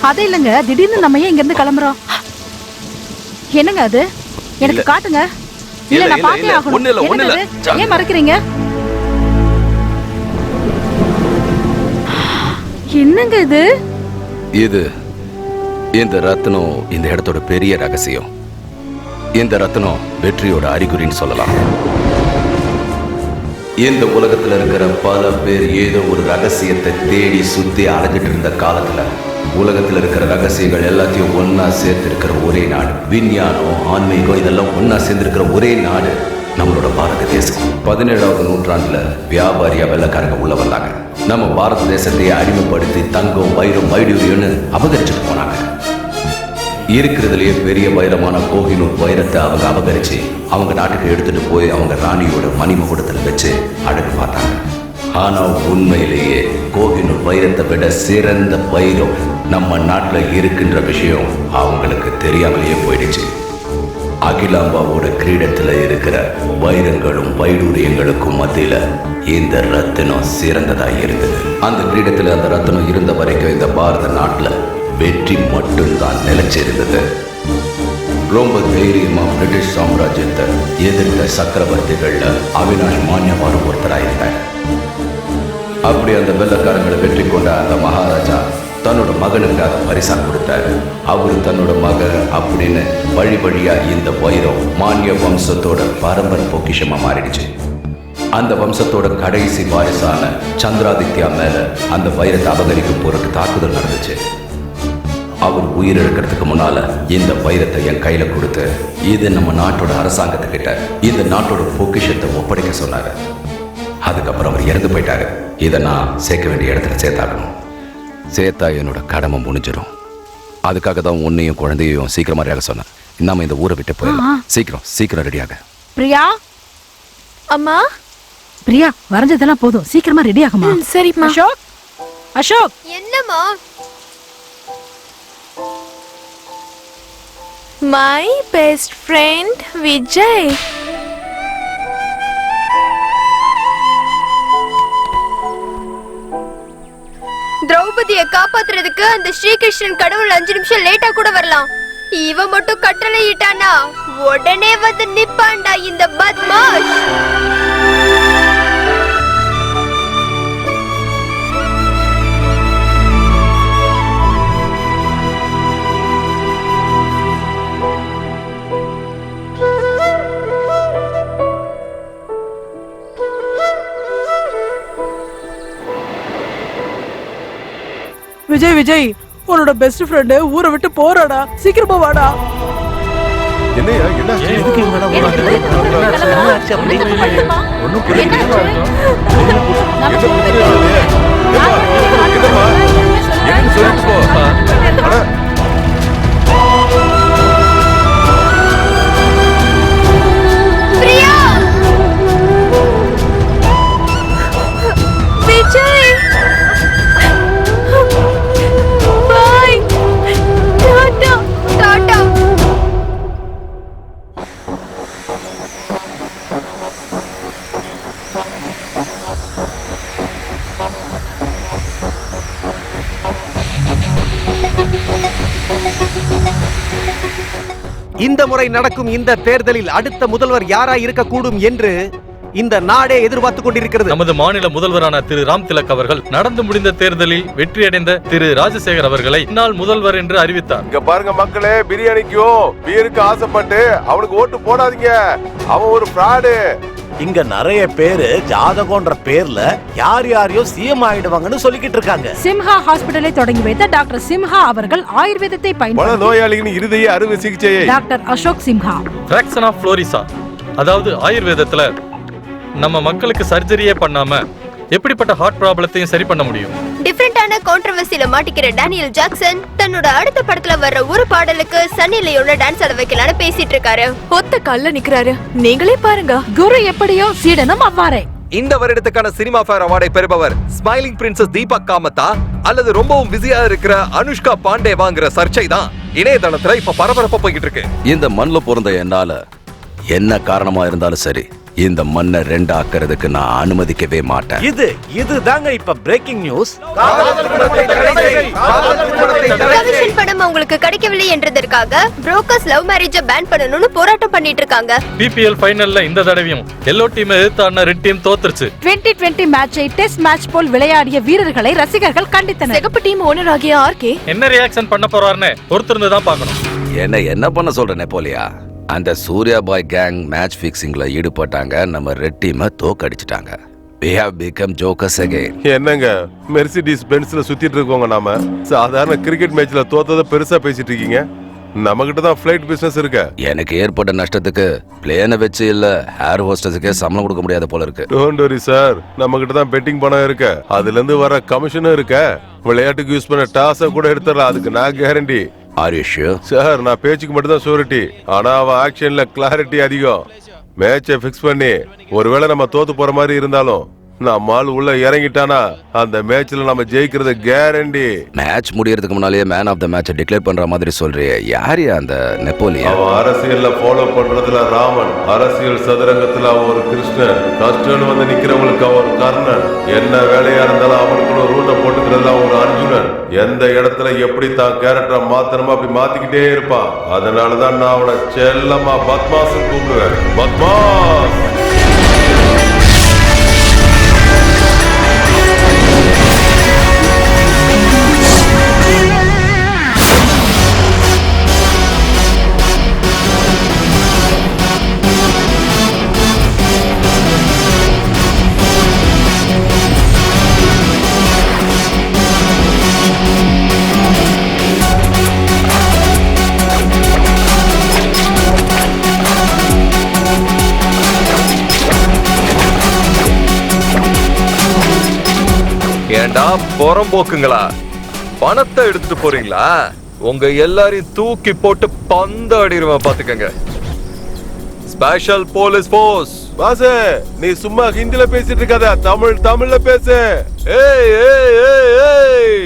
அது இல்லங்க, திடீர்னு நம்ம ஏன் இங்க இருந்து கிளம்புறோம்? என்னங்க அது? எனக்கு காட்டுங்க. இல்ல நான் பார்த்தே ஆகணும். என்னது? ஏன் மறைக்கிறீங்க? என்னங்க இது? இது இந்த ரத்னம் இந்த இடத்தோட பெரிய ரகசியம். இந்த ரத்னம் வெற்றியோட அறிகுறின்னு சொல்லலாம். இந்த உலகத்துல இருக்கிற பல பேர் ஏதோ ஒரு ரகசியத்தை தேடி சுத்தி அலைஞ்சிட்டு இருந்த காலத்துல உலகத்துல இருக்கிற ரகசியங்கள் எல்லாத்தையும் ஒன்னா சேர்த்து இருக்கிற ஒரே நாடு, விஞ்ஞானம், ஆன்மீகம் இதெல்லாம் ஒன்னா சேர்ந்திருக்கிற ஒரே நாடு நம்மளோட பாரத தேசம். 17ஆவது நூற்றாண்டுல வியாபாரியா வெள்ளக்காரங்க உள்ள வந்தாங்க. நம்ம பாரத தேசத்தையே அடிமைப்படுத்தி தங்கம், வைரம், வைடூரியம்னு அபகரிச்சுட்டு போனாங்க. இருக்கிறதுலயே பெரிய வைரமான கோஹினூர் வைரத்தை அவங்க அபகரிச்சு அவங்க நாட்டுக்கு எடுத்துட்டு போய் அவங்க ராணியோட மணிமகுடத்துல வச்சு அழகு பார்த்தாங்க. ஆனா உண்மையிலேயே கோஹினூர் வைரத்தை விட சிறந்த வைரம் நம்ம நாட்டுல இருக்குன்ற விஷயம் அவங்களுக்கு தெரியாமலேயே போயிடுச்சு. அகிலாம்பாவோட கிரீடத்துல இருக்கிற வைரங்களும் வைடூரியங்களுக்கும் மத்தியில இந்த ரத்தினம் சிறந்ததா இருந்தது. அந்த கிரீடத்துல அந்த ரத்தினம் இருந்த வரைக்கும் இந்த பாரத நாட்டுல வெற்றி மட்டும்தான் நிலைச்சிருந்தது. ரொம்ப தைரியமா பிரிட்டிஷ் சாம்ராஜ்யத்தை எதிர்த்த சக்கரவர்த்திகள்ல அவினாஷ் மான்யவாரும் ஒருத்தராயிருந்தார். அப்படி அந்த வெள்ளக்காரங்களை வெற்றி கொண்ட அந்த மகாராஜா தன்னோட மகனுக்கு அதை பரிசா கொடுத்தாரு. அவரு தன்னோட மகன் அப்படின்னு வழி வழியா இந்த வைரம் மானிய வம்சத்தோட பரம்பரை பொக்கிஷமா மாறிடுச்சு. அந்த வம்சத்தோட கடைசி வாரிசான சந்திராதித்யா மேல அந்த வைரத்தை அபகரிக்கும் பொருட்டு தாக்குதல் நடந்துச்சு. அவர் உயிரிழக்கிறதுக்கு முன்னால இந்த வைரத்தை என் கையில கொடுத்து இது நம்ம நாட்டோட அரசாங்கத்துக்கிட்ட இந்த நாட்டோட பொக்கிஷத்தை ஒப்படைக்க சொன்னாரு. அதுக்கப்புறம் அவர் இறந்து போயிட்டாரு. இதை நான் சேர்க்க வேண்டிய இடத்துல சேர்த்தாகணும். சேர்த்தா என்னோட கடமை முடிஞ்சிடும். அதுக்காக தான் உன்னையும் குழந்தையும் சீக்கிரமா ரெடியாக சொன்னேன். நாம இந்த ஊரை விட்டு போயிடலாம். சீக்கிரம் ரெடியாக. பிரியா, அம்மா. பிரியா, வரைஞ்சதெல்லாம் போதும், சீக்கிரமா ரெடி ஆகுமா? சரிம்மா. அசோக், அசோக். என்னம்மா? My best friend Vijay. திரௌபதியை காப்பாத்துறதுக்கு அந்த ஸ்ரீகிருஷ்ணன் கடவுள் 5 நிமிஷம் லேட்டா கூட வரலாம். இவ மட்டும் கட்டளை இட்டானா உடனே வந்து நிப்பாண்டா இந்த பத்மாஷ். விஜய், விஜய், உன்னோட பெஸ்ட் ஃப்ரெண்ட் ஊரை விட்டு போறாடா, சீக்கிரமா வாடா. என்னையா என்னாச்சு? எதுக்கு இவங்க என்னாச்சு? அப்படி ஒண்ணும் புரியல. என்னன்னு சொல்லிட்டு போ. பிரியா, விஜய், பாய், டாடா, டாடா. இந்த முறை நடக்கும் இந்த தேர்தலில் அடுத்த முதல்வர் யாரா இருக்கக்கூடும் என்று இந்த நாடே எதிர்பார்த்துக் கொண்டிருக்கிறது. நமது மாநில முதல்வரான திரு ராம் திலக் அவர்கள் நடந்து முடிந்த தேர்தலில் வெற்றியடைந்த திரு ராஜசேகர் அவர்களை இந்நாள் முதல்வர் என்று அறிவித்தார். இங்க பாருங்க மக்களே, பிரியாணிக்கும் பீருக்கு ஆசைப்பட்டு அவனுக்கு ஓட்டு போடாதீங்க. அவன் ஒரு ஃப்ராடு. இங்க நிறைய பேரு ஜாதகம்ன்ற பேர்ல யார் யாரையோ சிஎம் ஆயிடுவாங்கன்னு சொல்லிக்கிட்டு இருக்காங்க. சிம்ஹா ஹாஸ்பிடலை தொடங்கி வைத்த டாக்டர் சிம்ஹா அவர்கள் ஆயுர்வேதத்தை பயன்படுத்தி நோயாளிகளின் இருதய அறுவை சிகிச்சையை doctor Ashok Simha fraction of ஃப்ளோரிசா, அதாவது ஆயுர்வேதத்துல நம்ம மக்களுக்கு சர்ஜரியே பண்ணாம எப்படிப்பட்ட ஹார்ட் ப்ராப்ளத்தையும் சரி பண்ண முடியும். டிஃபரண்டான கான்ட்ரோவர்சில மாட்டிக்கிற டேனியல் ஜாக்சன் தன்னோட அடுத்த படத்துல வர்ற ஒரு பாடலுக்கு சன்னி லியோட டான்ஸ் ஆட வைக்கலாம்னு பேசிட்டு இருக்காரு. ஒத்த கல்ல நிக்கிறாரு, நீங்களே பாருங்க. குரு எப்படியோ சீடனும் அவ்வாறே. இந்த வருடத்துக்கான சினிமா ஃபேர் அவார்டை பெறுபவர் ஸ்மைலிங் பிரின்சஸ் தீபக் காமத்தா அல்லது ரொம்பவும் பிஸியா இருக்கிற அனுஷ்கா பாண்டேவாங்கிற சர்ச்சை தான் இணையதளத்துல இப்ப பரபரப்பா போய்கிட்டு இருக்கு. இந்த மண்ணில் பிறந்த என்னால என்ன காரணமா இருந்தாலும் சரி இந்த மண்ணை ரெண்டா ஆக்கிறதுக்கு நான் அனுமதிக்கவே மாட்டேன். இதுதாங்க இப்ப பிரேக்கிங் நியூஸ். கமிஷன் பணம் உங்களுக்கு கிடைக்கவில்லை என்றதற்காக புரோக்கர்ஸ் லவ் மேரேஜ பேன் பண்ணனும்னு போராட்டம் பண்ணிட்டு இருக்காங்க. பிபிஎல் ஃபைனல்ல இந்த தடவையும் எல்லோ டீம் எதிர்த்தான ரெட் டீம் தோத்துருச்சு. 2020 மேட்சை டெஸ்ட் மேட்ச் போல் விளையாடிய வீரர்களை ரசிகர்கள் கண்டித்தனர். சிகப்பு டீம் ஓனர் ஆகிய ஆர்கே என்ன ரியாக்ஷன் பண்ண போறாருன்னு பொறுத்திருந்து தான் பார்க்கணும். என்ன பண்ண சொல்ற நெப்போலியா? அந்த சூர்யா பாய் கேங் மேட்ச் ஃபிக்ஸிங்ல ஈடுபட்டாங்க. நம்ம ரெட் டீமை தோக்கடிச்சிட்டாங்க. We have become jokers again. என்னங்க மெர்சிடிஸ் பென்ஸ்ல சுத்திட்டு இருக்கோங்க. நாம சாதாரண கிரிக்கெட் மேட்ச்ல தோத்தத பெருசா பேசிட்டு இருக்கீங்க. நம்ம கிட்ட தான் ஃளைட் பிசினஸ் இருக்கு. எனக்கு ஏற்பட்ட நஷ்டத்துக்கு பிளேனை வச்சு இல்ல ஏர் ஹோஸ்டஸுக்கே சம்பளம் கொடுக்க முடியாத போல இருக்கு. டோன்ட் வரி சார், நம்ம கிட்ட தான் பெட்டிங் பணம் இருக்கு. அதுல இருந்து வர கமிஷனும் இருக்கு. விளையாட்டுக்கு யூஸ் பண்ண டாஸ கூட எடுத்துடலாம். அதுக்கு நான் guarantee. Are you sure? Sir, நான் பேச்சுக்கு மட்டும் தான் ஷூரிட்டி. ஆனா அவன் ஆக்ஷன்ல கிளாரிட்டி அதிகம். மேட்சை ஃபிக்ஸ் பண்ணி ஒருவேளை நம்ம தோத்து போற மாதிரி இருந்தாலும் நம்ம ஆள் உள்ள இறங்கிட்டானா அந்த மேட்ச்ல நம்ம ஜெயிக்கிறது கேரண்டி. மேட்ச் முடியறதுக்கு முன்னாலேயே மேன் ஆஃப் த மேட்சை டிக்ளேர் பண்ற மாதிரி சொல்றியே, யாரு அந்த நெப்போலியன்? அவன் அரசியல்ல ஃபாலோ பண்றதுல ராமன், அரசியல் சதுரங்கத்துல அவன் ஒரு கிருஷ்ணன், கஷ்டம்னு வந்து நிக்கிறவங்களுக்கு அவன் ஒரு கர்ணன், என்ன வேலையா இருந்தாலும் அவனுக்கு ஒரு ரூட்டை போட்டுக்கிறதுல அவன் ஒரு அர்ஜுனன். எந்த இடத்துல எப்படி தான் கேரக்டரை மாத்தணுமோ அப்படி மாத்திக்கிட்டே இருப்பான். அதனாலதான் நான் அவனை செல்லமா பத்மாஸ் கூப்பிடுவேன். பத்மாஸ். ஏண்டா புறம்போக்குங்களா, பணத்தை எடுத்துட்டு போறீங்களா? உங்க எல்லாரையும் தூக்கி போட்டு பந்து அடிடுவேன் பாத்துக்கங்க. Special police force. பாஸ், நீ சும்மா ஹிந்தில பேசிட்டு இருக்காத, தமிழ்ல பேசு. ஏய் ஏய் ஏய் ஏய்,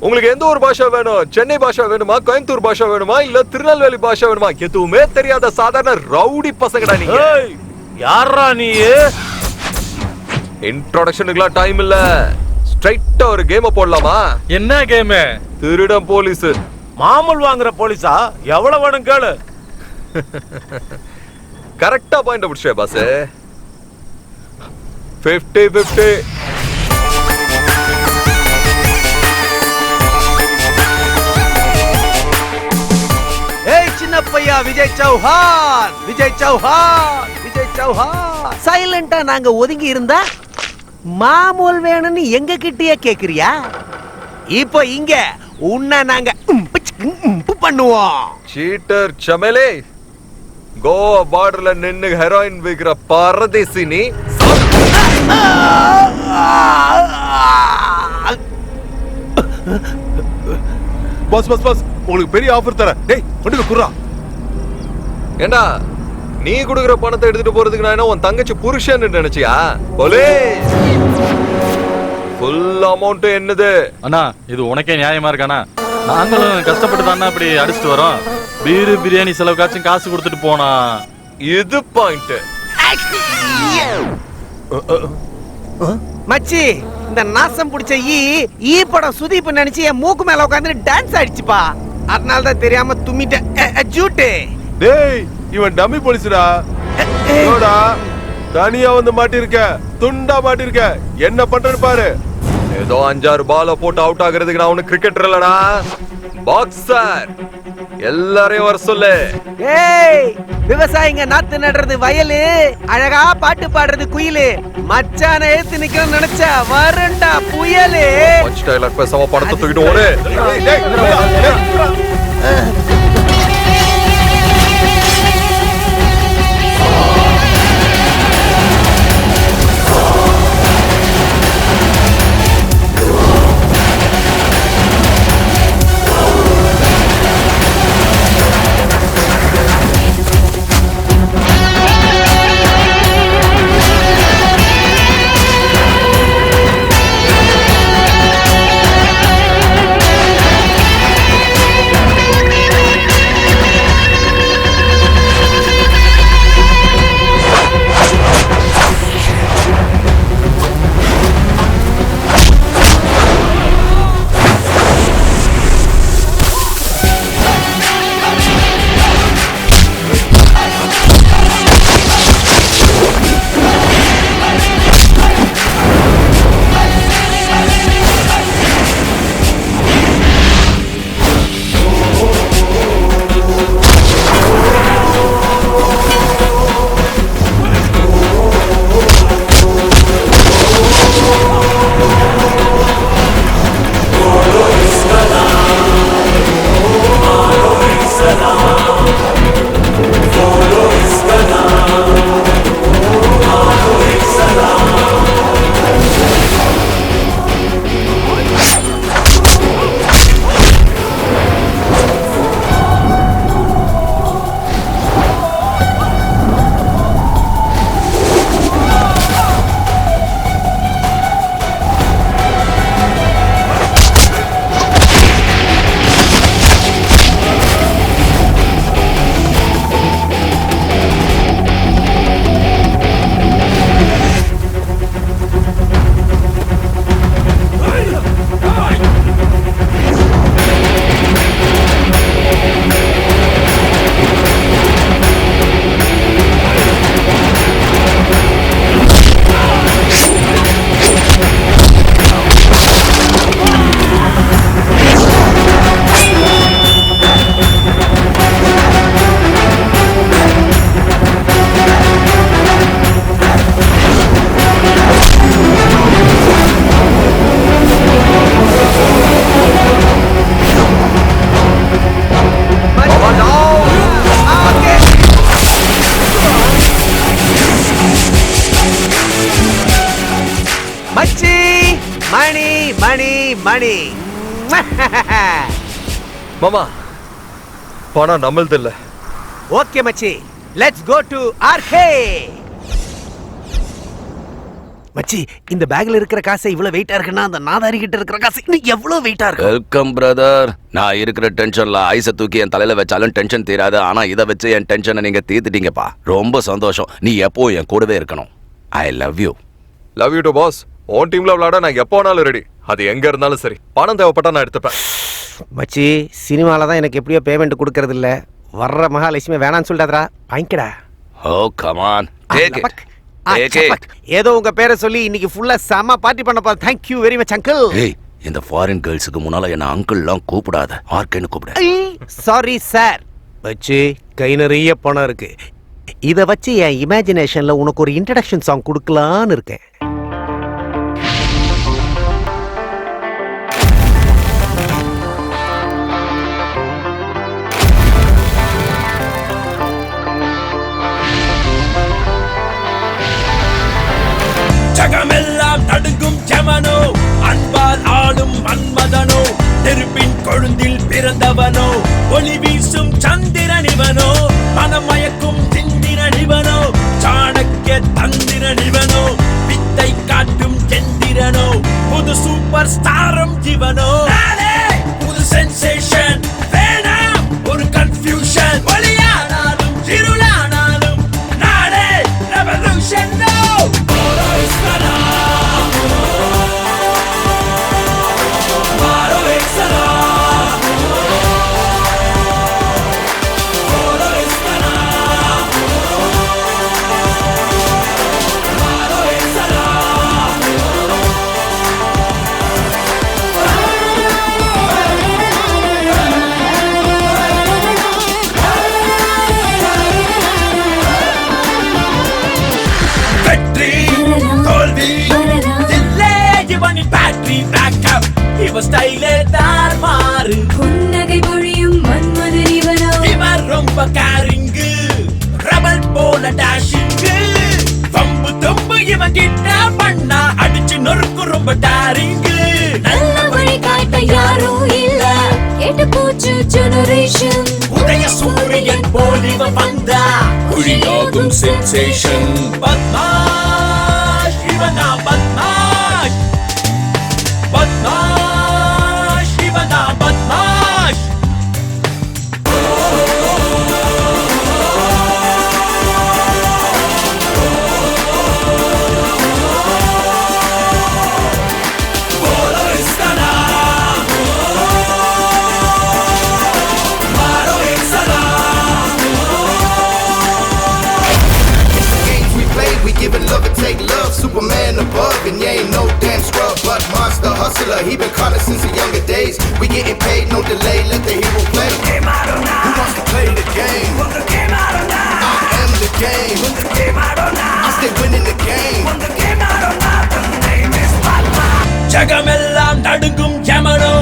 உங்களுக்கு எந்த ஒரு பாஷா வேணும்? சென்னை பாஷா வேணுமா, கோயம்புத்தூர் பாஷா வேணுமா, இல்ல திருநெல்வேலி பாஷா வேணுமா? எதுவுமே தெரியாத சாதாரண ரவுடி பசங்கடா நீங்க. யாரா நீ? இன்ட்ரோடக்ஷனுக்குலாம் டைம் இல்ல. ஸ்ட்ரைட்டா ஒரு கேம் போடலாமா? என்ன கேம்? திருடன் போலீஸ். மாமூல் வாங்குற போலீஸா? எவ்வளவு வேணும் கேளு. கரெக்டா பாயிண்ட் பிடிச்சே பாஸ். 50-50. ஏய் சின்ன பையா, விஜய் சௌஹான், விஜய் சௌஹான், விஜய் சௌஹான். சைலண்டா நாங்க ஒதுங்கி இருந்தா மாமூல் வேணும்னு எங்க கிட்டயே கேக்குறியா? இப்போ இங்க உன்னை நாங்க பண்ணுவோம். சீட்டர் சமேலே, கோவா பார்டர்ல நின்னு ஹெரோயின் விக்கிற பரதேசி நீ. பாஸ் பாஸ் பாஸ், உங்களுக்கு பெரிய ஆஃபர் தரேன். டேய் கொண்டு குறா. ஏண்டா நீ குடுக்குற பணத்தை எடுத்துட்டு போறதுக்கு நான் என்ன உன் தங்கச்சி புருஷன் நினைச்சியா? போலீஸ் ஃபுல் அமௌண்ட் என்னது? அண்ணா இது உனக்கே நியாயமா இருக்கானா? நாங்களும் கஷ்டப்பட்டு தானே இப்படி அடிச்சுட்டு வரோம். பீரு பிரியாணி செலவுக்காச்சும் காசு கொடுத்துட்டு போனா. இது பாயிண்ட். மச்சி, இந்த நாசம் புடிச்ச ஈ படம் சுதீப் நினைச்சு என் மூக்கு மேல உட்காந்து டான்ஸ் ஆடிச்சுப்பா. அதனால தான் தெரியாம தும்மிட்டேன். ஜூட்டு. டேய், இவன் டம்மி போலீஸ்டா. ஏடா தனியா வந்து மாட்டிருக்க, துண்டா மாட்டிருக்க. என்ன பண்றன்னு பாரு. ஏதோ 5-6 பால போட்டு அவுட் ஆகுறதுக்கு நான் ஒண்ணு கிரிக்கெட்டர் இல்லடா, பாக்ஸர். எல்லாரையும் வர சொல்லு. ஏய், விவசாயிங்க நாத்து நடுறது வயலு, அழகா பாட்டு பாடுறது குயிலு. மச்சான ஏத்து நிக்கணும்னு நினைச்சா வருண்டா புயலு. பஞ்ச் டைலாக் பேசாம படத்தை தூக்கிட்டு ஓடு. மணி. மாமா பணம் நம்மளது இல்ல. ஓகே மச்சி, லெட்ஸ் கோ டு ஆர்கே. மச்சி, இந்த பேக்ல இருக்கிற காசு இவ்வளவு வெயிட்டா இருக்குன்னா அந்த நாதாரி கிட்ட இருக்கிற காசு இன்னும் எவ்வளவு வெயிட்டா இருக்கு. Welcome brother. நான் இருக்கிற டென்ஷன்ல ஐஸை தூக்கி என் தலையில வச்சாலும் டென்ஷன் தீராது. ஆனா இதை வச்சு என் டென்ஷனை நீங்க தீர்த்துட்டீங்கப்பா. ரொம்ப சந்தோஷம். நீ எப்போ என் கூடவே இருக்கணும். I love you. Love you too boss. உன் டீம்ல விளையாட நான் எப்போ வேணாலும் ரெடி. அது எங்க இருந்தாலும் சரி. பணம் தேவைப்பட்டா நான் எடுத்துப்பேன். மச்சி, சினிமால தான் எனக்கு எப்படியோ பேமெண்ட் கொடுக்கறது இல்ல. வர்ற மகாலட்சுமி வேணான்னு சொல்லிட்டாதரா. வாங்கிக்கடா. ஓ கம் ஆன், டேக் இட். ஏதோ உங்க பேரை சொல்லி இன்னைக்கு ஃபுல்லா செம பார்ட்டி பண்ண போறேன். Thank you very much uncle. ஏய், இந்த ஃபாரின் கேர்ள்ஸ்க்கு முன்னால என்ன அங்கிள்லாம் கூப்பிடாத. ஆர்கேன்னு கூப்பிடு. Sorry sir. மச்சி, கை நிறைய பணம் இருக்கு. இத வச்சு என் இமேஜினேஷன்ல உனக்கு ஒரு இன்ட்ரடக்ஷன் சாங் கொடுக்கலான்னு இருக்கேன். ஜகமெல்லாம் நடுங்கும் ஜமனோ, அன்பால் ஆளும் மன்மதனோ, நெருப்பின் கொழுந்தில் பிறந்தவனோ, ஒளி வீசும் சந்திரனிவனோ, மனமயக்கும் சிந்திரனிவனோ, சாணக்கிய தந்திரனிவனோ, வித்தை காட்டும் செந்திரனோ, புது சூப்பர் ஸ்டாரும் ஜீவனோ. புது சென்சேஷன் வேணாம் ஒரு கன்ஃபியூஷன். ஒளியானாலும் இருளானாலும் நாடே ரெவல்யூஷன். ரொம்ப காரிங்கு ரபல் போல டாஷிங்கு வம்பு தொம்பு இவன் கிட்ட பண்ணா அடிச்சு நொறுக்கு ரொம்ப டாரிங்கு. நல்ல வழி காட்ட யாரும் இல்ல கேட்டு போச்சு ஜெனரேஷன். உதய சூரியன் போல் இவன் வந்தா குழியாகும் சென்சேஷன். பத்மாஷ் இவனா பத்மாஷ், பத்மாஷ் இவனா பத்மாஷ். Superman above, and you ain't no damn scrub, but monster hustler. He been calling since the younger days. We getting paid, no delay. Let the hero play. Who wants to play the game? I am the game. I stay winning the game. ஜகமெல்லாம் நடுங்கும் Emeneau,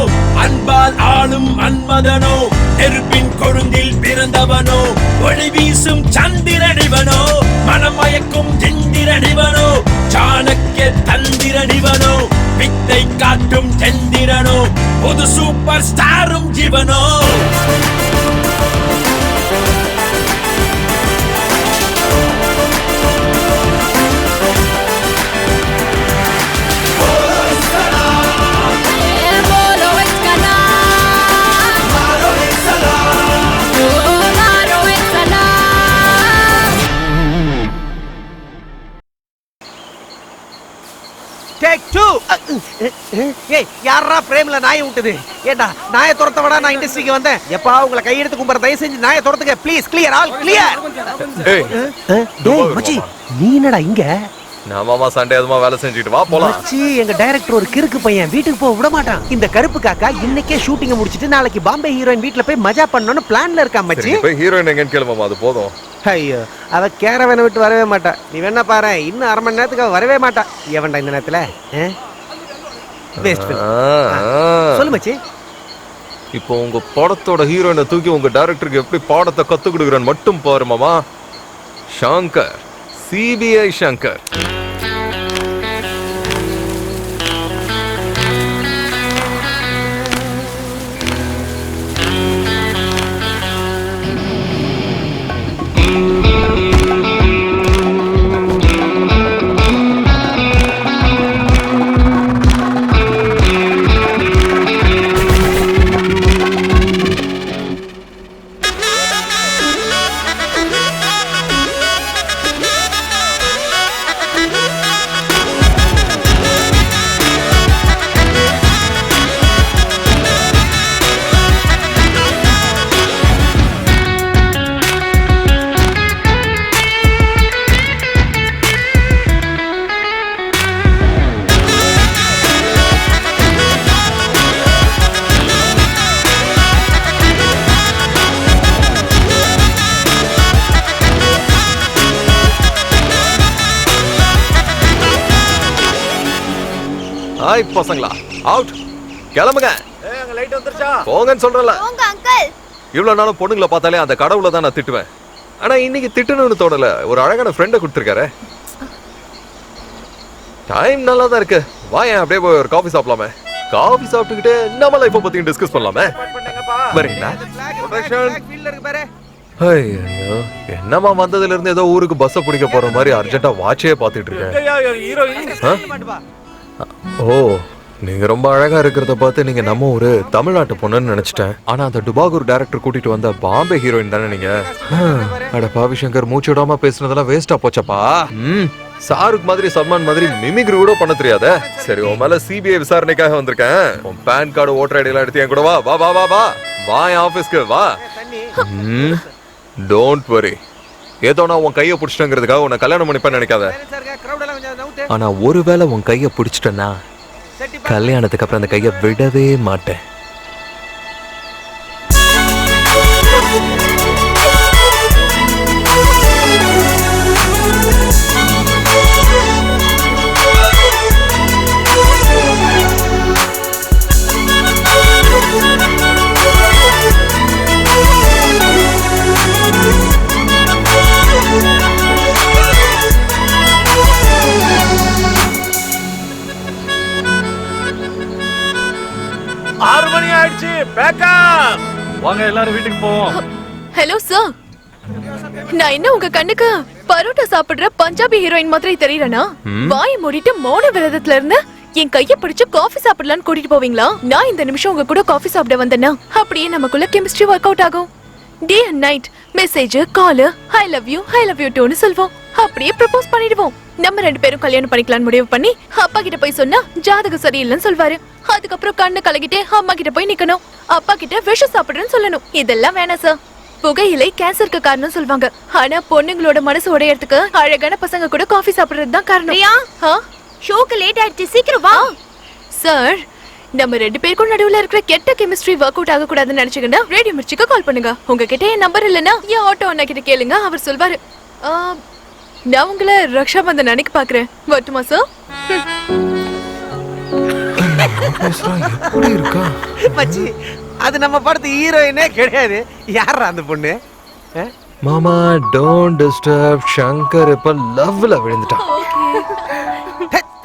அன்பால் ஆளும் மன்மதனோ, நெருப்பின் கொழுந்தில் பிறந்தவனோ, ஒளி வீசும் சந்திரனிவனோ, மனமயக்கும் இந்திரனிவனோ, சாணக்கிய தந்திரனிவனோ, வித்தை காட்டும் செந்திரனோ, புது super ஸ்டாரும் ஜீவனோ. யாரா பிரேம்ல நாயை விட்டது? ஏண்டா நாயை துரத்த விட நான் இண்டஸ்ட்ரிக்கு வந்தேன். எப்பா உங்களை கையெடுத்து கும்பற, தயவு செஞ்சு நாயை துரத்துங்க ப்ளீஸ். Clear, all clear. டேய் மச்சி, நீ என்னடா இங்க? நான் மாமா சண்டே அதுமா வேலை செஞ்சுட்டு வா போலாம். மச்சி, எங்க டைரக்டர் ஒரு கிறுக்கு பையன், வீட்டுக்கு போக விட மாட்டான். இந்த கருப்பு காக்கா இன்னைக்கே ஷூட்டிங்க முடிச்சிட்டு நாளைக்கு பாம்பே ஹீரோயின் வீட்ல போய் மஜா பண்ணனும்னு பிளான்ல இருக்கா மச்சி. போய் ஹீரோயின் எங்கன்னு கேளு மாமா, அது போதும். ஐயோ, அவ கேரவனை விட்டு வரவே மாட்டா. நீ வேணா பாரு, இன்னும் அரை மணி நேரத்துக்கு வரவே மாட்டா. எவன்டா இந்த நேரத்துல? சொல்லு மச்சி. இப்போ உங்க படத்தோட ஹீரோயினை தூக்கி உங்க டைரக்டருக்கு எப்படி பாடத்தை கத்து கொடுக்குறேன்னு மட்டும் பாரு மாமா. சங்கர், சிபிஐ சங்கர். நாய் பசங்களா அவுட் கிளம்புங்க லைட் வந்துருச்சா போங்கன்னு சொல்றல போங்க அங்கிள். இவ்வளவு நாளும் பொண்ணுங்களை பார்த்தாலே அந்த கடவுளை தான் நான் திட்டுவேன். ஆனா இன்னைக்கு திட்டணும்னு தோணல. ஒரு அழகான ஃப்ரெண்டை கொடுத்துருக்காரு. டைம் நல்லா தான் இருக்கு. வாயேன் அப்படியே போய் ஒரு காஃபி சாப்பிடலாமே. காஃபி சாப்பிட்டுக்கிட்டு நம்ம லைஃப்பை பத்தி டிஸ்கஸ் பண்ணலாமே. வரீங்களா? ஐயோ என்னமா வந்ததுல இருந்து ஏதோ ஊருக்கு பஸ் பிடிக்க போற மாதிரி அர்ஜென்ட்டா வாட்சே பாத்துட்டு இருக்கேன். ஓ நீங்க ரொம்ப அழகா இருக்கிறத பார்த்து நீங்க நம்ம ஒரு தமிழ்நாட்டு பொண்ணுன்னு நினைச்சிட்டேன். ஆனா அந்த டுபாகூர் டைரக்டர் கூட்டிட்டு வந்த பாம்பே ஹீரோயின் தானே நீங்க? அட பாவி சங்கர், மூச்சு விடாம பேசுனதெல்லாம் வேஸ்டா போச்சப்பா. சாருக் மாதிரி சல்மான் மாதிரி மிமிக்ரி கூட பண்ண தெரியாத. சரி உன் மேல சிபிஐ விசாரணைக்காக வந்திருக்கேன். உன் பேன் கார்டு ஓட்டர் ஐடி எல்லாம் எடுத்து என் கூட வா வா வா வா வா வா என் ஆபீஸ்க்கு வா. Don't worry. ஏதோ நான் உன் கையை பிடிச்சிட்டேங்கிறதுக்காக உன்னை கல்யாணம் பண்ணிப்பேன்னு நினைக்காத. ஆனா ஒருவேளை உன் கையை பிடிச்சிட்டேன்னா கல்யாணத்துக்கு அப்புறம் அந்த கையை விடவே மாட்டேன். வாங்க எல்லாரும் வீட்டுக்கு போவோம். ஹலோ சார், நான் என்ன உங்க கண்ணுக்கு பரோட்டா சாப்பிடுற பஞ்சாபி ஹீரோயின் மாதிரி தெரியறனா? வாயை மூடிட்டு மௌன விரதத்துல இருந்து என் கைய பிடிச்சு காஃபி சாப்பிடலான்னு கூட்டிட்டு போவீங்களா? நான் இந்த நிமிஷம் உங்க கூட காஃபி சாப்பிட வந்தேன்னா அப்படியே நமக்குள்ள கெமிஸ்ட்ரி ஒர்க் அவுட் ஆகும். Day and night message call I love you டூன்னு சொல்வோம். அப்படியே ப்ரப்போஸ் பண்ணிடுவோம். நம்ம 2 பேரும் கல்யாணம் பண்ணிக்கலாம் முடிவு பண்ணி அப்பா கிட்ட போய் சொன்னா ஜாதகம் சரியில்லைன்னு சொல்வாரு. அதுக்கப்புறம் கண்ணு கலகிட்டே அம்மா கிட்ட போய் நிக்கணும். அப்பா கிட்ட விஷம் சாப்பிடுறேன்னு சொல்லணும். இதெல்லாம் வேணாம் சார். புகையிலை கேன்சருக்கு காரணம் சொல்வாங்க. ஆனா பொண்ணுங்களோட மனசு உடையறதுக்கு அழகான பசங்க கூட காஃபி சாப்பிடுறது தான் காரணம். ஷோக்கு லேட் ஆயிடுச்சு, சீக்கிரம் வா. சார், நம்ம 2 பேருக்கும் நடுவுல இருக்கிற கெட்ட கெமிஸ்ட்ரி ஒர்க் அவுட் ஆக கூடாதுன்னு நினைச்சீங்கன்னா ரேடியோ மிர்ச்சிக்கு கால் பண்ணுங்க. உங்ககிட்ட என் நம்பர் இல்லைன்னா என் ஆட்டோ அண்ணா கிட்ட கேளுங்க, அவர் சொல்வாரு. நான் உங்களை ரக்ஷா பந்தன் அன்னைக்கு பாக்குறேன். வரட்டுமா சார்? மச்சி, அது நம்ம படத்து ஹீரோயினே கிடையாது. யாரா அந்த பொண்ணு? மாமா டோன்ட் டிஸ்டர்ப். சங்கர் இப்ப லவ்ல விழுந்துட்டான்.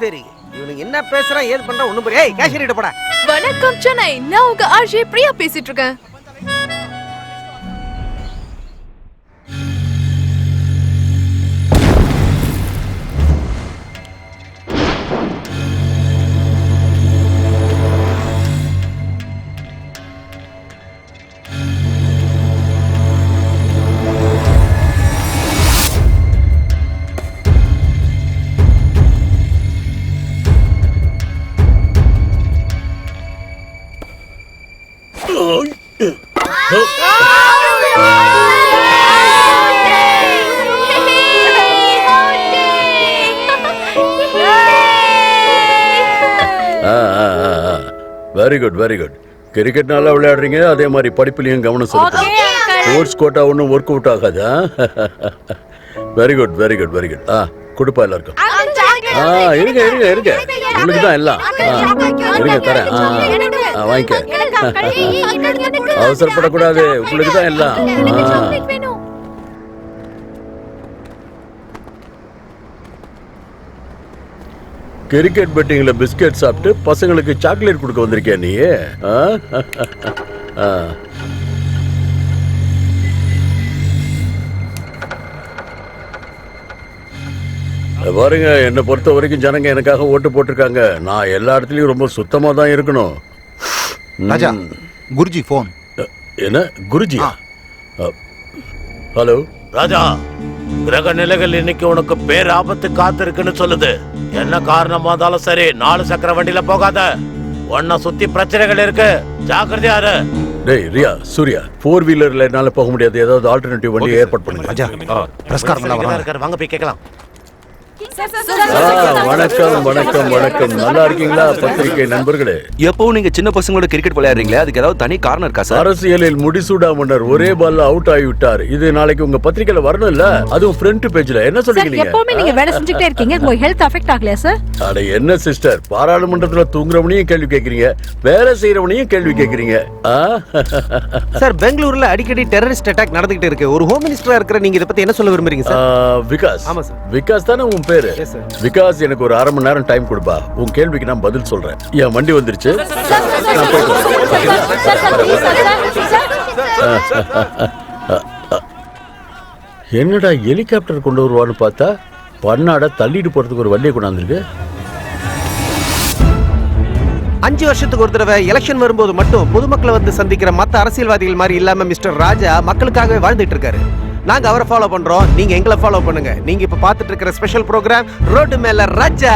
சரி, இவனுக்கு என்ன பேசுறான் ஏது பண்றான் ஒண்ணும் புரியல. ஏய் கேஷியர்ட்ட போடா. வணக்கம் சென்னை, நான் உங்க ஆர்ஜே பிரியா பேசிட்டு இருக்கேன். Very good very good. Cricket நல்லா விளையாடுறீங்க, அதே மாதிரி படிப்புலையும் கவனம் செலுத்துங்க. ஸ்போர்ட்ஸ் கோட்டா ஒன்றும் ஒர்க் அவுட் ஆகாதா? Very good very good very good. கொடுப்பா எல்லாருக்கும். இருங்க இருங்க இருங்க, உங்களுக்கு தான் எல்லாம். இருங்க தரேன். வாங்கிக்க. அவசரப்படக்கூடாது, உங்களுக்கு தான் எல்லாம். கிரிக்கெட் பெட்டிங்ல பிஸ்கெட் சாப்பிட்டு பசங்களுக்கு சாக்லேட் கொடுக்க வந்திருக்கியா நீ? பாருங்க, என்னை பொறுத்த வரைக்கும் ஜனங்க எனக்காக ஓட்டு போட்டிருக்காங்க. நான் எல்லா இடத்துலயும் ரொம்ப சுத்தமா தான் இருக்கணும். ராஜா, குருஜி போன். என்ன குருஜியா? ஹலோ ராஜா, கிரக நிலைகள் இன்னைக்கு உனக்கு பேர் ஆபத்து காத்திருக்குன்னு சொல்லுது. என்ன காரணமா இருந்தாலும் சரி, 4 சக்கர வண்டியில போகாத. ஒன்ன சுத்தி பிரச்சனைகள் இருக்கு, ஜாக்கிரதையா இரு. டேய் ரியா, சூர்யா, 4 வீலர்ல என்னால போக முடியாது. ஏதாவது ஆல்டர்னேட்டிவ் வண்டி ஏற்பாடு பண்ணுங்க. ராஜா, பிரஸ்காரங்களா வராங்க. வாங்க போய் கேட்கலாம். வணக்கம் வணக்கம் வணக்கம் நல்லா இருக்கீங்களா பத்திரிகை நண்பர்களே? எப்பவும் நீங்க சின்ன பசங்களோட கிரிக்கெட் விளையாடுறீங்களே, அதுக்கு ஏதாவது தனி காரணம் இருக்கா சார்? அரசியலில் முடிசூடா மன்னர் ஒரே பால்ல அவுட் ஆகிவிட்டார். இது நாளைக்கு உங்க பத்திரிகையில வரணும் இல்ல? அதுவும் ஃப்ரண்ட் பேஜ்ல. என்ன சொல்றீங்க? எப்பவுமே நீங்க வேலை செஞ்சுட்டே இருக்கீங்க, உங்க ஹெல்த் அஃபெக்ட் ஆகலையா சார்? அட என்ன சிஸ்டர், பாராளுமன்றத்துல தூங்குறவனையும் கேள்வி கேக்குறீங்க, வேலை செய்யறவனையும் கேள்வி கேக்குறீங்க. சார் பெங்களூர்ல அடிக்கடி டெரரிஸ்ட் அட்டாக் நடந்துகிட்டு இருக்கு. ஒரு ஹோம் மினிஸ்டரா இருக்கிற நீங்க இத பத்தி என்ன சொல்ல விரும்புறீங்க சார்? விகாஸ். ஆமா சார். விகாஸ் தானே உன் பேரு? விகாஸ், எனக்கு ஒரு 1/2 மணி நேரம் டைம் கொடுப்பா. உன் கேள்விக்கு நான் பதில் சொல்றேன். என் வண்டி வந்துருச்சு. நான் போயிட்டு என்னடா ஹெலிகாப்டர் கொண்டு வருவான்னு பார்த்தா பன்னாட தள்ளிட்டு போறதுக்கு ஒரு வண்டியை கொண்டாந்துருக்கு. 5 வருஷத்துக்கு ஒரு தடவை எலெக்ஷன் வரும்போது மட்டும் பொதுமக்களை வந்து சந்திக்கிற மத்த அரசியல்வாதிகள் மாதிரி இல்லாம மிஸ்டர் ராஜா மக்களுக்காகவே வாழ்ந்துட்டு இருக்காரு. நாங்க அவரை ஃபாலோ பண்றோம், நீங்க எங்களை ஃபாலோ பண்ணுங்க. நீங்க இப்ப பாத்துட்டு இருக்கிற ஸ்பெஷல் ப்ரோகிராம் ரோடு மேல ராஜா.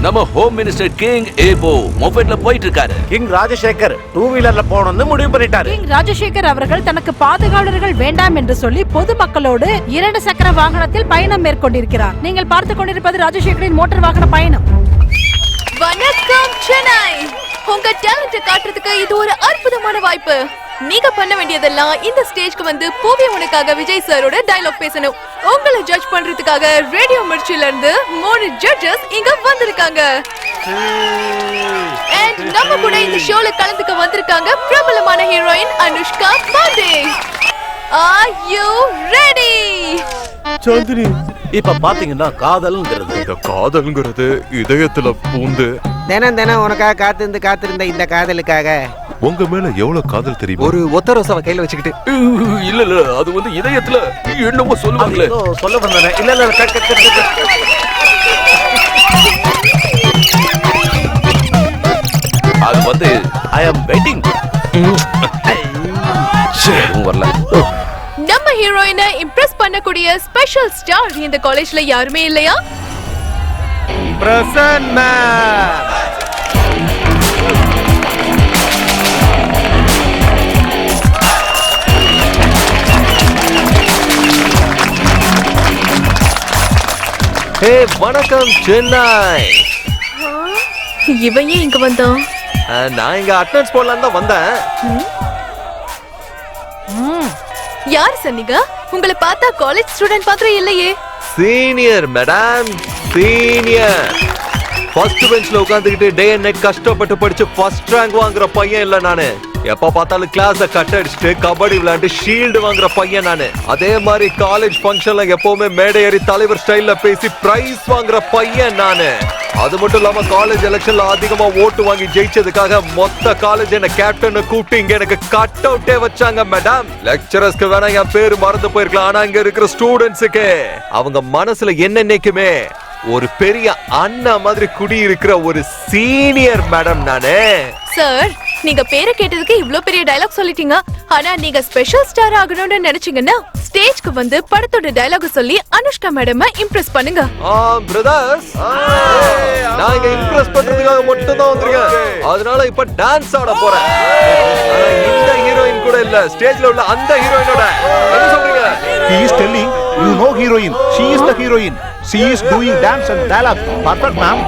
நம்ம ஹோம் மினிஸ்டர் கிங் ஏபோ மொபைல்ல போயிட்டு இருக்காரு. கிங் ராஜசேகர் 2 வீலர்ல போகணும்னு முடிவு பண்ணிட்டாரு. கிங் ராஜசேகர் அவர்கள் தனக்கு பாதுகாவலர்கள் வேண்டாம் என்று சொல்லி பொதுமக்களோடு 2 சக்கர வாகனத்தில் பயணம் மேற்கொண்டிருக்கிறார். நீங்கள் பார்த்துக் கொண்டிருப்பது ராஜசேகரின் மோட்டார் வாகன பயணம். வணக்கம் சென்னை. உங்க டேலண்ட காட்டுறதுக்கு இது ஒரு அற்புதமான வாய்ப்பு. நீங்க பண்ண வேண்டியதெல்லாம் இந்த ஸ்டேஜ்க்கு வந்து பூவி உனக்காக விஜய் சாரோட டயலாக் பேசணும். உங்களை ஜட்ஜ் பண்றதுக்காக ரேடியோ மிர்ச்சில இருந்து 3 ஜட்ஜஸ் இங்க வந்திருக்காங்க. And நம்ம கூட இந்த ஷோல கலந்துக்க வந்திருக்காங்க பிரபலமான heroine Anushka Pandey. Are you ready? சந்திரி, இப்ப பாத்தீங்கன்னா காதல்ங்கிறது, இந்த காதல்ங்கிறது இதயத்துல பூந்து தினம் உனக்காக காத்திருந்த இந்த காதலுக்காக உங்க மேல எவ்வளவு காதல் தெரியும்? ஒரு ஒத்த ரோசாவை கையில வச்சுக்கிட்டு இல்ல அது வந்து இதயத்துல என்னமோ சொல்லுவாங்களே. சொல்ல வந்தேன். இல்ல அது வந்து ஐ அம் வெயிட்டிங். வரல. நம்ம ஹீரோயினை இம்ப்ரெஸ் பண்ணக்கூடிய ஸ்பெஷல் ஸ்டார் இந்த காலேஜ்ல யாருமே இல்லையா? பிரசன்னா. ஹே வணக்கம் சென்னை. இவன் ஏன் இங்க வந்தான்? நான் இங்க அட்டெண்டன்ஸ் போடலாம் தான் வந்தேன். யார் சொன்னீங்க? உங்களை பார்த்தா காலேஜ் ஸ்டூடெண்ட் பாத்திரம் இல்லையே. Senior madam, senior. ஃபர்ஸ்ட் பெஞ்ச்ல உட்கார்ந்துகிட்டு டே அண்ட் நைட் கஷ்டப்பட்டு படிச்சு ஃபர்ஸ்ட் ரேங்க் வாங்குற பையன் இல்ல நானு. எப்ப பார்த்தாலும் கிளாஸ கட் அடிச்சுட்டு கபடி விளையாண்டு ஷீல்டு வாங்குற பையன் நானு. அதே மாதிரி காலேஜ் ஃபங்க்ஷன்ல எப்பவுமே மேடை ஏறி தலைவர் ஸ்டைல்ல பேசி பிரைஸ் வாங்குற பையன் நானு. அது மட்டும் இல்லாம காலேஜ் எலெக்ஷன்ல அதிகமா ஓட்டு வாங்கி ஜெயிச்சதுக்காக மொத்த காலேஜ் என்ன கேப்டன் கூப்பிட்டு இங்க எனக்கு கட் அவுட்டே வச்சாங்க மேடம். லெக்சரர்ஸ்க்கு வேணா என் பேரு மறந்து போயிருக்கலாம், ஆனா இங்க இருக்கிற ஸ்டூடெண்ட்ஸுக்கு அவங்க மனசுல என்னன்னைக்குமே ஒரு பெரிய அண்ணா மாதிரி குடி இருக்கிற ஒரு சீனியர் மேடம் நானே. சார், நீங்க பேரை கேட்டதுக்கு இவ்ளோ பெரிய டயலாக் சொல்லிட்டீங்க. ஆனா நீங்க ஸ்பெஷல் ஸ்டார் ஆகணும்னு நினைச்சீங்கன்னா ஸ்டேஜ்க்கு வந்து படத்தோட டயலாக் சொல்லி அனுஷ்கா மேடம் இம்ப்ரெஸ் பண்ணுங்க. பிரதர்ஸ், நான் இங்க இம்ப்ரெஸ் பண்றதுக்காக மட்டும் தான் வந்திருக்கேன். அதனால இப்ப டான்ஸ் ஆட போறேன். இந்த ஹீரோயின் கூட இல்ல, ஸ்டேஜ்ல உள்ள அந்த ஹீரோயினோட. என்ன சொல்றீங்க? He is telling you know heroine. She is the heroine. She is doing dance and dialogue. Perfect, ma'am.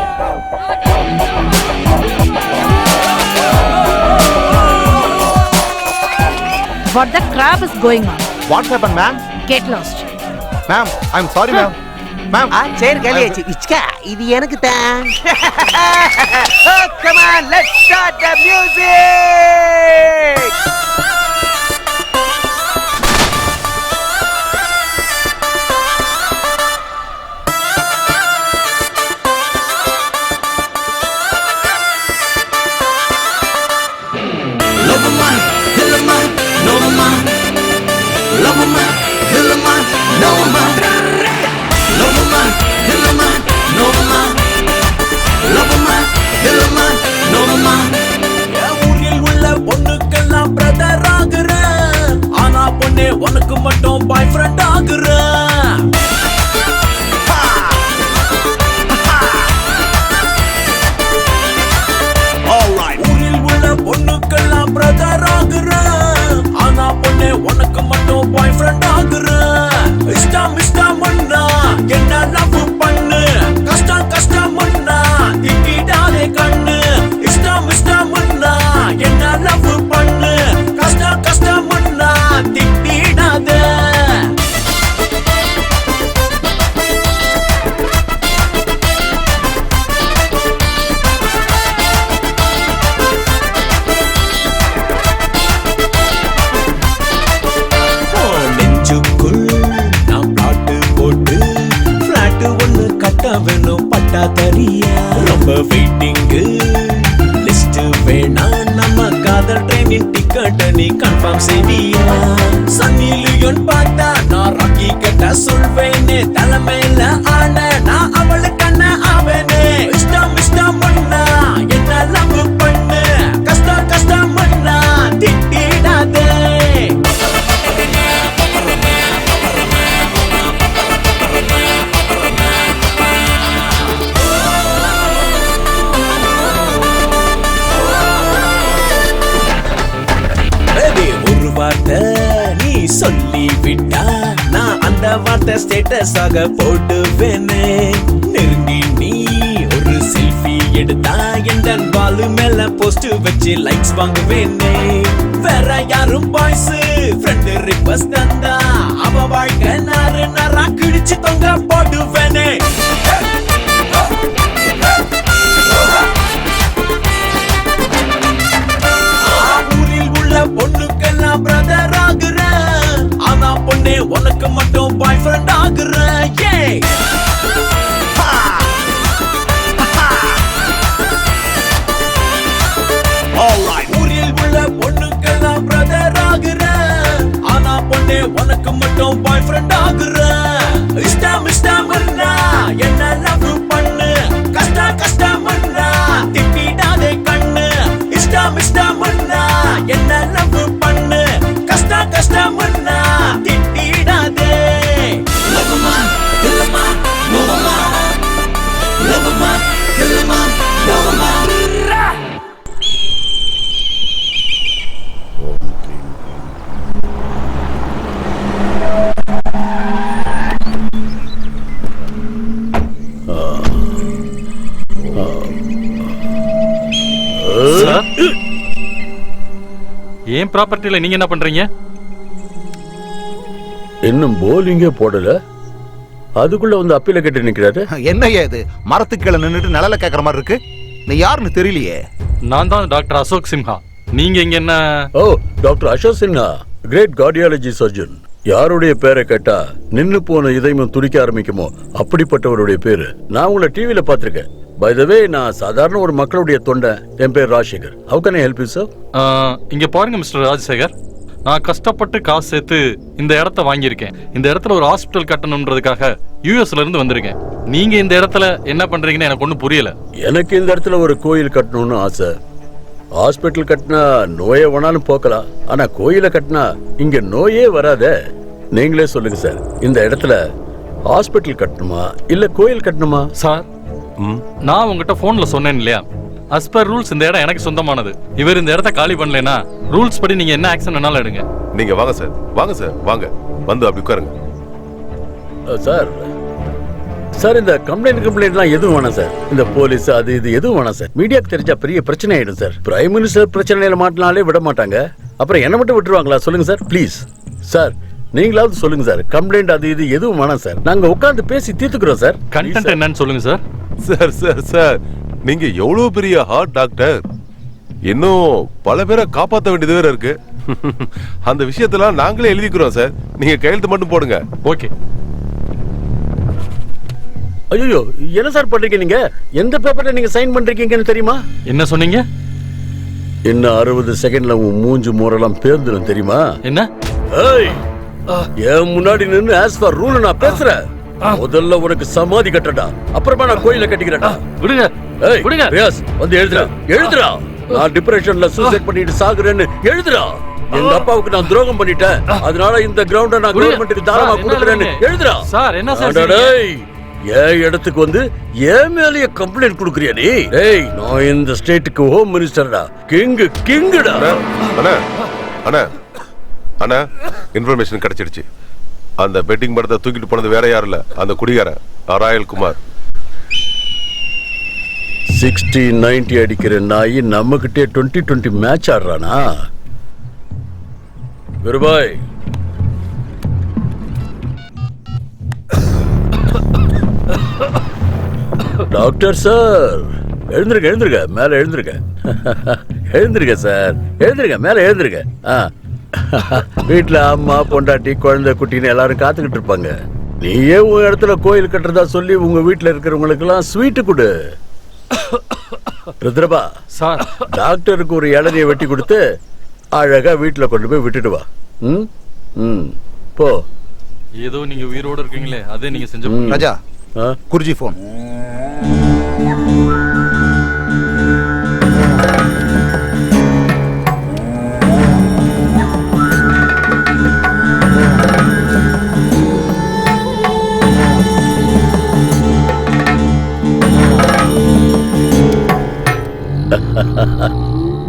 What the crap is going on? What happened, ma'am? Get lost. Ma'am, I'm sorry, ma'am. Ma'am. சேர் காலியாச்சு. இச்கா, இது எனக்கு தான். Come on, let's start the music. உனக்கு மட்டும் பாய் friend ஆகுற. ஊரில் உள்ள பொண்ணுக்கெல்லாம் brother ஆகுற, ஆனா பொண்ணு உனக்கு மட்டும் பாய் ஃப்ரெண்ட் ஆகுற. இஷ்டம் இஷ்டம் பண்ணா என்ன லவ் பண்ணு, தலைமையில ஆன நான் அவளுக்கான அவனே இஷ்டம் இஷ்டம் பண்ணா என்ன லவ் பண்ணு கஷ்டம் கஷ்டம் பண்ணா திட்டிடாதே ஒரு வார்த்தை நீ சொல்லி விட்டா நான் அந்த வார்த்தை ஸ்டேட்டஸ் ஆக போட்டுவேனே நெருங்கி நீ ஒரு செல்ஃபி எடுத்தா எந்த வாலு மேல போஸ்ட் வச்சு லைக்ஸ் வாங்குவேனே வேற யாரும் பாய்ஸ் ஃப்ரெண்ட் ரிக்வெஸ்ட் தந்தா அவ வாழ்க்கை நாரு நாரா கிழிச்சு தொங்க போடுவேனே பொண்ணுக்கெல்லாம் பிரதர் ஆகுறேன் ஆனா பொண்ணே உனக்கு மட்டும் பாய் ஃப்ரெண்ட் ஆகுறேன் ஊரில் உள்ள பொண்ணுக்கெல்லாம் பிரதர் ஆகுறேன் ஆனா பொண்ணே உனக்கு மட்டும் பாய் ஃப்ரெண்ட் ஆகுறேன் இஷ்டம் இஷ்டம் என்ன லவ் பண்ணு கஷ்டம் கஷ்டம் திட்டிடாதே கண்ணு இஷ்டம் இஷ்டம் என்ன லவ் பண்ணு கஷ்டம் கஷ்டம் திட்டிடாதே லவ்மா இல்லமா லவ்மா லவ்மா இல்லமா லவ்மா ஏன் ப்ராப்பர்ட்டில நீங்க என்ன பண்றீங்க? இன்னும் போலிங்கே போடல, அதுக்குள்ள வந்து அப்பீல கட்டி நிக்கிறாரு. என்னையா இது, மரத்துக்கு கீழே நின்னுட்டு நிழல கேக்குற மாதிரி இருக்கு. நீ யாருன்னு தெரியலையே. நான் தான் டாக்டர் அசோக் சின்ஹா. நீங்க இங்க என்ன? ஓ, doctor Ashok Sinha, great cardiology surgeon. யாருடைய பேரை கேட்டா நின்னு போன இதயமும் துடிக்க ஆரம்பிக்குமோ அப்படிப்பட்டவருடைய பேரு. நான் உங்களை டிவில பாத்திருக்கேன். பை த வே, நான் சாதாரண ஒரு மக்களுடைய தொண்டை. என் பேர் Rajasekhar. How can I help you sir? இங்க பாருங்க மிஸ்டர் ராஜசேகர், நான் கஷ்டப்பட்டு காசு சேர்த்து இந்த இடத்த வாங்கியிருக்கேன். இந்த இடத்துல ஒரு ஹாஸ்பிட்டல் கட்டணும்ன்றதுக்காக யூஎஸ்ல இருந்து வந்திருக்கேன். நீங்க இந்த இடத்துல என்ன பண்றீங்கன்னு எனக்கு ஒன்றும் புரியல. எனக்கு இந்த இடத்துல ஒரு கோயில் கட்டணும்னு ஆசை. ஹாஸ்பிட்டல் கட்டினா நோயை வேணாலும் போக்கலாம், ஆனா கோயிலை கட்டினா இங்க நோயே வராதே. நீங்களே சொல்லுங்க சார், இந்த இடத்துல ஹாஸ்பிட்டல் கட்டணுமா இல்ல கோயில் கட்டணுமா? சார், நான் உங்ககிட்ட போன்ல சொன்னேன் இல்லையா, as per ரூல்ஸ் இந்த இடம் எனக்கு சொந்தமானது. இவர் இந்த இடத்த காலி பண்ணலனா ரூல்ஸ் படி நீங்க என்ன ஆக்ஷன் வேணாலும் எடுங்க. நீங்க வாங்க சார், வாங்க சார், வாங்க வந்து அப்படி உட்காருங்க. சார் சார், இந்த கம்ப்ளைண்ட்லாம் எதுவும் வேணாம் சார். இந்த போலீஸ் அது இது எதுவும் வேணாம் சார். மீடியாக்கு தெரிஞ்சா பெரிய பிரச்சனை ஆயிடும் சார். பிரைம் மினிஸ்டர் பிரச்சனையில மாட்டினாலே விட மாட்டாங்க, அப்புறம் என்ன மட்டும் விட்டுருவாங்களா? சொல்லுங்க சார் ப்ளீஸ். சார் நீங்களாவது சொல்லுங்க சார், கம்ப்ளைண்ட் அது இது எதுவும் வேணாம் சார். நாங்க உட்கார்ந்து பேசி தீர்த்துக்கிறோம் சார். கண்டென்ட் என்னன்னு சொல்லுங்க சார். சார் சார் சார், நீங்க எவ்வளவு பெரிய ஹார்ட் டாக்டர், இன்னும் பல பேரை காப்பாற்ற வேண்டியது வேற இருக்கு. அந்த விஷயத்தெல்லாம் நாங்களே எழுதிக்கிறோம் சார், நீங்க கையெழுத்து மட்டும் போடுங்க. ஓகே. ஐயோ, என்ன சார் பண்றீங்க நீங்க? எந்த பேப்பர்ல நீங்க சைன் பண்றீங்கன்னு தெரியுமா? என்ன சொன்னீங்க? இன்னும் 60 செகண்ட்ல உன் மூஞ்சு மூரெல்லாம் பேர்ந்துடும் தெரியுமா? என்ன? ஏய், என் முன்னாடி நின்னு ஆஸ் ஃபார் ரூல் நான் பேசுறேன். முதல்ல உனக்கு சமாதி கட்டடா, அப்புறமா நான் கோயில கட்டிக்கிறேன்டா. விடுங்க. ஏய் விடுங்க. ரியாஸ், வந்து எழுதுடா எழுதுடா. நான் டிப்ரெஷன்ல சூசைட் பண்ணிட்டு சாகுறேன்னு எழுதுடா. எங்க அப்பாவுக்கு நான் துரோகம் பண்ணிட்டேன், அதனால இந்த கிரவுண்ட நான் கவர்மெண்ட்டுக்கு தாராளமா கொடுக்குறேன்னு எழுதுடா. சார் என்ன சார்? டேய், ஏன் இடத்துக்கு வந்து ஏன் மேலேயே கம்ப்ளைண்ட் கொடுக்குறியா நீ? டேய், நான் இந்த ஸ்டேட்டுக்கு ஹோம் மினிஸ்டர்டா, கிங்குடா. அண்ணா அண்ணா அண்ணா, இன்ஃபர்மேஷன் கிடைச்சிடுச்சு. அந்த பெட்டிங் படத்தை தூக்கிட்டு போனது வேற யாரும் இல்ல, அந்த குடிகாரன் ராயல் குமார். 60-90 அடிக்கிற நாய் நம்ம கிட்டே 20-20 மேட்ச் ஆடுறானா? குருபாய், டாக்டர் சார் எழுந்திருக்க, எழுந்திருக்க, மேல எழுந்திருக்க. எழுந்திருக்க சார், எழுந்திருக்க, மேல எழுந்திருக்க. வீட்டுல அம்மா பொண்டாட்டி குழந்தை குட்டின்னு எல்லாரும் காத்துக்கிட்டு இருப்பாங்க. நீயே உன் இடத்துல கோயில் கட்டுறதா சொல்லி உங்க வீட்டுல இருக்கிறவங்களுக்கு எல்லாம் ஸ்வீட்டு கொடு. ருத்ரபா சார், டாக்டருக்கு ஒரு இளநியை வெட்டி கொடுத்து அழகா வீட்டுல கொண்டு போய் விட்டுட்டு வா. போ. ஏதோ நீங்க உயிரோட இருக்கீங்களே அதே நீங்க செஞ்ச ராஜா குருஜி போன்.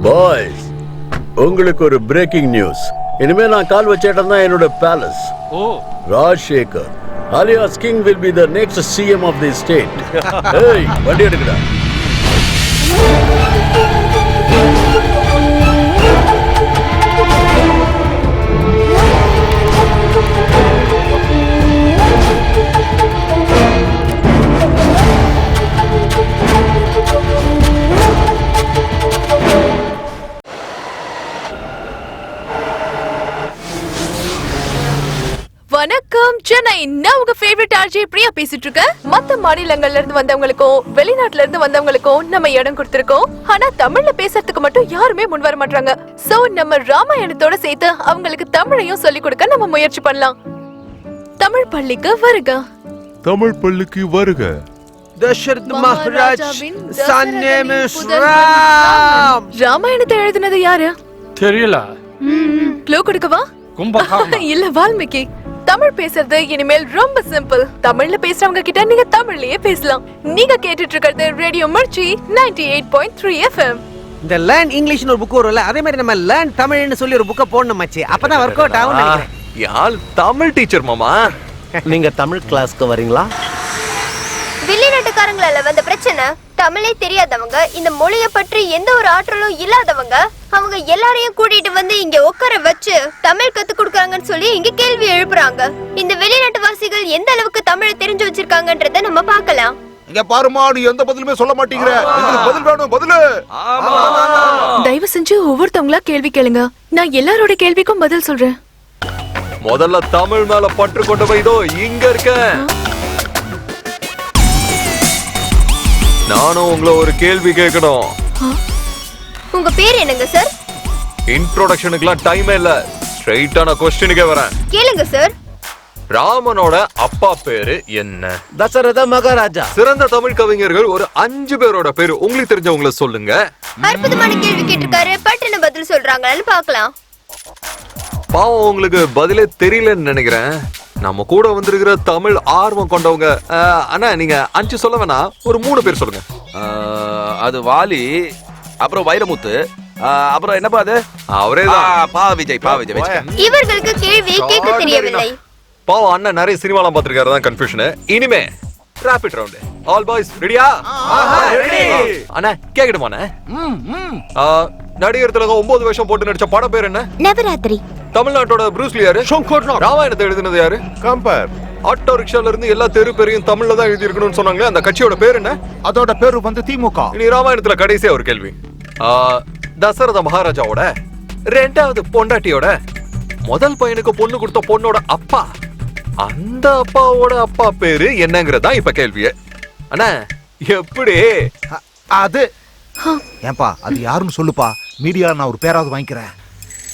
பாய்ஸ், உங்களுக்கு ஒரு பிரேக்கிங் நியூஸ். இனிமே நான் கால் வச்ச இடம் தான் என்னோட palace. Oh, Rajasekhar alias King will be the next CM of the state. Hey, வண்டி எடுக்கடா. வணக்கம் சென்னை, நான் உங்க ஃபேவரட் ஆர்ஜே பிரியா பேசிட்டு இருக்கேன். மத்த மாநிலங்கள்ல இருந்து வந்தவங்களுக்கும் வெளிநாட்டுல இருந்து வந்தவங்களுக்கும் நம்ம இடம் கொடுத்திருக்கோம். ஆனா தமிழ்ல பேசுறதுக்கு மட்டும் யாருமே முன் வர மாட்டாங்க. சோ நம்ம ராமாயணத்தோட சேர்த்து அவங்களுக்கு தமிழையும் சொல்லி கொடுக்க நம்ம முயற்சி பண்ணலாம். தமிழ் பள்ளிக்கு வருக. தமிழ் பள்ளிக்கு வருக. Dasarath Maharaj son name is Ram. ராமாயணத்தை எழுதினது யாரு தெரியல. க்ளூ கொடுக்கவா? கும்பகர்ணன் இல்ல, வால்மீகி. தமிழ் பேசுறது இனிமேல் ரொம்ப சிம்பிள். தமிழ்ல பேசுறவங்க கிட்ட நீங்க தமிழ்லயே பேசலாம். நீங்க கேட்டுட்டு இருக்கிறது ரேடியோ மிர்ச்சி 98.3 FM. இந்த லேர்ன் இங்கிலீஷ்னு ஒரு புக் வரும்ல, அதே மாதிரி நம்ம லேர்ன் தமிழ்னு சொல்லி ஒரு புக்கை போடணும் மச்சி. அப்பதான் ஒர்க் அவுட் ஆகும் நினைக்கிறேன். யாழ் தமிழ் டீச்சர் மாமா. நீங்க தமிழ் கிளாஸ்க்கு வரீங்களா? வெளிநாட்டுக்காரங்களால வந்த பிரச்சனை, தமிழே தெரியாதவங்க, இந்த மொழியை பற்றி எந்த ஒரு ஆற்றலும் இல்லாதவங்க, அவங்க எல்லாரையும் கூட்டிட்டு வந்து இங்க உட்கார வச்சு தமிழ் கத்து கொடுக்கறாங்கன்னு சொல்லி இங்க கேள்வி எழுப்புறாங்க. இந்த வெளிநாட்டு வாசிகள் எந்த அளவுக்கு தமிழை தெரிஞ்சு வச்சிருக்காங்கன்றத நம்ம பார்க்கலாம். இங்க பாருமா, நீ எந்த பதிலுமே சொல்ல மாட்டீங்கற. உங்களுக்கு பதில் வேணும், பதில். தயவு செஞ்சு ஒவ்வொருத்தவங்களா கேள்வி கேளுங்க. நான் எல்லாரோட கேள்விக்கும் பதில் சொல்றேன். முதல்ல தமிழ் மேல பற்று கொண்டு போய் இதோ இங்க இருக்கேன். நானும் உங்களை ஒரு கேள்வி கேட்கணும். உங்க பேர் என்னங்க சார்? இன்ட்ரோடக்ஷனுக்குலாம் டைமே இல்ல, ஸ்ட்ரைட்டான क्वेश्चनக்கே வரேன். கேளுங்க சார். ராமனோட அப்பா பேரு என்ன? தசரத மகாராஜா. சிறந்த தமிழ் கவிஞர்கள் ஒரு 5 பேரோட பேரு உங்களுக்கு தெரிஞ்சவங்கள சொல்லுங்க. அற்புதமான கேள்வி கேட்டிருக்காரு. பட்டுன்னு பதில் சொல்றாங்களான்னு பார்க்கலாம். பாவம், உங்களுக்கு பதிலே தெரியலன்னு நினைக்கிறேன். நம்ம கூட வந்திருக்கிற தமிழ் ஆர்வம் கொண்டவங்க. அண்ணா, நீங்க 5 சொல்ல வேணாம், ஒரு 3 பேர் சொல்லுங்க. அது வாலி, அப்புறம் வைரமுத்து, அப்புறம் என்னப்பா அது? அவரேதான். பா விஜய். இவர்களுக்கு கேள்வி கேட்க தெரியவில்லை. பாவம், அண்ணன் நிறைய சினிமாலாம் பார்த்திருக்காரு, தான் கன்ஃபியூஷன். இனிமே ராபிட் ரவுண்ட். ஆல் பாய்ஸ் ரெடியா? அண்ணா கேக்கட்டுமாண்ணே? நடிகர் திலகம் 9 வருஷம் போட்டு நடிச்ச படம் பேர் என்ன? நவராத்திரி. தமிழ்நாட்டோட ப்ரூஸ்லி யாரு? ராமாயணத்தை எழுதினது யாரு? கம்பேர். ஆட்டோ ரிக்ஷால இருந்து எல்லா தெரு பேரையும் தமிழ்ல தான் எழுதி இருக்கணும்னு சொன்னாங்களே, அந்த கட்சியோட பேர் என்ன? அதோட பேரு வந்து திமுக. இனி ராமாயணத்துல கடைசியா ஒரு கேள்வி. தசரத மகாராஜாவோட 2வது பொண்டாட்டியோட முதல் பையனுக்கு பொண்ணு கொடுத்த பொண்ணோட அப்பா, அந்த அப்பாவோட அப்பா பேரு என்னங்கறதா இப்ப கேள்வியே. அண்ணா எப்படி? அது ஏன்பா, அது யாருன்னு சொல்லுப்பா. மீடியா நான் ஒரு பேராவது வாங்கிக்கிறேன்.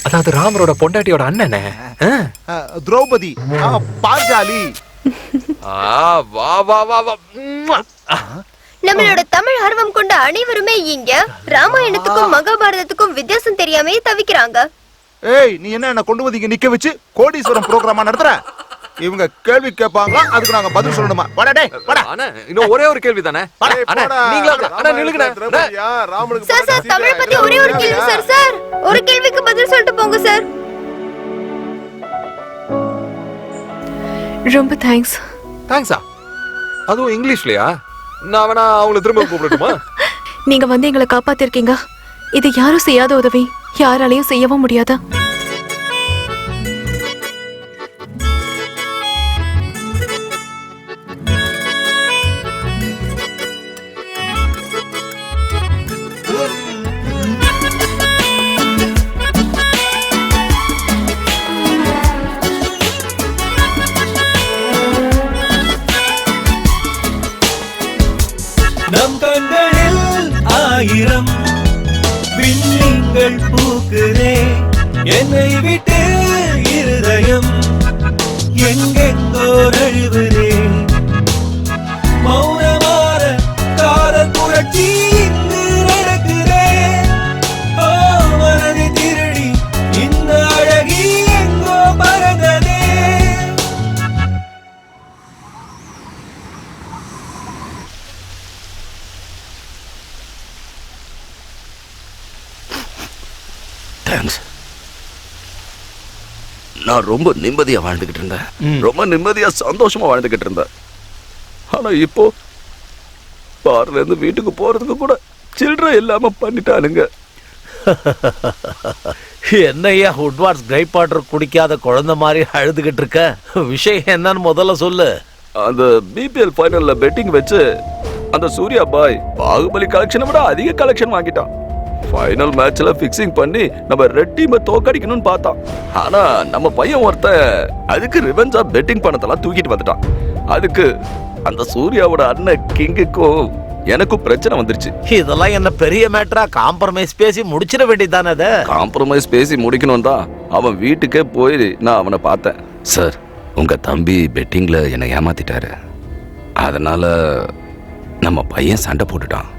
அதாவது ராமரோட பொண்டாட்டியோட அண்ணனே திரௌபதி, பாஞ்சாலி. வா வா வா வா. நம்மளோட தமிழ் ஆர்வம் கொண்ட அனைவருமே இங்க ராமாயணத்துக்கும் மகாபாரதத்துக்கும் வித்தியாசம் தெரியாம தவிக்கிறாங்க. ஏய், நீ என்ன கொண்டு வந்து இங்க நிக்க வச்சு கோடீஸ்வரம் ப்ரோகிராமா நடத்துற? இவங்க கேள்வி கேட்பாங்களா, அதுக்கு நாங்க பதில் சொல்லணுமா? வாடா டேய், வாடா. அண்ணா இன்னும் ஒரே ஒரு கேள்வி தானே. அண்ணா நீங்களா? அண்ணா நில்லுங்கடா. சார் சார், தமிழ் பத்தி ஒரே ஒரு கேள்வி சார். சார், ஒரு கேள்விக்கு பதில் சொல்லிட்டு போங்க சார். ரொம்ப தேங்க்ஸ். தேங்க்ஸா? அதுவும் இங்கிலீஷ்லயா? நான் வேணா அவங்கள திரும்ப கூப்பிடட்டுமா? நீங்க வந்து எங்களை காப்பாத்திருக்கீங்க. இது யாரும் செய்யாத உதவி, யாராலையும் செய்யவும் முடியாதா? நம் கண்களில் 1000 விண்மீன்கள் பூக்குதே, என்னை விட்டு இருதயம் எங்கெங்க தேங்க்ஸ். நான் ரொம்ப நிம்மதியா வாழ்ந்துகிட்டு இருந்தேன், ரொம்ப நிம்மதியா சந்தோஷமா வாழ்ந்துகிட்டு இருந்தேன். ஆனா இப்போ பார்ல இருந்து வீட்டுக்கு போறதுக்கு கூட சில்லறை இல்லாம பண்ணிட்டானுங்க. என்னையா உட்வார்ட்ஸ் கிரைப் வாட்டர் குடிக்காத குழந்தை மாதிரி அழுதுகிட்டு இருக்க? விஷயம் என்னன்னு முதல்ல சொல்லு. அந்த பிபிஎல் ஃபைனல்ல பெட்டிங் வச்சு அந்த சூர்யா பாய் பாகுபலி கலெக்ஷனை விட அதிக கலெக்ஷன் வாங்கிட்டான். ஃபைனல் மேட்ச்ல ஃபிக்ஸிங் பண்ணி நம்ம ரெட் டீமை தோக்கடிக்கணும்னு பார்த்தான். ஆனா நம்ம பையன் ஒருத்தன் அதுக்கு ரிவெஞ்சா பெட்டிங் பணத்தெல்லாம் தூக்கிட்டு வந்துட்டான். அதுக்கு அந்த சூர்யாவோட அண்ணன் கிங்குக்கும் எனக்கும் பிரச்சனை வந்துருச்சு. இதெல்லாம் என்ன பெரிய மேட்டரா? காம்ப்ரமைஸ் பேசி முடிச்சிட வேண்டியதானே? அதை காம்ப்ரமைஸ் பேசி முடிக்கணும் தான் அவன் வீட்டுக்கே போய் நான் அவனை பார்த்தேன். சார், உங்க தம்பி பெட்டிங்ல என்னை ஏமாத்திட்டாரு. அதனால நம்ம பையன் சண்டை போட்டுட்டான்.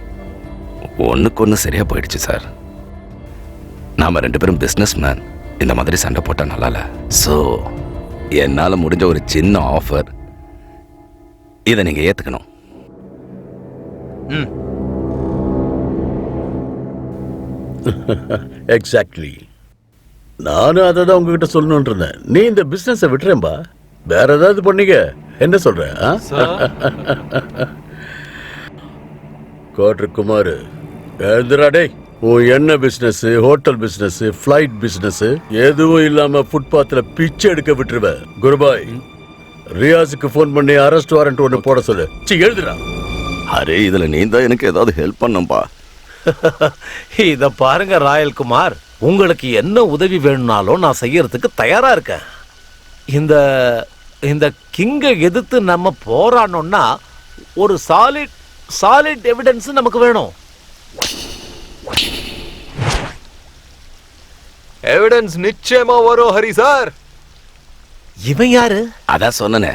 ஒண்ணுக்கு ஒன்று சரியா போயிடுச்சு சார். நாம 2 பேரும் பிஸ்னஸ் மேன். இந்த மாதிரி சண்டை போட்டா நல்லா இல்ல. ஸோ என்னால முடிஞ்ச ஒரு சின்ன ஆஃபர், இதை நீங்க ஏத்துக்கணும். எக்ஸாக்ட்லி. நானும் அதை தான் உங்ககிட்ட சொல்லணும்னு இருந்தேன். நீ இந்த பிசினஸை விட்டுறேன்பா, வேற ஏதாவது பண்ணிக்க. என்ன சொல்ற? கோட்ருக்குமார், எழுந்துராடே. உன் என்ன business, hotel business, flight business எதுவும் இல்லாம ஃபுட்பாத்ல பிச்சை எடுக்க விட்டுருவ. குருபாய், ரியாஸுக்கு ஃபோன் பண்ணி அரெஸ்ட் வாரண்ட் ஒன்று போட சொல்லு. எழுதுடா. அரே, இதுல நீ தான் எனக்கு ஏதாவது ஹெல்ப் பண்ணும்பா. இத பாருங்க ராயல் குமார், உங்களுக்கு என்ன உதவி வேணும்னாலும் நான் செய்யறதுக்கு தயாரா இருக்கேன். இந்த இந்த கிங்கை எதிர்த்து நம்ம போராடணும்னா ஒரு சாலிட் எவிடன்ஸ் நமக்கு வேணும். எவிடன்ஸ் நிச்சயமா வரும் ஹரி சார். இவன் யாரு? அதான் சொன்னனே,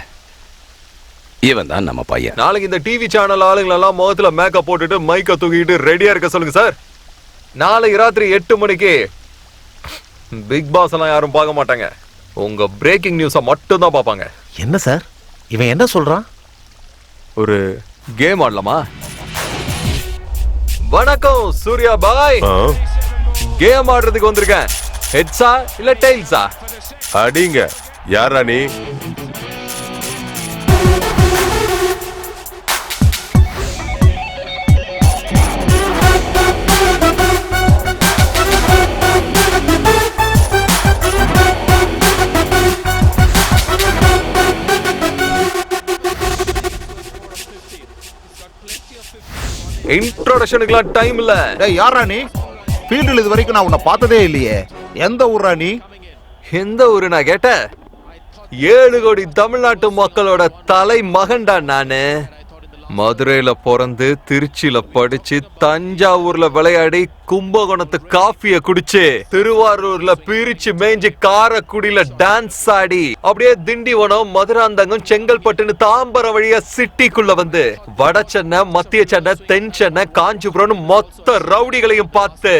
இவன் தான் நம்ம பையன். நாளைக்கு இந்த டிவி சேனல் ஆளுங்களெல்லாம் முகத்துல மேக்கப் போட்டுட்டு மைக்க தூக்கிட்டு ரெடியா இருக்க சொல்லுங்க சார். நாளைக்கு ராத்திரி 8 மணிக்கு பிக் பாஸ் எல்லாம் யாரும் பார்க்க மாட்டாங்க. உங்க பிரேக்கிங் நியூஸை மட்டும் தான் பார்ப்பாங்க. என்ன சார் இவன் என்ன சொல்றான்? ஒரு கேம் ஆடலாமா? வணக்கம் சூர்யா பாய். கேம் ஆடுறதுக்கு வந்திருக்கேன். ஹெட்ஸா இல்ல டெய்ல்ஸா? அடிங்க. யாரா நீ? இன்ட்ரோடக்ஷனுக்குலாம் டைம் இல்ல. டேய், யாரா நீ? ஃபீல்டில் இது வரைக்கும் நான் உன்னை பார்த்ததே இல்லையே. எந்த ஊரா நீ? எந்த ஊரு நான் கேட்ட? 7 கோடி தமிழ்நாட்டு மக்களோட தலை மகன்டா நானு. மதுரையில பிறந்து திருச்சியில படிச்சு தஞ்சாவூர்ல விளையாடி கும்பகோணத்து காஃபிய குடிச்சு திருவாரூர்ல பிரிச்சு மேய்ஞ்சு காரக்குடியில டான்ஸ் ஆடி அப்படியே திண்டிவனம் மதுராந்தகம் செங்கல்பட்டுன்னு தாம்பரம் வழியா சிட்டிக்குள்ள வந்து வட சென்னை, மத்திய சென்னை, தென் சென்னை, காஞ்சிபுரம் மொத்த ரவுடிகளையும் பார்த்து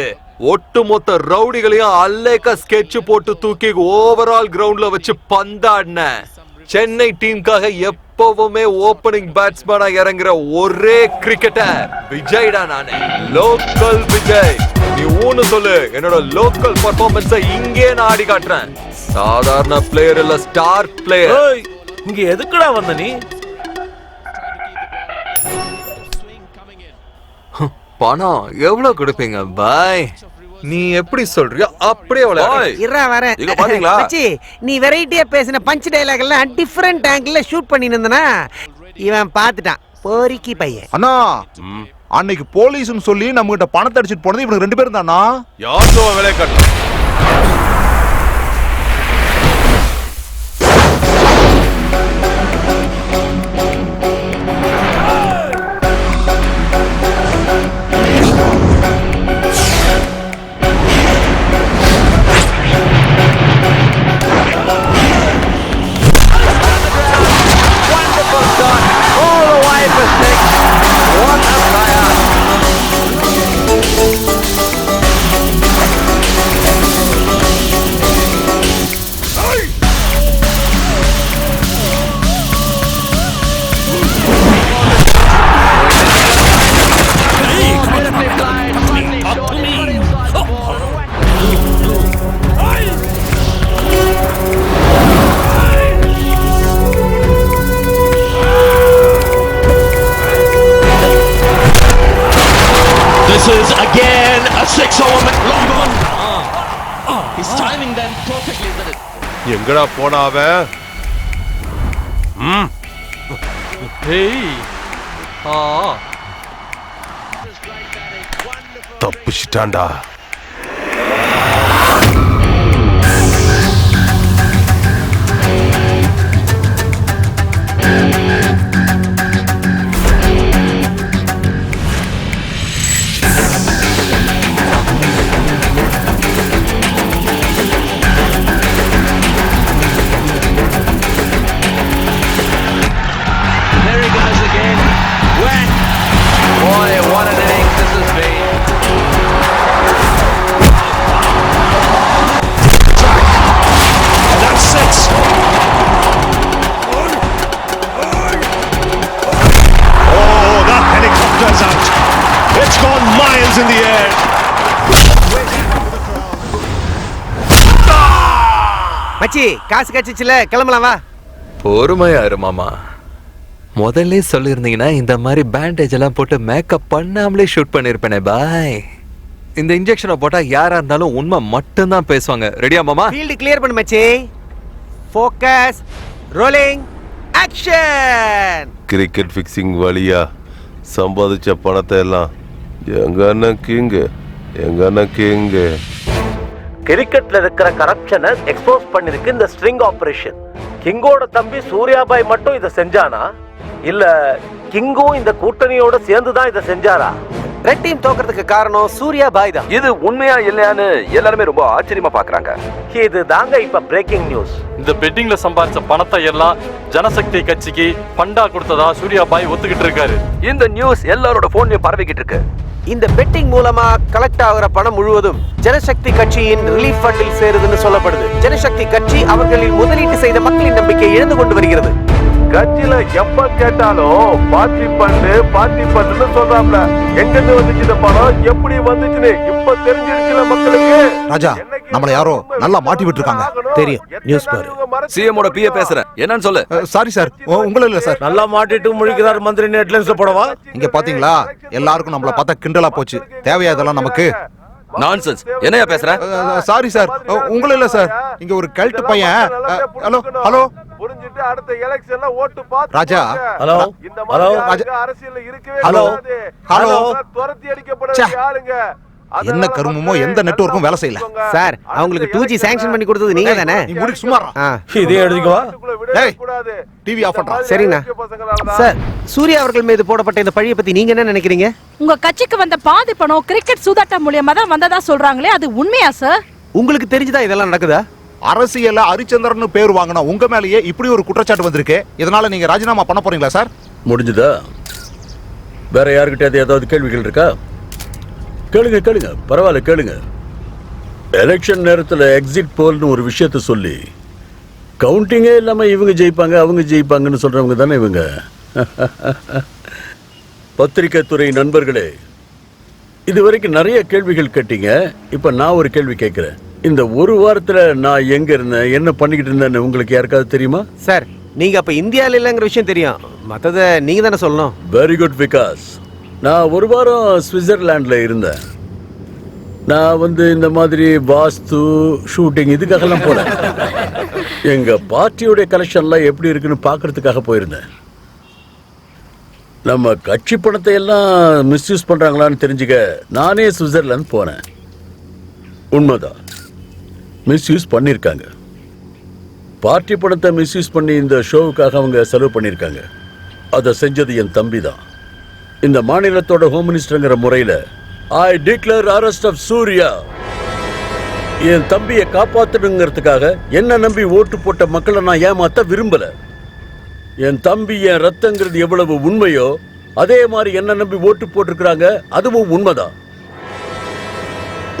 ஒட்டுமொத்த ரவுடிகளையும் அல்லேக்கா ஸ்கெட்ச் போட்டு தூக்கி ஓவரால் கிரவுண்ட்ல வச்சு பந்தாடின சென்னை டீமுக்காக எப்பவுமே ஓப்பனிங் பேட்ஸ்மேனா இறங்குற ஒரே கிரிக்கெட்டர் விஜய்டா நானு. லோக்கல் விஜய். நீ ஊன்னு சொல்லு, என்னோட லோக்கல் பர்ஃபார்மன்ஸை இங்கே நான் ஆடி காட்டுறேன். சாதாரண பிளேயர் இல்ல, ஸ்டார் பிளேயர். இங்க எதுக்குடா வந்த நீ? பணம் எவ்வளவு கொடுப்பீங்க பாய்? நீ எப்படி சொல்றியோ அப்படியே மச்சி, நீ வெரைட்டியா பேசின பஞ்ச் டயலாக் எல்லாம் டிஃபரண்ட் ஆங்கிள் ஷூட் பண்ணி இருந்தனா இவன் பார்த்துட்டான். போரிக்கி பையன். அண்ணா, அன்னைக்கு போலீஸ்னு சொல்லி நம்ம கிட்ட பணத்தை அடிச்சிட்டு போனது இவனுக்கு 2 பேரும் தானா? யாரோ வேலை கட்ட. எங்கடா போனா அவன்? ஏய் ஆ தப்பிச்சிட்டான்டா. மச்சி காசு கச்சிச்சுல, கிளம்பலாம் வா. பொறுமையா இரு மாமா. முதல்ல சொல்லியிருந்தீங்கன்னா இந்த மாதிரி பேண்டேஜ் எல்லாம் போட்டு மேக்கப் பண்ணாமலே ஷூட் பண்ணிருப்பேனே. பாய். இந்த இன்ஜெக்ஷனை போட்டா யாரா இருந்தாலும் உண்மை மட்டும்தான் பேசுவாங்க. ரெடியா மாமா? ஃபீல்ட் கிளியர் பண்ணு மச்சி. Focus, rolling, action. Cricket fixing வழியா சம்பாதிச்ச பணத்தை எல்லாம் எங்க அண்ணன் கிங்கு கிரிக்கெட்ல இருக்கிற கரப்ஷனை எக்ஸ்போஸ் பண்ணிருக்கு இந்த ஸ்ட்ரிங் ஆபரேஷன். கிங்கோட தம்பி சூர்யாபாய் மட்டும் இதை செஞ்சானா, இல்ல கிங்கும் இந்த கூட்டணியோட சேர்ந்து தான் இதை செஞ்சாரா? ரெட் டீம் தோக்கிறதுக்கு காரணம் சூர்யாபாய் தான். இது உண்மையா இல்லையான்னு எல்லாருமே ரொம்ப ஆச்சரியமா பாக்குறாங்க. இது தாங்க இப்ப பிரேக்கிங் நியூஸ். இந்த பெட்டிங்ல சம்பாதிச்ச பணத்தை எல்லாம் ஜனசக்தி கட்சிக்கு ஃபண்டா கொடுத்ததா சூர்யாபாய் ஒத்துக்கிட்டு இருக்காரு. இந்த நியூஸ் எல்லாரோட போன்லயும் பரவிக்கிட்டு இருக்கு. இந்த பெட்டிங் மூலமா கலெக்ட் ஆகிற பணம் முழுவதும் ஜனசக்தி கட்சியின் ரிலீஃப் ஃபண்டில் சேருதுன்னு சொல்லப்படுது. ஜனசக்தி கட்சி அவர்களில் முதலீட்டு செய்த மக்களின் நம்பிக்கையை இழந்து கொண்டு வருகிறது. கட்சியில எப்ப கேட்டாலும் பார்ட்டி பண்ணுன்னு சொல்றாப்ல. எங்கிருந்து வந்துச்சு இந்த பணம், எப்படி வந்துச்சுன்னு இப்ப தெரிஞ்சிருச்சுல மக்களுக்கு. ராஜா, நம்மள யாரோ நல்லா மாட்டி விட்டுருக்காங்க. தெரியும், நியூஸ் பாரு. சிஎமோட பிஏ பேசுறேன், என்னன்னு சொல்லு. சாரி சார், உங்கள இல்ல சார். நல்லா மாட்டிட்டு முழிக்கிறார் மந்திரி, ஹெட்லைன்ஸ்ல போடவா? இங்க பாத்தீங்களா, எல்லாருக்கும் நம்மள பார்த்தா கிண்டலா போச்சு. தேவையா இதெல்லாம் நமக்கு? நான்சென்ஸ். என்னையா பேசுற? சாரி சார், உங்கள இல்ல சார். இங்க ஒரு கல்ட் பையன். ஹலோ புரிஞ்சிட்டு அடுத்த எலெக்ஷன்ல ஓட்டு பாத்து ராஜா. ஹலோ ஹலோ அரசியல்ல இருக்கவே ஹலோ ஹலோ துரத்தி அடிக்கப்படுற ஆளுங்க. என்ன கருமமோ எந்த நெட்வொர்க்கும் வேலை செய்யல சார். அவங்களுக்கு 2G சாங்க்ஷன் பண்ணி கொடுத்தது நீங்க தானே? நீ முடி சும்மா. இதே எழுதிக்கவா. டேய், டிவி ஆஃப் பண்றா. சரிண்ணா. சார், சூர்யா அவர்கள் மீது போடப்பட்ட இந்த பழியை பத்தி நீங்க என்ன நினைக்கிறீங்க? உங்க கட்சிக்கு வந்த பாதி பணம் கிரிக்கெட் சூதாட்டம் மூலியமா தான் வந்ததா சொல்றாங்களே, அது உண்மையா சார்? உங்களுக்கு தெரிஞ்சுதா இதெல்லாம் நடக்குதா? அரசியல்ல ஹரிச்சந்திரன் பேர் வாங்கினா உங்க மேலேயே இப்படி ஒரு குற்றச்சாட்டு வந்திருக்கு. இதனால நீங்க ராஜினாமா பண்ண போறீங்களா சார்? முடிஞ்சதா? வேற யாருக்கிட்ட ஏதாவது கேள்விகள் இருக்கா? கேளுங்க, பரவாயில்ல கேளுங்க. எலெக்ஷன் நேரத்தில் எக்ஸிட் போல்னு ஒரு விஷயத்த சொல்லி கவுண்டிங்கே இல்லாம இவங்க ஜெயிப்பாங்க அவங்க ஜெயிப்பாங்கன்னு சொல்றவங்க தானே இவங்க. பத்திரிகை துறை நண்பர்களே, இதுவரைக்கும் நிறைய கேள்விகள் கேட்டீங்க. இப்ப நான் ஒரு கேள்வி கேட்கிறேன். இந்த ஒரு வாரத்துல நான் எங்க இருந்தேன், என்ன பண்ணிக்கிட்டு இருந்தேன்னு உங்களுக்கு யாருக்காவது தெரியுமா? சார், நீங்க அப்ப இந்தியால இல்லங்கிற விஷயம் தெரியும். மத்தத நீங்க தானே சொல்லணும். Very good Vikas. நான் ஒரு வாரம் சுவிட்சர்லாண்டில் இருந்தேன். நான் இந்த மாதிரி வாஸ்து ஷூட்டிங் இதுக்காகலாம் போல. எங்கள் பார்ட்டியோடைய கலெக்ஷன்லாம் எப்படி இருக்குன்னு பார்க்கறதுக்காக போயிருந்தேன். நம்ம கட்சி பணத்தை எல்லாம் மிஸ்யூஸ் பண்ணுறாங்களான்னு தெரிஞ்சுக்க நானே சுவிட்சர்லாந்து போனேன். உண்மைதான், மிஸ்யூஸ் பண்ணியிருக்காங்க. பார்ட்டி பணத்தை மிஸ்யூஸ் பண்ணி இந்த ஷோவுக்காக அவங்க செலவு பண்ணியிருக்காங்க. அதை செஞ்சது என் தம்பி தான். இந்த மாநிலத்தோட ஹோம் மினிஸ்டர்ங்கிற முறையில் ஐ டிக்ளேர் அரெஸ்ட் ஆஃப் சூர்யா. என் தம்பியை காப்பாற்றணுங்கிறதுக்காக என்ன நம்பி ஓட்டு போட்ட மக்களை நான் ஏமாத்த விரும்பல. என் தம்பி என் ரத்தங்கிறது எவ்வளவு உண்மையோ அதே மாதிரி என்ன நம்பி ஓட்டு போட்டிருக்கிறாங்க, அதுவும் உண்மைதான்.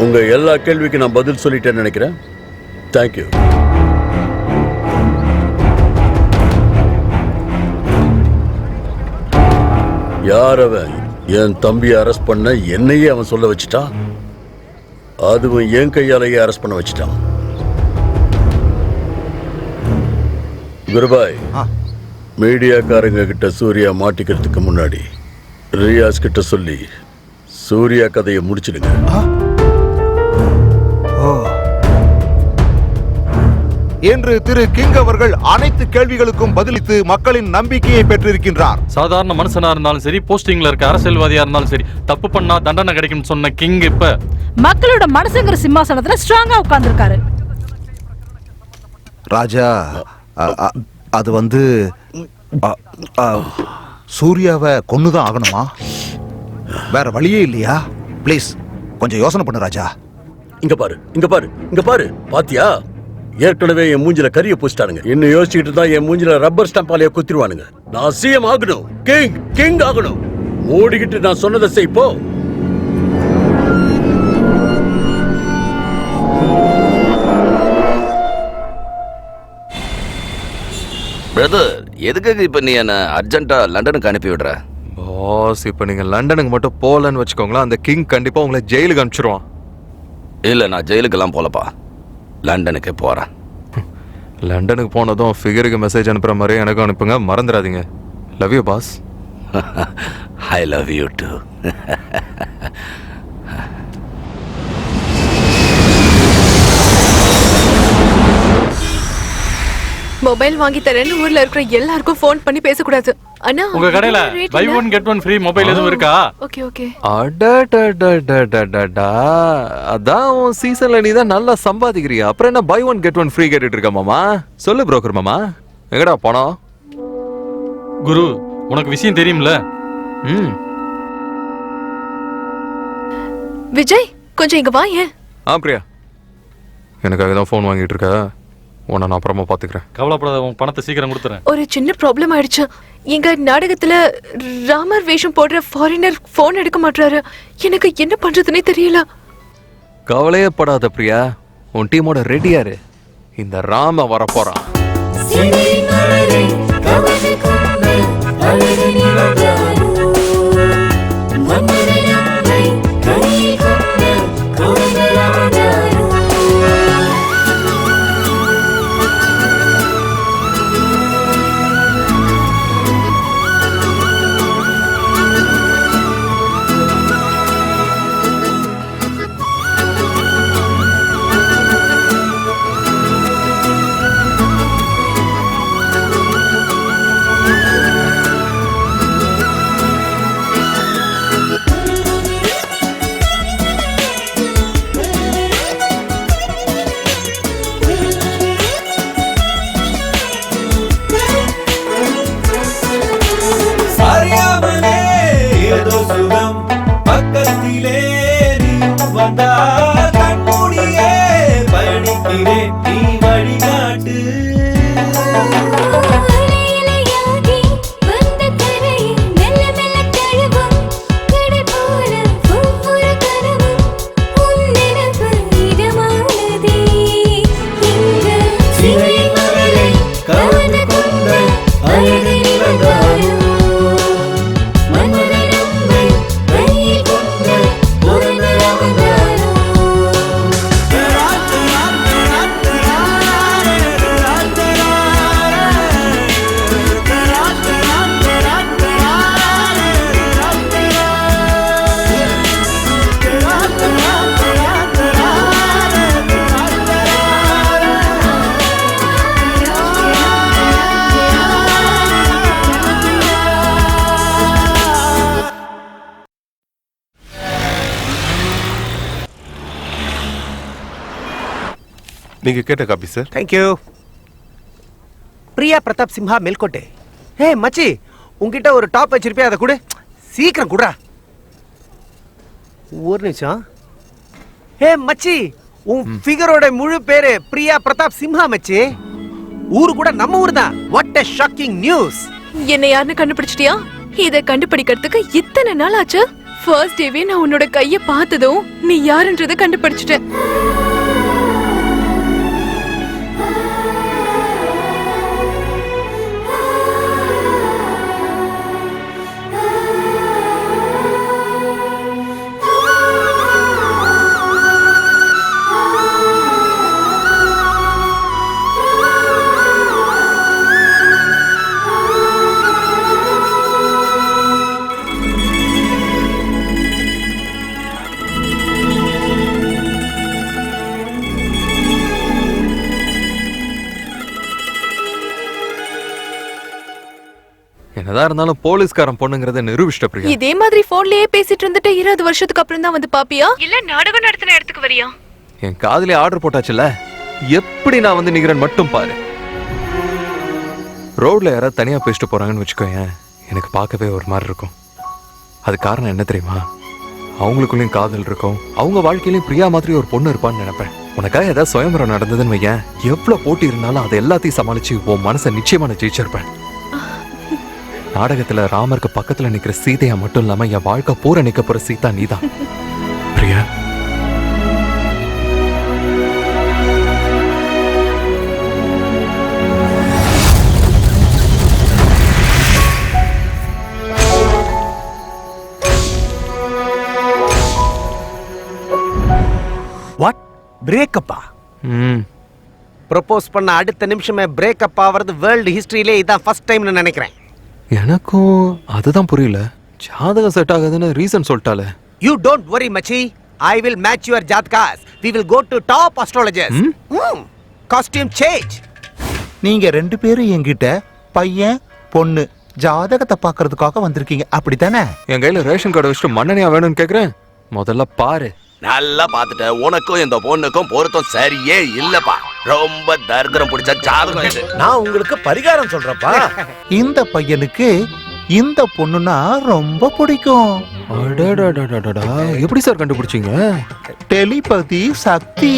உங்க எல்லா கேள்விக்கும் நான் பதில் சொல்லிட்டேன்னு நினைக்கிறேன். தேங்க்யூ. யார் அவன்? என் தம்பியை அரெஸ்ட் பண்ண என்னையே அவன் சொல்ல வச்சுட்டான். அதுவும் என் கையாலேயே அரெஸ்ட் பண்ண வச்சுட்டான். குருபாய், மீடியாக்காரங்க கிட்ட சூர்யா மாட்டிக்கிறதுக்கு முன்னாடி ரியாஸ் கிட்ட சொல்லி சூர்யா கதையை முடிச்சிடுங்க. என்று திரு கிங் அவர்கள் அனைத்து கேள்விகளுக்கும் பதிலளித்து மக்களின் நம்பிக்கையை பெற்றிருக்கின்றார். சாதாரண மனுஷனா இருந்தாலும் சரி, போஸ்டிங்ல இருக்க அரசியல்வாதியா இருந்தாலும் சரி, தப்பு பண்ணா தண்டனை கிடைக்கும் சொன்ன கிங் இப்ப மக்களோட மனசுங்கிற சிம்மாசனத்துல ஸ்ட்ராங்கா உட்கார்ந்திருக்காரு. ராஜா, அது வந்து சூர்யாவை கொன்னுதான் ஆகணுமா? வேற வழியே இல்லையா? ப்ளீஸ் கொஞ்சம் யோசனை பண்ணு ராஜா. இங்க பாரு, இங்க பாரு, இங்க பாரு, பாத்தியா? ஏற்கனவே என் மூஞ்சில கரிய பூசிட்டானுங்க. இன்னும் யோசிச்சுட்டு தான் என் மூஞ்சில ரப்பர் ஸ்டாம்பாலேயே குத்திடுவானுங்க. நான் சிஎம் ஆகணும், கிங் ஆகணும். ஓடிக்கிட்டு நான் சொன்னதை செய் போ. பிரதர், எதுக்காக இப்ப நீ என்ன அர்ஜென்ட்டா லண்டனுக்கு அனுப்பி விடுற? பாஸ், இப்ப நீங்க லண்டனுக்கு மட்டும் போலன்னு வச்சுக்கோங்களேன், அந்த கிங் கண்டிப்பா உங்களை ஜெயிலுக்கு அனுப்பிச்சிருவான். இல்ல, நான் ஜெயிலுக்கெல்லாம் போலப்பா, லண்டனுக்கு போறேன். லண்டனுக்கு போனதும் ஃபிகருக்கு மெசேஜ் அனுப்புற மாதிரி எனக்கும் அனுப்புங்க, மறந்துடாதீங்க. Love you boss. I love you too. Mobile வாங்கி தரேன்னு ஊர்ல இருக்கிற எல்லாருக்கும் ஃபோன் பண்ணி பேசக்கூடாது. அண்ணா, உங்க கடையில buy one get one free mobile எதுவும் இருக்கா? Okay okay. அடடடடடடடா, அதான் உன் சீசன்ல நீ தான் நல்லா சம்பாதிக்கிறியா, அப்புறம் என்ன buy one get one free கேட்டுட்டு இருக்க மாமா? சொல்லு புரோக்கர் மாமா, எங்கடா பணம்? குரு, உனக்கு விஷயம் தெரியும்ல? விஜய், கொஞ்சம் இங்க வா. ஏன்? பிரியா, எனக்காக தான் ஃபோன் வாங்கிட்டு இருக்க. உன்னை நான் அப்புறமா பாத்துக்கிறேன். கவலைப்படாத, உன் பணத்தை சீக்கிரம் கொடுத்துறேன். ஒரு சின்ன ப்ராப்ளம் ஆயிடுச்சு. எங்க நாடகத்துல ராமர் வேஷம் போடுற ஃபாரினர் போன் எடுக்க மாட்டாரு. எனக்கு என்ன பண்றதுன்னே தெரியல. கவலையே படாத பிரியா, உன் டீமோட ரெடியாரு. இந்த ராம வரப்போறான். நீங்க கேட்ட coffee sir. Thank you. Priya Pratap Simha Melkote. Hey மச்சி, உங்ககிட்ட ஒரு டாப் வச்சிருப்பே, அதை கொடு. சீக்கிரம் குடுறா. ஒரு நிமிஷம். ஹே மச்சி, உன் ஃபிகரோட முழு பேரு பிரியா பிரதாப் சிம்ஹா மச்சி. ஊரு கூட நம்ம ஊர் தான். What a shocking news. என்ன யாருன்னு கண்டுபிடிச்சிட்டியா? இத கண்டுபிடிக்கிறதுக்கு இத்தனை நாள் ஆச்சு. ஃபர்ஸ்ட் டேவே நான் உன்னோட கைய பார்த்ததும் நீ யாருன்றதை கண்டுபிடிச்சிட்ட. என்னதான் இருந்தாலும் போலீஸ்காரன் பொண்ணுங்கறத நிரூபிச்சிட்ட பிரியா. இதே மாதிரி போன்லயே பேசிட்டு இருந்துட்டு 20 வருஷத்துக்கு அப்புறம் தான் வந்து பாப்பியா இல்ல நாடகம் நடத்தின இடத்துக்கு வரியா? என் காதுலயே ஆர்டர் போட்டாச்சுல, எப்படி நான் வந்து நிக்கிறேன் மட்டும் பாரு. ரோட்ல யாராவது தனியா பேசிட்டு போறாங்கன்னு வச்சுக்கோங்க, எனக்கு பார்க்கவே ஒரு மாதிரி இருக்கும். அது காரணம் என்ன தெரியுமா? அவங்களுக்குள்ளேயும் காதல் இருக்கும், அவங்க வாழ்க்கையிலயும் பிரியா மாதிரி ஒரு பொண்ணு இருப்பான்னு நினைப்பேன். உனக்காக ஏதாவது சுயம்பரம் நடந்ததுன்னு வையன், எவ்வளவு போட்டி இருந்தாலும் அதை எல்லாத்தையும் சமாளிச்சு உன் மனசை நிச்சயமா நான் ஜெயிச்சிருப்பேன். நாடகத்துல ராமருக்கு பக்கத்துல நிக்கிற சீதையா மட்டும் இல்லாம என் வாழ்க்கை பூரா நிக்க போற சீதா நீதான் பிரியா. வாட் பிரேக்கப்பா? ப்ரப்போஸ் பண்ண அடுத்த நிமிஷமே பிரேக்கப் ஆவறது வேர்ல்டு ஹிஸ்டரியிலே இதான் ஃபர்ஸ்ட் டைம்னு நினைக்கிறேன். எனக்கும் அதுதான் புரியல. ஜாதகம் செட் ஆகாதுன்னு ரீசன் சொல்லிட்டாலே. யூ டோன்ட் வரி மச்சி, ஐ வில் மேட்ச் யுவர் ஜாத்காஸ். we will go to top astrologers. Costume change. நீங்க 2 பேரும் என்கிட்ட பையன் பொண்ணு ஜாதகத்தை பாக்குறதுக்காக வந்திருக்கீங்க, அப்படித்தானே? என் கையில ரேஷன் கார்டு வச்சுட்டு மண்ணெண்ணையா வேணும்னு கேக்குறேன். முதல்ல பாரு. நல்லா பாத்துட்ட, உனக்கும் இந்த பொண்ணுக்கும் பொருத்தம் சரியே இல்லப்பா. ரொம்ப தரித்திரம் பிடிச்ச ஜாதகம் இது. நான் உங்களுக்கு பரிகாரம் சொல்றேன்ப்பா. இந்த பையனுக்கு இந்த பொண்ணுனா ரொம்ப பிடிக்கும். எப்படி சார் கண்டுபிடிச்சீங்க? டெலிபதி சக்தி.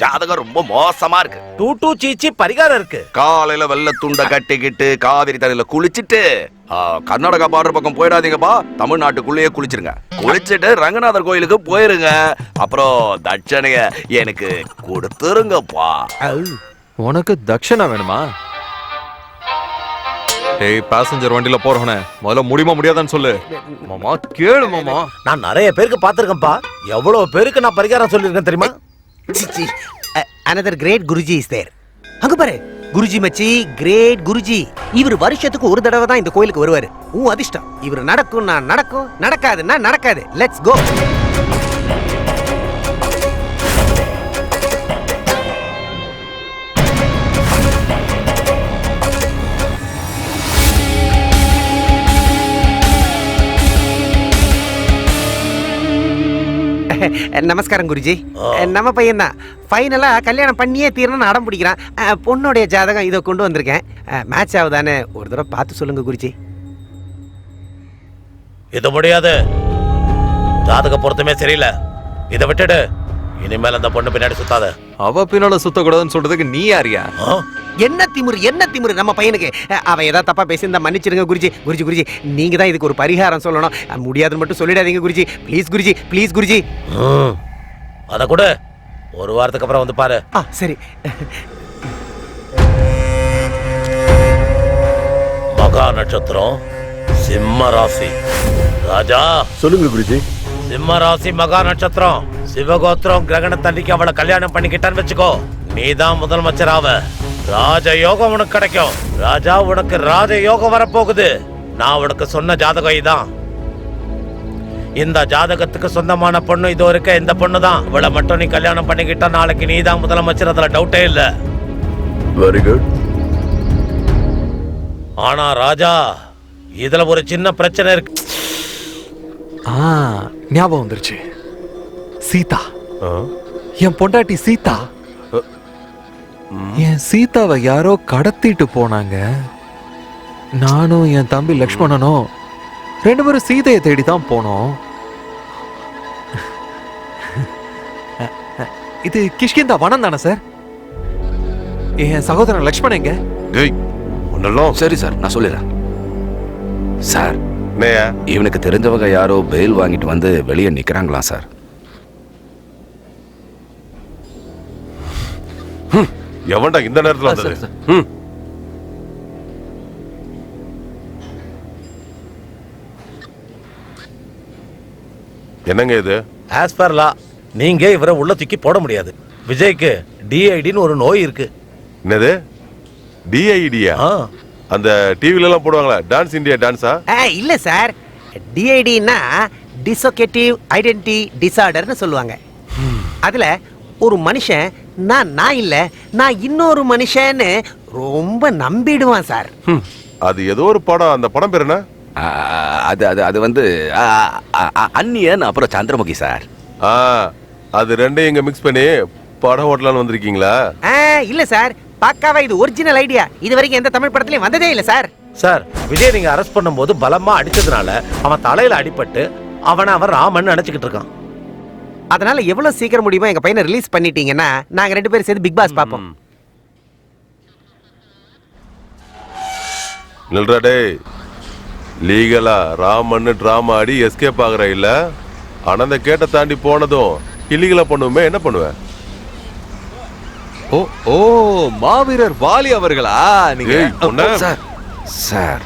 ஜாதகம் ரொம்ப மோசமா இருக்கு. டூ சீச்சி பரிகாரம் இருக்கு. காலையில வெள்ள துண்டை கட்டிக்கிட்டு காவிரி தண்ணியில குளிச்சுட்டு கர்நாடகா பார்டர் பக்கம் போயிடாதீங்கப்பா, தமிழ்நாட்டுக்குள்ளேயே குளிச்சிருங்க. குளிச்சுட்டு ரங்கநாதர் கோயிலுக்கு போயிருங்க. அப்புறம் தட்சணைய எனக்கு கொடுத்துருங்கப்பா. உனக்கு தட்சணா வேணுமா? ஏய், பாசஞ்சர் வண்டியில போறவனே, முதல்ல முடியுமா முடியாதான்னு சொல்லு. மாமா கேளு மாமா. நான் நிறைய பேருக்கு பாத்திருக்கேன்ப்பா. எவ்வளவு பேருக்கு நான் பரிகாரம் சொல்லிருக்கேன் தெரியுமா? another great Guruji is there. அங்க பாரு, குருஜி மச்சி, கிரேட் குருஜி. இவர் வருஷத்துக்கு ஒரு தடவை தான் இந்த கோயிலுக்கு வருவாரு. அதிர்ஷ்டம். இவர் நடக்கும் நான் நடக்கும், நடக்காதுன்னா நடக்காது. Let's go. நமஸ்காரம் குருஜி. நம்ம பையன் தான் ஃபைனலா கல்யாணம் பண்ணியே தீரணும்னு அடம் பிடிக்கிறான். பொண்ணுடைய ஜாதகம் இதை கொண்டு வந்திருக்கேன். மேட்ச் ஆகுதானே ஒரு தடவை பார்த்து சொல்லுங்க குருஜி. இது முடியாது. ஜாதக பொருத்தமே சரியில்லை. இதை விட்டுடு. இனிமேல் அந்த பொண்ணு பின்னாடி சுத்தாத. அவ பின்னால சுத்தக்கூடாதுன்னு சொல்றதுக்கு நீ யாரியா? என்ன திமிரு நம்ம பையனுக்கு. அவன் ஏதாவது தப்பா பேசியிருந்தா மன்னிச்சிருங்க குருஜி. குருஜி நீங்க தான் இதுக்கு ஒரு பரிகாரம் சொல்லணும். முடியாதுன்னு மட்டும் சொல்லிடாதீங்க குருஜி. ப்ளீஸ் குருஜி. அத கூட ஒரு வாரத்துக்கு அப்புறம் வந்து பாரு. சரி. மகா நட்சத்திரம், சிம்ம ராசி. ராஜா சொல்லுங்க குருஜி. சிம்ம ராசி மகா நட்சத்திரம், சிவகோத்திரம் கிரகணத்தன்னைக்கு அவளை கல்யாணம் பண்ணிக்கிட்டான்னு வச்சுக்கோ, நீதான் முதலமைச்சராவ. ராஜயோகம் உனக்கு கிடைக்கும். ராஜா, உனக்கு ராஜயோகம் வரப்போகுது. நான் உனக்கு சொன்ன ஜாதகம் இதான். இந்த ஜாதகத்துக்கு சொந்தமான பொண்ணு இதோ இருக்க இந்த பொண்ணு தான். இவளை மட்டும் நீ கல்யாணம் பண்ணிக்கிட்டா நாளைக்கு நீ தான் முதலமைச்சர், அதுல டவுட்டே இல்ல. Very good. ஆனா ராஜா, இதுல ஒரு சின்ன பிரச்சனை இருக்கு. ஞாபகம் வந்துருச்சு. சீதா, என் பொண்டாட்டி சீதா. என் சீதாவை யாரோ கடத்திட்டு போனாங்க. நானும் என் தம்பி லக்ஷ்மணனும் 2 பேரும் சீதையை தேடி தான் போனோம். இது கிஷ்கிந்தா வனம் தானே சார்? என் சகோதரன் லக்ஷ்மணன் எங்க? சரி சார், நான் சொல்லிடுறேன் சார். இவனுக்கு தெரிஞ்சவங்க யாரோ பெயில் வாங்கிட்டு வந்து வெளியே நிக்கிறாங்களாம் சார். எவன்டா இந்த நேரத்துல வந்தது? என்னங்க இது? ஆஸ் பர் லா நீங்க இவரை உள்ள தூக்கி போட முடியாது. விஜய்க்கு டிஐடின்னு ஒரு நோய் இருக்கு. என்னது டிஐடியா? அந்த டிவில எல்லாம் போடுவாங்களா, டான்ஸ் இந்தியா டான்ஸா? இல்ல சார், டிஐடினா டிசோகேட்டிவ் ஐடென்டிட்டி டிசார்டர்னு சொல்லுவாங்க. அதுல ஒரு மனுஷன் நான் இல்ல நான் இன்னொரு மனுஷன்னு ரொம்ப நம்பிடுவான் சார். அது ஏதோ ஒரு படம், அந்த படம் பேர் என்ன? அது அது அது வந்து அந்நியன் அப்புறம் சந்திரமுகி சார். அது ரெண்டையும் இங்க மிக்ஸ் பண்ணி படம் ஓட்டலான்னு வந்திருக்கீங்களா? இல்ல சார், பக்காவா இது ஒரிஜினல் ஐடியா. இது வரைக்கும் எந்த தமிழ் படத்துலயும் வந்ததே இல்ல சார். சார், விஜய் நீங்க அரெஸ்ட் பண்ணும்போது பலமா அடிச்சதுனால அவன் தலையில அடிபட்டு அவன் ராமன் நினைச்சுக்கிட்டு இருக்கான். அதனால எவ்வளவு சீக்கிரம் முடியுமோ எங்க பையனை ரிலீஸ் பண்ணிட்டீங்கன்னா நாங்க 2 பேரும் சேர்ந்து பிக் பாஸ் பாப்போம். நில்றா டேய், லீகலா ராமன்னு டிராமா ஆடி எஸ்கேப் ஆகுற இல்ல? ஆனா அந்த கேட்ட தாண்டி போனதும் இல்லீகலா பண்ணுவோமே, என்ன பண்ணுவேன்? ஓ ஓ மாவீரர் வாலி அவர்களா நீங்க? சார் சார்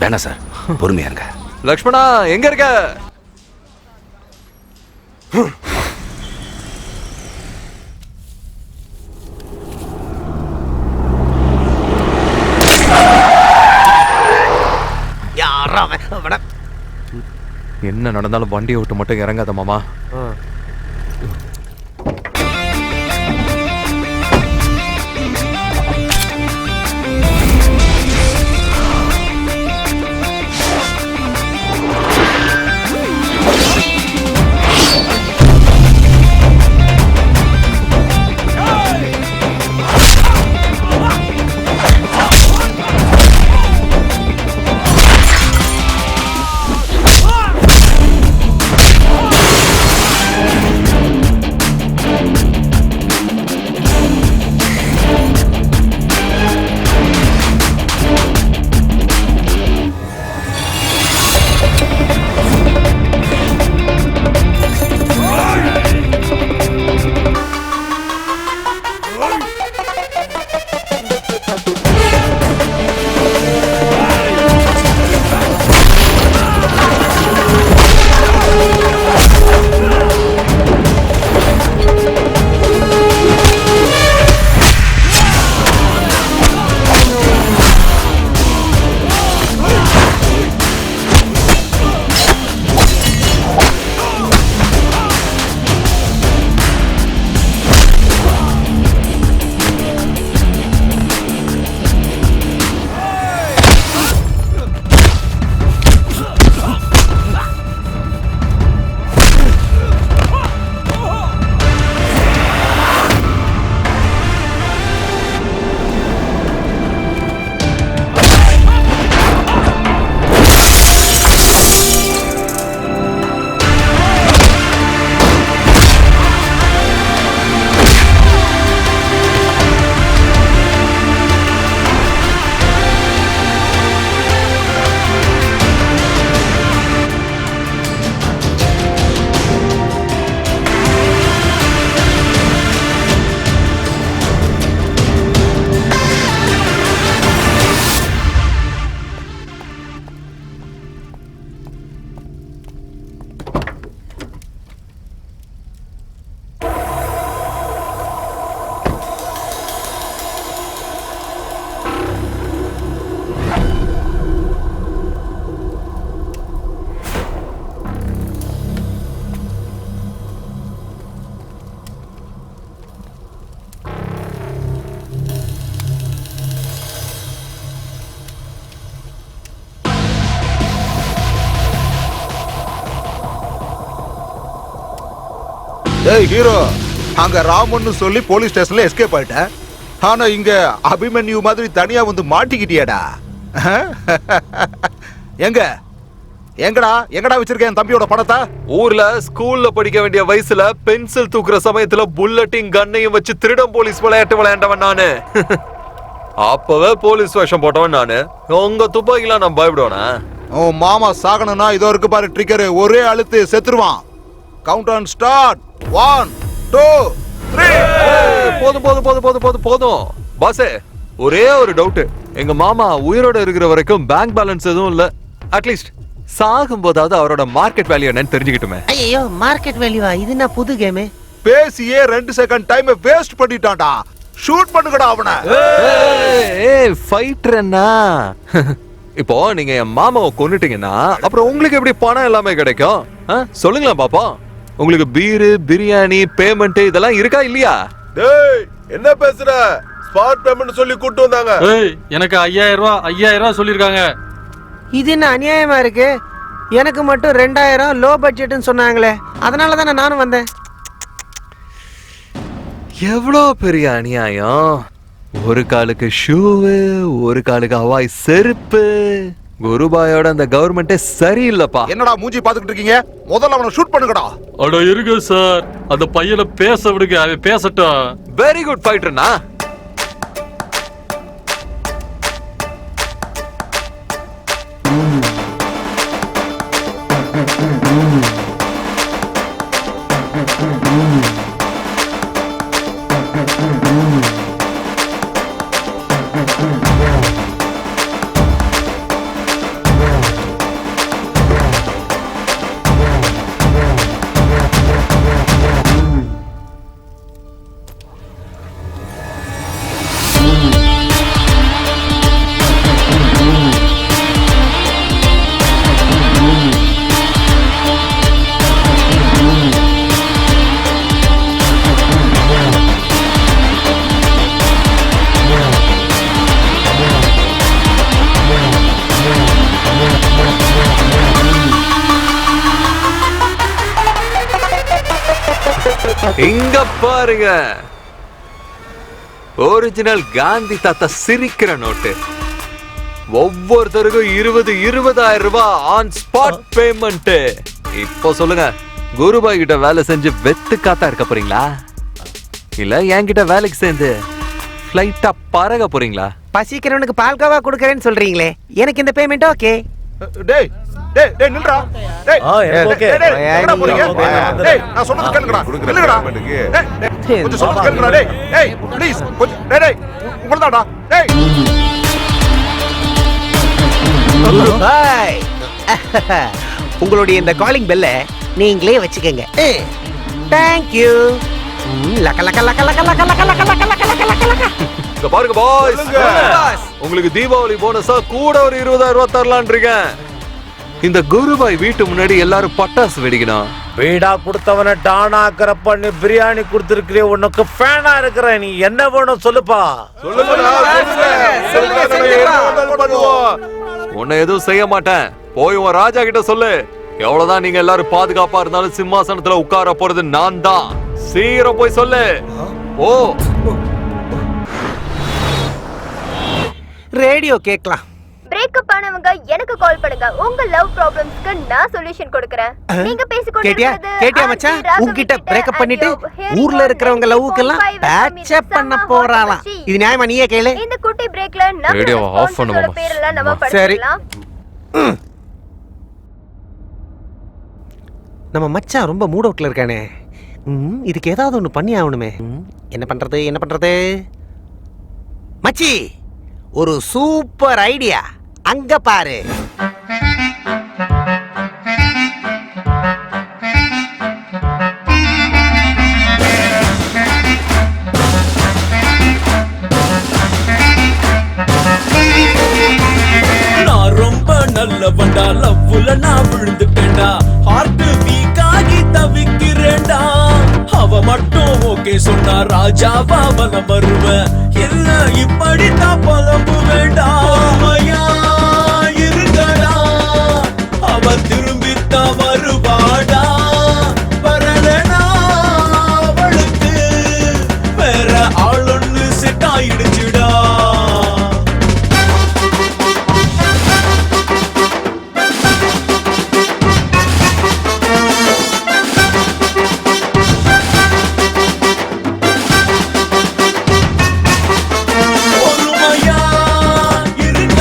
வேணாம் சார், பொறுமையா இருங்க. லக்ஷ்மணா எங்க இருக்க? என்ன நடந்தாலும் வண்டியை விட்டு மட்டும் இறங்காத மாமா. ஏய் ஹீரோ, அங்க ராமன்னு சொல்லி போலீஸ் ஸ்டேஷன்ல எஸ்கேப் ஆயிட்ட. ஆனா இங்க அபிமன்யு மாதிரி தனியா வந்து மாட்டிக்கிட்டியாடா. எங்கடா வச்சிருக்கேன் தம்பியோட பணத்தை? ஊர்ல ஸ்கூல்ல படிக்க வேண்டிய வயசுல பென்சில் தூக்குற சமயத்துல புல்லட்டிங் கண்ணையும் வச்சு திருடம் போலீஸ் விளையாட்டு விளையாண்டவன் நானு. அப்பவே போலீஸ் வேஷம் போட்டவன் நானு. உங்க துப்பாக்கிலாம் நான் பயப்படுவேனா? உன் மாமா சாகணும்னா இதோ இருக்கு பாரு ட்ரிக்கர், ஒரே அழுத்து செத்துருவான். Count on start. 1 2 3. போதும் போதும் போதும் போதும் போதும் போதும் பாசே. ஒரே ஒரு டவுட், எங்க மாமா உயிரோட இருக்கிற வரைக்கும் பேங்க் பேலன்ஸ் எதுவும் இல்ல. அட்லீஸ்ட் சாகும் போதாவது அவரோட மார்க்கெட் வேல்யூ என்னன்னு தெரிஞ்சுக்கிட்டுமே. ஐயோ, மார்க்கெட் வேல்யூவா? இது என்ன புது கேம்? பேசியே 2 செகண்ட் டைம் வேஸ்ட் பண்ணிட்டான்டா. ஷூட் பண்ணுங்கடா அவனை. ஏய் ஃபைட்டர்னா. இப்போ நீங்க என் மாமாவை கொன்னுட்டீங்கன்னா அப்புறம் உங்களுக்கு எப்படி பணம் எல்லாமே கிடைக்கும்? சொல்லுங்களா பாப்பா. உங்களுக்கு பீரு, பிரியாணி, பேமெண்ட் இதெல்லாம் இருக்கா இல்லையா? டேய், என்ன பேசுற? ஸ்பாட் பேமெண்ட் சொல்லி கூட்டு வந்தாங்க. ஏய் எனக்கு 5000 ரூபாய் சொல்லிருக்காங்க. இது என்ன அநியாயமா இருக்கு? எனக்கு மட்டும் 2000 லோ பட்ஜெட்னு சொன்னாங்களே, அதனால தானே நானும் வந்தேன். எவ்வளோ பெரிய அநியாயம்! ஒரு காலுக்கு ஷூவு, ஒரு காலுக்கு ஹவாய் செருப்பு. குருபாயோட அந்த கவர்மெண்டே சரியில்லைப்பா. என்னடா மூஞ்சி பாத்துக்கிட்டு இருக்கீங்க? முதல்ல அவனை ஷூட் பண்ணுங்கடா. அட இருங்க சார், அந்த பையனை பேச விடுங்க, அவன் பேசட்டும். வெரி குட் ஃபைட்டர்னா. இங்க பாருங்க, ஒரிஜினல் காந்தி தாத்தா சிரிக்கிற நோட்டு. ஒவ்வொருத்தருக்கும் 20,000 ரூபாய் ஆன் ஸ்பாட் பேமெண்ட். இப்போ சொல்லுங்க, குருபாய் கிட்ட வேலை செஞ்சு வெத்து காத்தா இருக்க போறீங்களா, இல்ல என்கிட்ட வேலைக்கு சேர்ந்து ஃபிளைட்டா பறக போறீங்களா? பசிக்கிறவனுக்கு பால்கோவா கொடுக்கறேன்னு சொல்றீங்களே, எனக்கு இந்த பேமெண்ட் ஓகே. டேய் டேய் டேய் நில்றா. டேய் எனக்கு ஓகே. எங்கடா போறீங்க? டேய் நான் சொல்றது கேளுங்கடா. நில்லுங்கடா. டேய் கொஞ்சம் சொல்றது கேளுங்கடா. டேய் டேய் ப்ளீஸ் கொஞ்சம். டேய் டேய் உங்களதாடா. டேய் பாய். உங்களுடைய இந்த காலிங் பெல்ல நீங்களே வச்சுக்கங்க. Thank you. லக்க லக்க லக்க லக்க லக்க லக்க லக்க லக்க லக்க லக்க லக்க. இங்க பாருங்க பாய்ஸ், உங்களுக்கு தீபாவளி போனஸா கூட ஒரு 20,000 ரூபாய் தரலான் இருக்கேன். இந்த குருபாய் வீட்டு முன்னாடி எல்லாரும் பட்டாசு வெடிக்கணும். வீடா கொடுத்தவன டானா ஆக்கிற பண்ணி பிரியாணி கொடுத்துருக்கிற, உனக்கு ஃபேனா இருக்கிற, நீ என்ன வேணும் சொல்லுப்பா. உன்னை எதுவும் செய்ய மாட்டேன், போய் உன் ராஜா கிட்ட சொல்லு. எவ்வளவுதான் நீங்க எல்லாரும் பாதுகாப்பா இருந்தாலும் சிம்மாசனத்துல உட்கார போறது நான் தான். சீக்கிரம் போய் சொல்லு. ஓ ரேடியோ கேட்கலாம். பிரேக்கப் ஆனவங்க எனக்கு கால் பண்ணுங்க, உங்க லவ் ப்ராப்ளம்ஸ்க்கு நான் சொல்யூஷன் கொடுக்கறேன். நீங்க கேட்டியா கேட்டியா மச்சான், உன்கிட்ட பிரேக்கப் பண்ணிட்டு ஊர்ல இருக்கிறவங்க லவ்வுக்கெல்லாம் பேட்சப் பண்ண போறாளாம். இது நியாயமா? நீயே கேளு. இந்த குட்டி பிரேக்ல நம்ம ரேடியோ ஆஃப் பண்ணுமா? பேரெல்லாம் நம்ம சரி. படிக்கலாம். நம்ம மச்சான் ரொம்ப மூட் அவுட்ல இருக்கானே. இதுக்கு ஏதாவது ஒண்ணு பண்ணி ஆகணுமே. என்ன பண்றது என்ன பண்றது? மச்சி, ஒரு சூப்பர் ஐடியா. அங்க பாரு. நான் ரொம்ப நல்லவன்டா, லவ்வுல நான் விழுந்துட்டேன்டா, ஹார்ட் வீக் ஆகி தவிக்கிறேன்டா. அவ மட்டும் ஓகே சொன்னா ராஜாவா வலம் வருவேன், இல்ல இப்படித்தான் பலம்பு வேண்டாம். இருங்கடா, அவ திரும்பித்தான் வருவாடா. வரலனா அவளுக்கு வேற ஆளொன்னு செட் ஆயிடுச்சுடா. பொறுமையா இருங்க,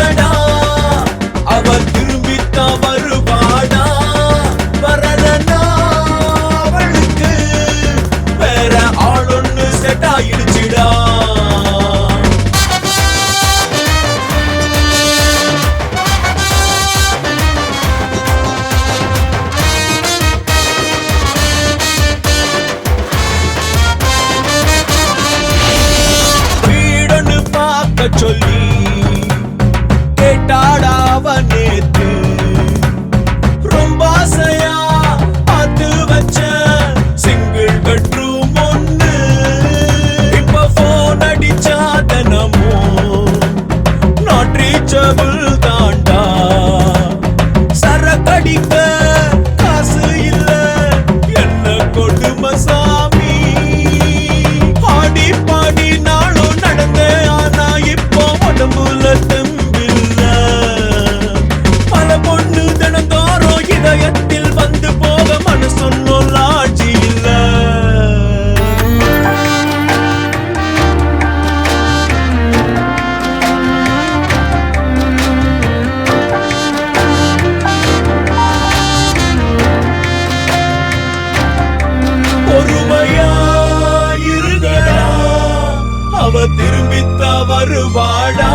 வருவாடா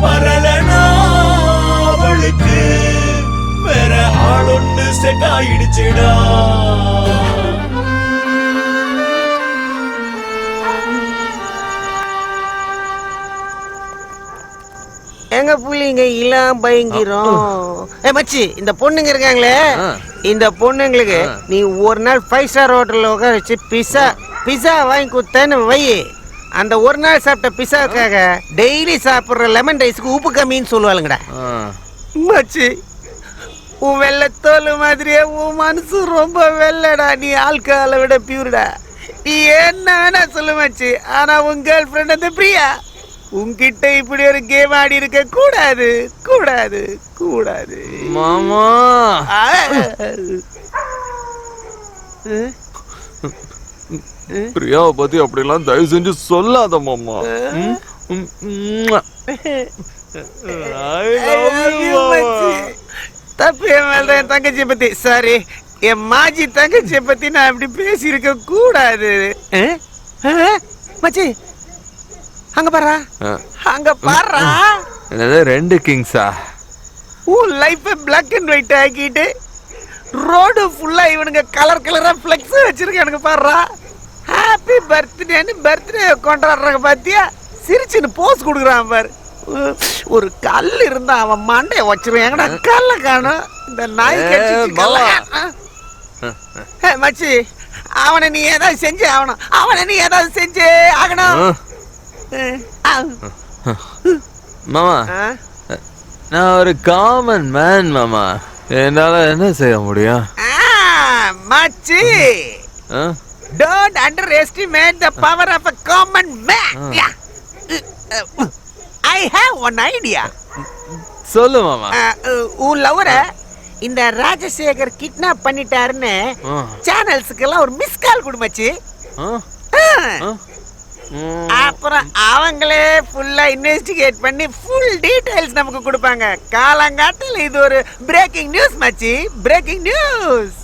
வரலனா அவளுக்கு வேற ஆளொன்னு செட் ஆயிடுச்சுடா. எங்க புள்ளிங்க இல்லாம் பயங்கிறோம். மச்சி இந்த பொண்ணுங்க இருக்காங்களே, இந்த பொண்ணுங்களுக்கு நீ ஒரு நாள் 5 ஸ்டார் ஹோட்டல்ல உட்கார வச்சு பிஸா வாங்கி கொடுத்தேன்னு வை. அந்த ஒரு நாள் சாப்பிட்ட பிஸாக்காக டெய்லி சாப்பிடுற லெமன் ரைஸ்க்கு உப்பு கம்மின்னு சொல்லுவாளுங்கடா. மச்சி உன் வெள்ளத்தோல் மாதிரியே உன் மனசு ரொம்ப வெள்ளடா. நீ ஆல்கஹாலை விட பியூர்டா. நீ என்ன வேணா சொல்லு மச்சி, ஆனா உன் கேர்ள் ஃப்ரெண்ட் அந்த பிரியா உன்கிட்ட இப்படி ஒரு கேம் ஆடி இருக்க கூடாது கூடாது கூடாது மாமா. பிரியாவை பத்தி அப்படிலாம் தயவு செஞ்சு சொல்லாத மாமா. தப்பு என் மேல என் தங்கச்சியை பத்தி. சாரி, என் மாஜி தங்கச்சியை பத்தி நான் இப்படி பேசி இருக்க கூடாது. மச்சி அங்க பாரா, அங்க பாரா. என்னது 2 கிங்ஸா? உன் லைஃப் பிளாக் அண்ட் ஒயிட் ஆக்கிட்டு ரோடு ஃபுல்லா இவனுங்க கலர் கலரா ஃப்ளெக்ஸ் வச்சிருக்கானுங்க பாருடா. ஹாப்பி பர்த்டேன்னு பர்த்டே கொண்டாடுறாங்க பாத்தியா? சிரிச்சுன்னு போஸ் கொடுக்குறான் பாரு. ஒரு கல் இருந்தா அவன் மண்டைய வச்சிருவான். எங்கடா கல்ல காணும்? இந்த நாய் கட்சி மச்சி, அவனை நீ ஏதாவது செஞ்சே ஆகணும். அவனை நீ ஏதாவது செஞ்சே ஆகணும். மாமா, நான் ஒரு காமன் மேன் மாமா. என்னால என்ன செய்ய முடியும்? மச்சி, don't underestimate the power of a common man. I have one idea. சொல்லு மாமா. உன் லவர இந்த ராஜசேகர் கிட்னாப் பண்ணிட்டாருன்னு சேனல்ஸ்க்கெல்லாம் ஒரு மிஸ் கால் கொடு மச்சி. அப்புறம் அவங்களே ஃபுல்லா இன்வெஸ்டிகேட் பண்ணி ஃபுல் டீடைல்ஸ் நமக்கு கொடுப்பாங்க. காலங்காட்டில் இது ஒரு பிரேக்கிங் நியூஸ் மச்சி, பிரேக்கிங் நியூஸ்.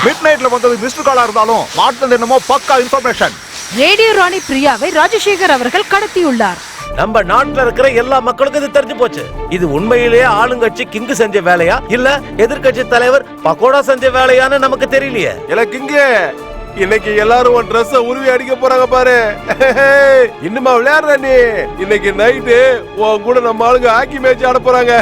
மிட் நைட்ல வந்தது மிஸ்டர் காலா இருந்தாலும் மாட்டது என்னமோ பக்கா இன்ஃபர்மேஷன். ரேடியோ ராணி பிரியாவை ராஜசேகர் அவர்கள் கடத்தியுள்ளார். நம்ம நாட்டுல இருக்கிற எல்லா மக்களுக்கும் இது தெரிஞ்சு போச்சு. இது உண்மையிலேயே ஆளுங்கட்சி கிங்கு செஞ்ச வேலையா இல்ல எதிர்கட்சி தலைவர் பக்கோடா செஞ்ச வேலையான்னு நமக்கு தெரியலையே. இல்ல கிங்கு, இன்னைக்கு எல்லாரும் உன் ட்ரெஸ் உருவி அடிக்க போறாங்க பாரு. இன்னுமா விளையாடுற நீ? இன்னைக்கு நைட்டு உன் கூட நம்ம ஆளுங்க ஹாக்கி மேட்ச் ஆட போறாங்க.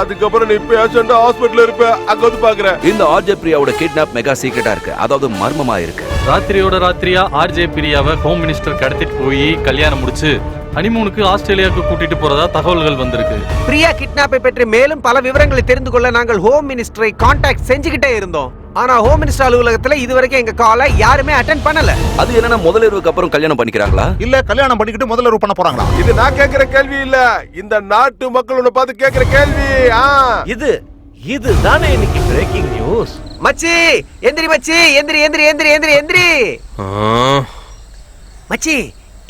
அதுக்கப்புறம் நீ பேஷண்டா ஹாஸ்பிடல்ல இருப்ப, அங்க வந்து பாக்குற. இந்த ஆர்ஜே பிரியாவோட கிட்னாப் மெகா சீக்ரெட்டா இருக்கு, அதாவது மர்மமா இருக்கு. ராத்திரியோட ராத்திரியா ஆர்ஜே பிரியாவை ஹோம் மினிஸ்டர் கடத்திட்டு போய் கல்யாணம் முடிச்சு ஹனிமூனுக்கு ஆஸ்திரேலியாவுக்கு கூட்டிட்டு போறதா தகவல்கள் வந்திருக்கு. பிரியா கிட்னாப்பை பற்றி மேலும் பல விவரங்களை தெரிந்து கொள்ள நாங்கள் ஹோம் மினிஸ்டரை கான்டாக்ட் செஞ்சுக்கிட்டே இருந்தோம். ஆனா ஹோம் மினிஸ்டர் அலுவலகத்துல இதுவரைக்கும் எங்க காலை யாருமே அட்டெண்ட் பண்ணல. அது என்னன்னா முதலிரவுக்கு அப்புறம் கல்யாணம் பண்ணிக்கிறாங்களா இல்ல கல்யாணம் பண்ணிக்கிட்டு முதலிரவு பண்ண போறாங்களா? இது நான் கேக்குற கேள்வி இல்ல, இந்த நாட்டு மக்களோட பார்த்து கேக்குற கேள்வி. இது தானே இன்னைக்கு பிரேக்கிங் நியூஸ். மச்சி எந்திரி மச்சி, எந்திரி எந்திரி எந்திரி எந்திரி எந்திரி. மச்சி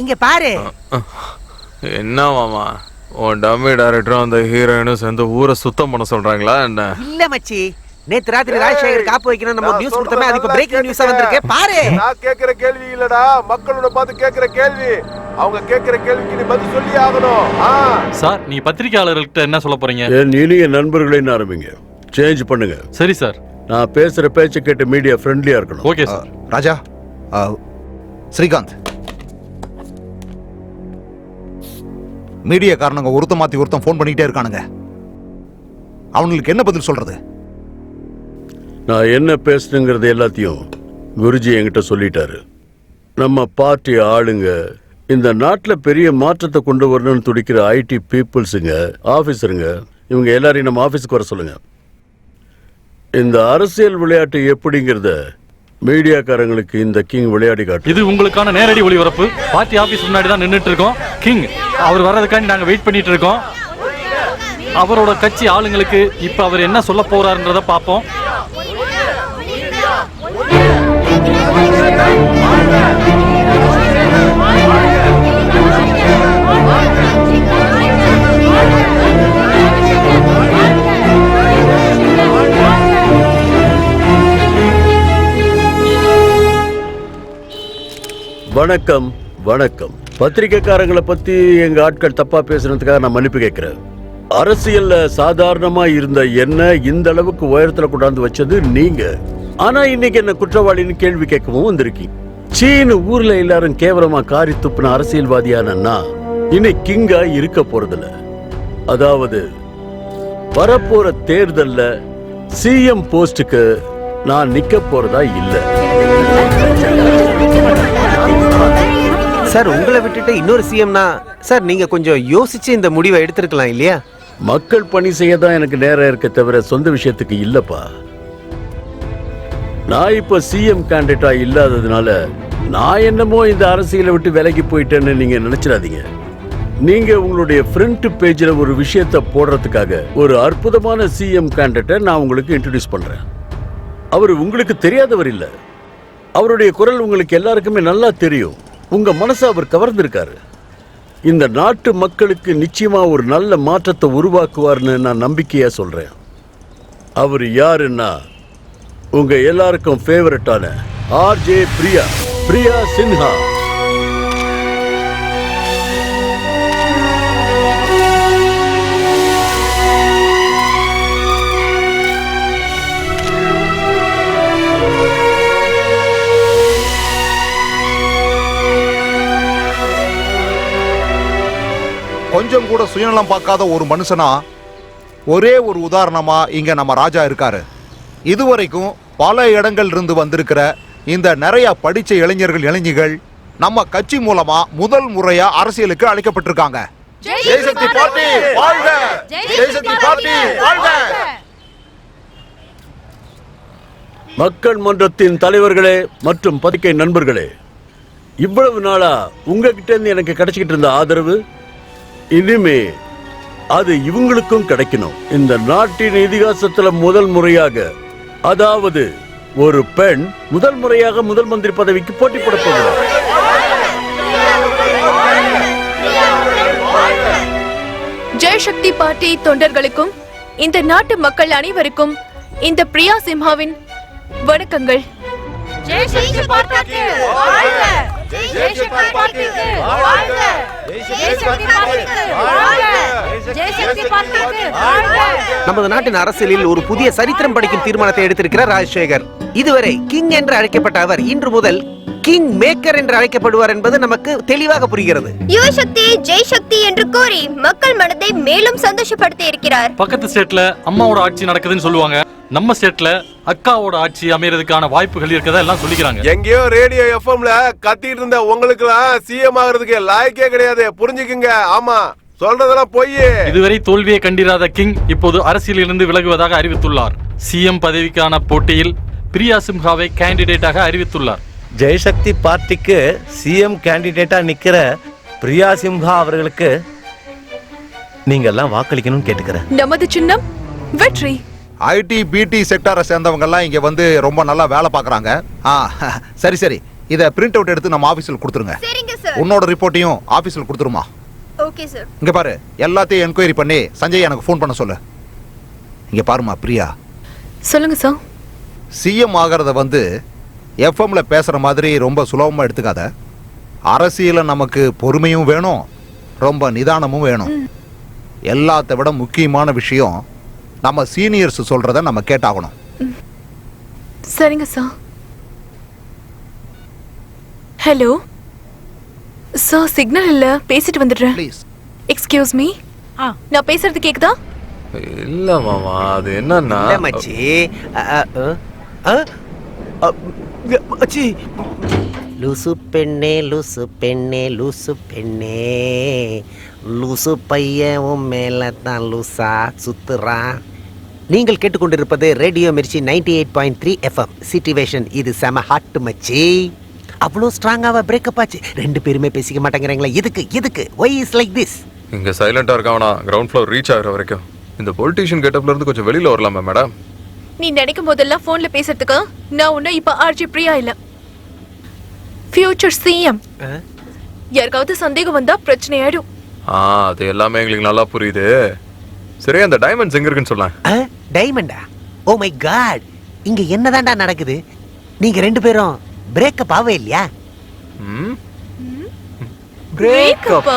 இங்க பாரு. என்ன மாமா, உன் டம்மி டைரக்டரும் அந்த ஹீரோயினும் சேர்ந்து ஊரை சுத்தம் பண்ண சொல்றாங்களா என்ன? இல்ல மச்சி, நேத்து ராத்திரி ராஜசேகர் காப்பு வைக்கணும் நம்ம நியூஸ் கொடுத்தோமே, அது இப்ப பிரேக்கிங் நியூஸா வந்திருக்கு பாரு. நான் கேக்குற கேள்வி இல்லடா, மக்களோட பார்த்து கேக்குற கேள்வி. அவங்க கேக்குற கேள்விக்கு நீ பதில் சொல்லி ஆகணும். சார், நீ பத்திரிகையாளர்கள்ட்ட என்ன சொல்ல போறீங்க? என் இனிய நண்பர்களைன்னு ஆரம்பிங்க. சேஞ்ச் பண்ணுங்க. சரி சார். நான் பேசுற பேச்ச கேட்டு மீடியா ஃப்ரெண்ட்லியா இருக்கணும். Okay sir. Raja, Srikanth, media காரணங்க ஒருத்த மாத்தி ஒருத்தன் ஃபோன் பண்ணிட்டே இருக்கானுங்க. அவங்களுக்கு என்ன பதில் சொல்றது? நான் என்ன பேசுனுங்கிறது எல்லாத்தையும் குருஜி என்கிட்ட சொல்லிட்டாரு. நம்ம பார்ட்டி ஆளுங்க இந்த நாட்டில் பெரிய மாற்றத்தை கொண்டு வரணும்னு துடிக்கிற ஐடி பீப்புள்ஸுங்க, ஆஃபீஸருங்க, இவங்க எல்லாரையும் நம்ம ஆஃபீஸுக்கு வர சொல்லுங்க. இந்த அரசியல் விளையாட்டு எப்படிங்கிறத மீடியாக்காரங்களுக்கு இந்த கிங் விளையாடி காட்டு. இது உங்களுக்கான நேரடி ஒளிபரப்பு. பார்ட்டி ஆபீஸ் முன்னாடி தான் நின்னுட்டு இருக்கோம். கிங் அவர் வர்றதுக்காண்டி நாங்க வெயிட் பண்ணிட்டு இருக்கோம். அவரோட கட்சி ஆளுங்களுக்கு இப்ப அவர் என்ன சொல்ல போறாருன்றத பாப்போம். வணக்கம் வணக்கம். பத்திரிக்கைக்காரங்களை பத்தி எங்க ஆட்கள் தப்பா பேசுனதுக்காக நான் மன்னிப்பு கேட்கிறேன். அரசியல்ல சாதாரணமா இருந்த என்ன இந்த அளவுக்கு உயரத்துல கொண்டாந்து வச்சது நீங்க. ஆனா இன்னைக்கு என்ன குற்றவாளின்னு கேள்வி கேட்கவும் வந்திருக்கீங்க. சீனு ஊர்ல எல்லாரும் கேவலமா காரி துப்புன அரசியல்வாதியானா இன்னைக்கு கிங்கா இருக்க போறதில்ல. அதாவது வரப்போற தேர்தல்ல சிஎம் போஸ்டுக்கு நான் நிக்க போறதா இல்ல. சார் உங்களை விட்டுட்டு இன்னொரு சிஎம்னா சார் நீங்க கொஞ்சம் யோசிச்சு இந்த முடிவை எடுத்திருக்கலாம் இல்லையா? மக்கள் பணி செய்ய தான் எனக்கு நேரம் இருக்க தவிர சொந்த விஷயத்துக்கு இல்லப்பா. நான் இப்ப சிஎம் கேண்டிடேட்டா இல்லாததுனால நான் என்னமோ இந்த அரசியலை விட்டு விலகி போயிட்டேன்னு நீங்க நினைச்சிடாதீங்க. நீங்க உங்களுடைய ஃப்ரண்ட் பேஜ்ல ஒரு விஷயத்தை போடுறதுக்காக ஒரு அற்புதமான சிஎம் கேண்டிடேட்டை நான் உங்களுக்கு இன்ட்ரோடியூஸ் பண்றேன். அவர் உங்களுக்கு தெரியாதவர் இல்ல. அவருடைய குரல் உங்களுக்கு எல்லாருக்குமே நல்லா தெரியும். உங்க மனசை அவர் கவர்ந்திருக்காரு. இந்த நாட்டு மக்களுக்கு நிச்சயமா ஒரு நல்ல மாற்றத்தை உருவாக்குவார்னு நான் நம்பிக்கையா சொல்றேன். அவர் யாருன்னா உங்க எல்லாருக்கும் ஃபேவரட்டான ஆர்ஜே பிரியா சின்ஹா. கொஞ்சம் கூட சுயநலம் பார்க்காத ஒரு மனுஷனா ஒரே ஒரு உதாரணமா இங்க நம்ம ராஜா இருக்காரு. இதுவரைக்கும் பல இடங்கள் இருந்து வந்திருக்கிற இந்த நிறைய படிச்ச இளைஞர்கள் நம்ம கட்சி மூலமா முதல் முறையா அரசியலுக்கு அழைக்கப்பட்டிருக்காங்க. ஜெய்சக்தி பார்ட்டி வாழ்க! ஜெய்சக்தி பார்ட்டி வாழ்க! மக்கள் மன்றத்தின் தலைவர்களே மற்றும் பத்திரிகை நண்பர்களே, இவ்வளவு நாளா உங்ககிட்ட இருந்து எனக்கு கிடைச்சிக்கிட்டு இருந்த ஆதரவு இனிமே அது இவங்களுக்கும் கிடைக்கணும். இந்த நாட்டின் இதிகாசத்துல முதல் முறையாக, அதாவது ஒரு பெண் முதல் முறையாக முதல் மந்திரி பதவிக்கு போட்டி போட போகிறார். ஜெயசக்தி பார்ட்டி தொண்டர்களுக்கும் இந்த நாட்டு மக்கள் அனைவருக்கும் இந்த பிரியா சிம்ஹாவின் வணக்கங்கள். ஜெயசக்தி பார்ட்டிக்கு வாழ்க! ஜெயசக்தி பார்ட்டிக்கு வாழ்க! ஜெயசக்தி பார்ட்டிக்கு வாழ்க! ஜெயசக்தி பார்ட்டிக்கு வாழ்க! நமது நாட்டின் அரசியலில் ஒரு புதிய சரித்திரம் படைக்கும் தீர்மானத்தை எடுத்திருக்கிறார் ராஜசேகர். இதுவரை கிங் என்று அழைக்கப்பட்ட அவர் இன்று முதல் கிங் மேக்கர் என்று அழைக்கப்படுவார் என்பது நமக்கு தெளிவாக புரிகிறது. யுவசக்தி ஜெய்சக்தி என்று கூறி மக்கள் மனதை மேலும் சந்தோஷப்படுத்தி இருக்கிறார். பக்கத்து ஸ்டேட்ல அம்மாவோட ஆட்சி நடக்குதுன்னு சொல்லுவாங்க. நம்ம ஸ்டேட்ல அக்காவோட ஆட்சி அமையறதுக்கான வாய்ப்புகள் இருக்கதா எல்லாம் சொல்லிக்கிறாங்க. எங்கேயோ ரேடியோ எஃப்எம்ல கத்திட்டு இருந்த உங்களுக்குலாம் சிஎம் ஆகிறதுக்கு லாய்க்கே கிடையாது, புரிஞ்சுக்குங்க. ஆமா, சொல்றதெல்லாம் பொய். இதுவரை தோல்வியை கண்டிராத கிங் இப்போது அரசியலிலிருந்து விலகுவதாக அறிவித்துள்ளார். சிஎம் பதவிக்கான போட்டியில் பிரியா சிம்ஹாவை கேண்டிடேட்டாக அறிவித்துள்ளார். ஜெயசக்தி பார்ட்டிக்கு சிஎம் கேண்டிடேட்டா நிக்கிற பிரியா சிம்ஹா அவர்களுக்கு நீங்க எல்லாம் வாக்களிக்கணும்னு கேட்டுக்கிறேன். நமது சின்னம் வெற்றி. ஐடி பிடி செக்டாரை சேர்ந்தவங்க எல்லாம் இங்க வந்து ரொம்ப நல்லா வேலை பார்க்கறாங்க. சரி இத பிரிண்ட் அவுட் எடுத்து நம்ம ஆபீஸ்ல கொடுத்துருங்க. சரிங்க சார். உன்னோட ரிப்போர்ட்டையும் ஆபீஸ்ல கொடுத்துருமா? Okay sir. இங்க பாரு, எல்லாத்தையும் என்கொயரி பண்ணி சஞ்சய் எனக்கு ஃபோன் பண்ண சொல்லு. இங்க பாருமா பிரியா, சொல்லுங்க சார். சிஎம் ஆகிறத வந்து எஃப்எம்ல பேசுற மாதிரி ரொம்ப சுலபமா எடுத்துக்காத. அரசியல நமக்கு பொறுமையும் வேணும், ரொம்ப நிதானமும் வேணும். எல்லாத்தை விட முக்கியமான விஷயம், நம்ம சீனியர்ஸ் சொல்றத நம்ம கேட்டாகணும். சரிங்க சார். ஹலோ சார், சிக்னல் இல்ல, பேசிட்டு வந்துடுறேன். எக்ஸ்கியூஸ் மீ, நான் பேசுறது கேக்குதா? இல்ல மாமா, அது என்னன்னா மச்சி மச்சி லூசு பெண்ணே லூசு பெண்ணே லூசு பெண்ணே லூசு பையன் உன் மேல தான் லூசா சுத்துறா. நீங்கள் கேட்டுக்கொண்டிருப்பது ரேடியோ மிர்ச்சி 98.3 FM சிச்சுவேஷன். இது செம ஹாட் மச்சி. அவ்வளோ ஸ்ட்ராங்காவா பிரேக்கப் ஆச்சு. ரெண்டு பேருமே பேசிக்க மாட்டேங்கிறாங்களா? எதுக்கு ஒய் இஸ் லைக் திஸ்? இங்க சைலண்டா இருக்காவனா கிரவுண்ட் ஃப்ளோர் ரீச் ஆகுற வரைக்கும் இந்த பொலிட்டிஷியன் கெட்டப்ல இருந்து கொஞ்சம் வெளியில வரலாமா மேடம்? நீ நினைக்கும் போதெல்லாம் போன்ல பேசுறதுக்கு நான் ஒன்னும் இப்ப ஆர்ஜி பிரியா இல்ல, ஃபியூச்சர் சிஎம். யாருக்காவது சந்தேகம் வந்தா பிரச்சனை ஆயிடும். அது எல்லாமே எங்களுக்கு நல்லா புரியுது. சரி, அந்த டைமண்ட்ஸ் எங்க இருக்குன்னு சொல்லலாம். டைமண்டா? ஓ மை காட், இங்க என்னதான்டா நடக்குது? நீங்க ரெண்டு பேரும் பிரேக்கப் ஆவே இல்லையா? பிரேக்கப்பா?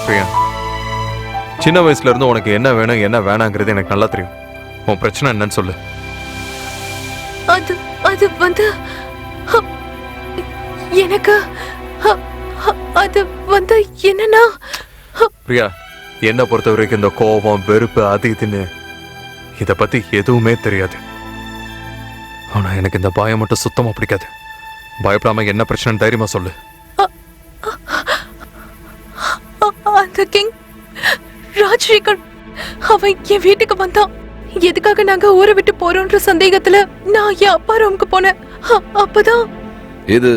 பிரியா, சின்ன வயசுல இருந்து உனக்கு என்ன வேணும் என்ன வேணாங்கிறது எனக்கு நல்லா தெரியும். உன் பிரச்சனை என்னன்னு சொல்லு. அது அது வந்து ஹ, எனக்கு ஹ, ஹ, அது வந்து என்னன்னா பிரியா, என்ன பொறுத்த வரைக்கும் இந்த கோபம் வெறுப்பு அது இதுன்னு இத பத்தி எதுவுமே தெரியாது. ஆனா எனக்கு இந்த பயம் மட்டும் சுத்தமா பிடிக்காது. பயப்படாம என்ன பிரச்சனை தைரியமா சொல்லு. அந்த கிங் ராஜசேகர் அவன் என் வீட்டுக்கு வந்தான். எதுக்காக நாங்க ஊரை விட்டு போறோம்ன்ற சந்தேகத்துல நான் என் அப்பா ரூமுக்கு போனேன். அப்பதான் இது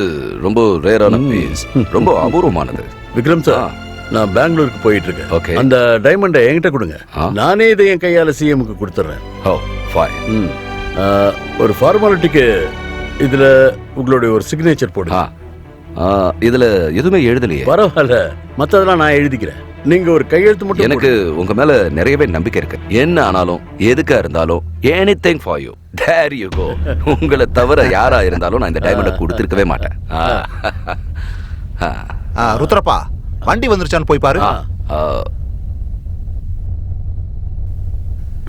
ரொம்ப ரேரான பீஸ், ரொம்ப அபூர்வமானது. விக்ரம் சார், நான் பெங்களூருக்கு போயிட்டு இருக்கேன். ஓகே, அந்த டைமண்டை என்கிட்ட கொடுங்க. நானே இதை என் கையால சிஎம்க்கு கொடுத்துறேன். ஓ ஃபைன். ஒரு ஃபார்மாலிட்டிக்கு இதுல உங்களுடைய ஒரு சிக்னேச்சர் போடுங்க. இதுல எதுவுமே எழுதலையே. பரவாயில்ல, மத்ததெல்லாம் நான் எழுதிக்கிறேன். நீங்க ஒரு கையெழுத்து மட்டும். எனக்கு உங்க மேல நிறையவே நம்பிக்கை இருக்கு. என்ன ஆனாலும் எதுக்கா இருந்தாலும் anything for you. There you go. உங்களை தவிர யாரா இருந்தாலும் நான் இந்த டைமண்டை கொடுத்திருக்கவே மாட்டேன். ருத்ரப்பா, வண்டி வந்துருச்சான்னு போய் பாரு.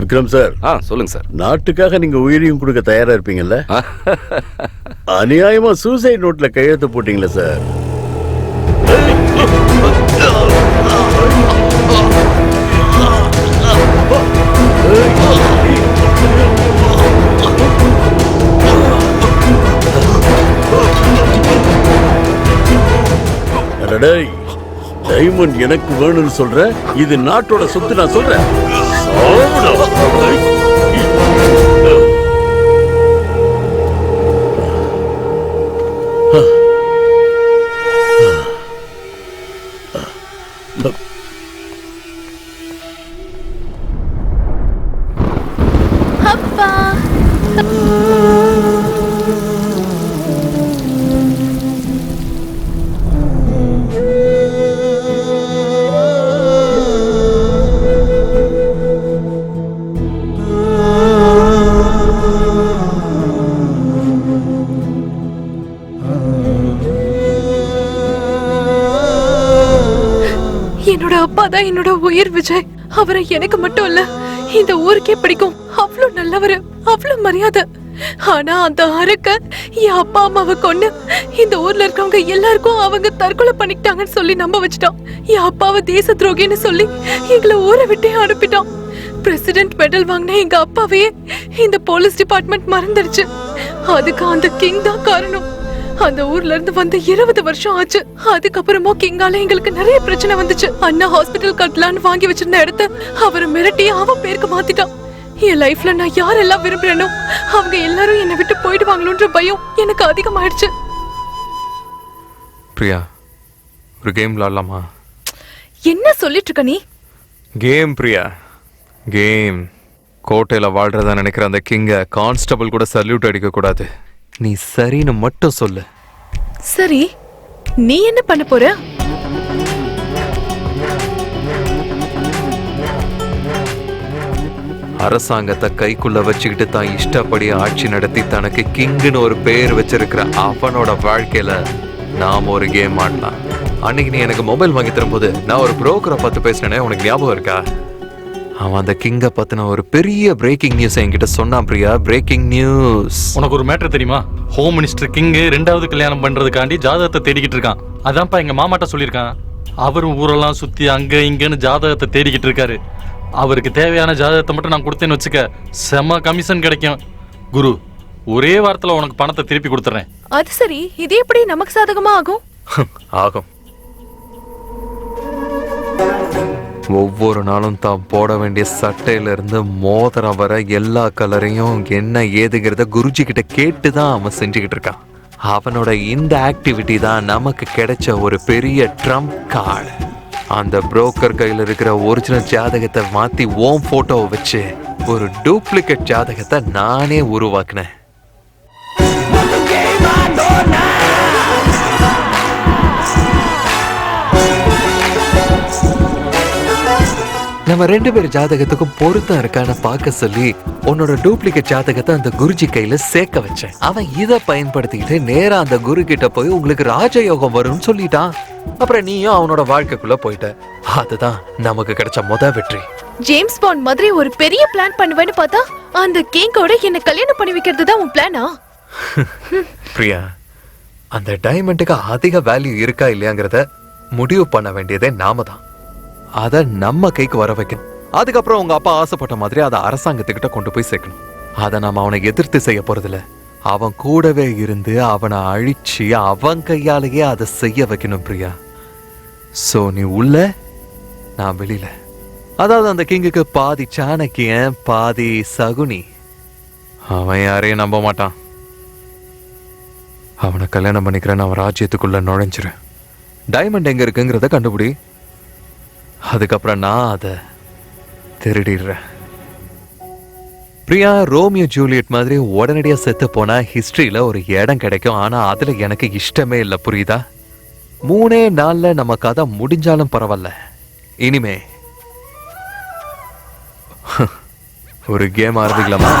விக்ரம் சார், சொல்லுங்க சார். நாட்டுக்காக நீங்க உயிரையும் கொடுக்க தயாரா இருப்பீங்கல்ல? அநியாயமா சூசைட் நோட்ல கையெழுத்து போட்டீங்களா சார்? டைமண்ட் எனக்கு வேணும்னு சொல்ற, இது நாட்டோட சொத்து. நான் சொல்றேன் அப்பா. என்னோட அப்பா தான் என்னோட உயிர் விஜய். அவரை எனக்கு மட்டும் இல்ல இந்த ஊருக்கே பிடிக்கும். அவ்வளவு நல்லவரு, அவ்வளவு மரியாதை. ஆனா அந்த அரக்க என் அப்பா அம்மாவை கொண்டு இந்த ஊர்ல இருக்கவங்க எல்லாருக்கும் அவங்க தற்கொலை பண்ணிக்கிட்டாங்கன்னு சொல்லி நம்ப வச்சுட்டான். என் அப்பாவை தேச துரோகின்னு சொல்லி எங்களை ஊரை விட்டே அனுப்பிட்டான். பிரசிடென்ட் மெடல் வாங்கின எங்க அப்பாவையே இந்த போலீஸ் டிபார்ட்மெண்ட் மறந்துடுச்சு. அதுக்கு அந்த கிங் தான் காரணம். அந்த ஊர்ல இருந்து வந்து 20 வருஷம் ஆச்சு. அதுக்கப்புறமா கிங்கால எங்களுக்கு நிறைய பிரச்சனை வந்துச்சு. அண்ணா ஹாஸ்பிட்டல் கட்டலான்னு வாங்கி வச்சிருந்த இடத்த அவரை மிரட்டி அவன் பேருக்கு மாத்திட்டான். என் லைஃப்ல நான் யாரெல்லாம் விரும்புறேனோ அவங்க எல்லாரும் என்னை விட்டு போயிடுவாங்களோன்ற பயம் எனக்கு அதிகமாயிடுச்சு. பிரியா, ஒரு கேம் விளையாடலாமா? என்ன சொல்லிட்டு இருக்க நீ? Game Priya, game. கோட்டையில வாழ்றதா நினைக்கிற அந்த கிங்க கான்ஸ்டபிள் கூட சல்யூட் அடிக்க கூடாது. நீ சரின்னு மட்டும் சொல்லு. சரி, நீ என்ன பண்ண போற? அரசாங்கத்தை கைக்குள்ள வச்சுக்கிட்டு தான் இஷ்டப்படி ஆட்சி நடத்தி தனக்கு கிங்குன்னு ஒரு பேர் வச்சிருக்கிற அவனோட வாழ்க்கையில நாம ஒரு கேம் ஆடலாம். அன்னைக்கு நீ எனக்கு மொபைல் வாங்கி தரும்போது நான் ஒரு புரோக்கரை பார்த்து பேசினேனே, உனக்கு ஞாபகம் இருக்கா? அவன் அந்த கிங்க பத்தின ஒரு பெரிய பிரேக்கிங் நியூஸ் என்கிட்ட சொன்னான். Priya, breaking news. உனக்கு ஒரு மேட்டர் தெரியுமா? ஹோம் மினிஸ்டர் கிங் 2வது கல்யாணம் பண்றதுக்காண்டி ஜாதகத்தை தேடிக்கிட்டு இருக்கான். அதான்ப்பா எங்க மாமாட்ட சொல்லியிருக்கான். அவரும் ஊரெல்லாம் சுத்தி அங்க இங்கன்னு ஜாதகத்தை தேடிக்கிட்டு இருக்காரு. அவருக்கு தேவையான ஜாதகத்தை மட்டும் நான் கொடுத்தேன்னு வச்சுக்க, செம கமிஷன் கிடைக்கும். குரு, ஒரே வாரத்துல உனக்கு பணத்தை திருப்பி கொடுத்துறேன். அது சரி, இது எப்படி நமக்கு சாதகமா ஆகும்? ஆகும். ஒவ்வொரு நாளும் தான் போட வேண்டிய சட்டையில இருந்து மோதிரம் வர எல்லா கலரையும் என்ன ஏதுங்கிறத குருஜி கிட்ட கேட்டுதான் அவன் செஞ்சுக்கிட்டு இருக்கான். அவனோட இந்த ஆக்டிவிட்டி தான் நமக்கு கிடைச்ச ஒரு பெரிய ட்ரம்ப் கார்டு. அந்த புரோக்கர் கையில் இருக்கிற ஒரிஜினல் ஜாதகத்தை மாத்தி ஓம் போட்டோவை வச்சு ஒரு டூப்ளிகேட் ஜாதகத்தை நானே உருவாக்குனேன். நம்ம 2 பேர் ஜாதகத்துக்கும் பொருத்தம் இருக்கான்னு பார்க்க சொல்லி உன்னோட டூப்ளிகேட் ஜாதகத்தை அந்த குருஜி கையில சேர்க்க வச்சேன். அவன் இதை பயன்படுத்திக்கிட்டு நேரா அந்த குரு கிட்ட போய் உங்களுக்கு ராஜயோகம் வரும்னு சொல்லிட்டான். அப்புறம் நீயும் அவனோட வாழ்க்கைக்குள்ள போயிட்ட. அதுதான் நமக்கு கிடைச்ச வெற்றி. ஜேம்ஸ் பாண்ட் மாதிரி ஒரு பெரிய பிளான் பண்ணுவேன்னு பார்த்தா அந்த கிங்கோட என்ன கல்யாணம் பண்ணி வைக்கிறது தான் உன் பிளானா? பிரியா, அந்த டைமண்டுக்கு அதிக வேல்யூ இருக்கா இல்லையாங்கிறத முடிவு பண்ண வேண்டியதே நாம தான். அத நம்ம கைக்கு வர வைக்கணும். அதுக்கப்புறம் உங்க அப்பா ஆசைப்பட்ட மாதிரி அதை அரசாங்கத்துக்கிட்ட கொண்டு போய் சேர்க்கணும். அதை நாம அவனை எதிர்த்து செய்ய போறதில்ல. அவன் கூடவே இருந்து அவனை அழிச்சு அவன் கையாலேயே அதை செய்ய வைக்கணும் பிரியா. சோ நீ உள்ள, நான் வெளியில. அதாவது அந்த கிங்குக்கு பாதி சாணக்கியன் பாதி சகுனி. அவன் யாரையும் நம்ப மாட்டான். அவனை கல்யாணம் பண்ணிக்கிறேன்னு அவன் ராஜ்யத்துக்குள்ள நுழைஞ்சிரு. டைமண்ட் எங்க இருக்குங்கிறத கண்டுபிடி. அதுக்கப்புறம் நான் அதை திருடிடுறேன். பிரியா, ரோமியோ ஜூலியட் மாதிரி உடனடியா செத்து போனா ஹிஸ்டரியில ஒரு இடம் கிடைக்கும். ஆனா அதுல எனக்கு இஷ்டமே இல்லை, புரியுதா? 3 நாள்ல நம்ம கதை முடிஞ்சாலும் பரவாயில்ல. இனிமே ஒரு கேம் ஆரம்பிக்கலாமா?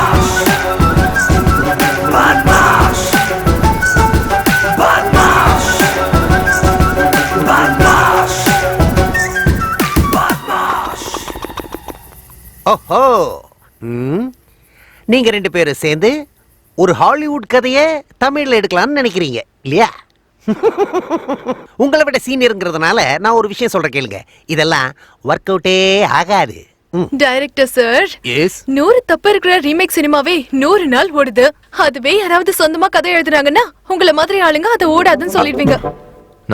ஓஹோ, நீங்க 2 பேரும் சேர்ந்து ஒரு ஹாலிவுட் கதையை தமிழ்ல எடுக்கலாம்னு நினைக்கிறீங்க இல்லையா? உங்களை விட சீனியருங்கிறதுனால நான் ஒரு விஷயம் சொல்றேன், கேளுங்க. இதெல்லாம் ஒர்க் அவுட்டே ஆகாது. டைரக்டர் சார், 100 தப்பு இருக்கிற ரீமேக் சினிமாவே 100 நாள் ஓடுது. அதுவே யாராவது சொந்தமா கதை எழுதுறாங்கன்னா உங்களை மாதிரி ஆளுங்க அதை ஓடாதுன்னு சொல்லிடுவீங்க.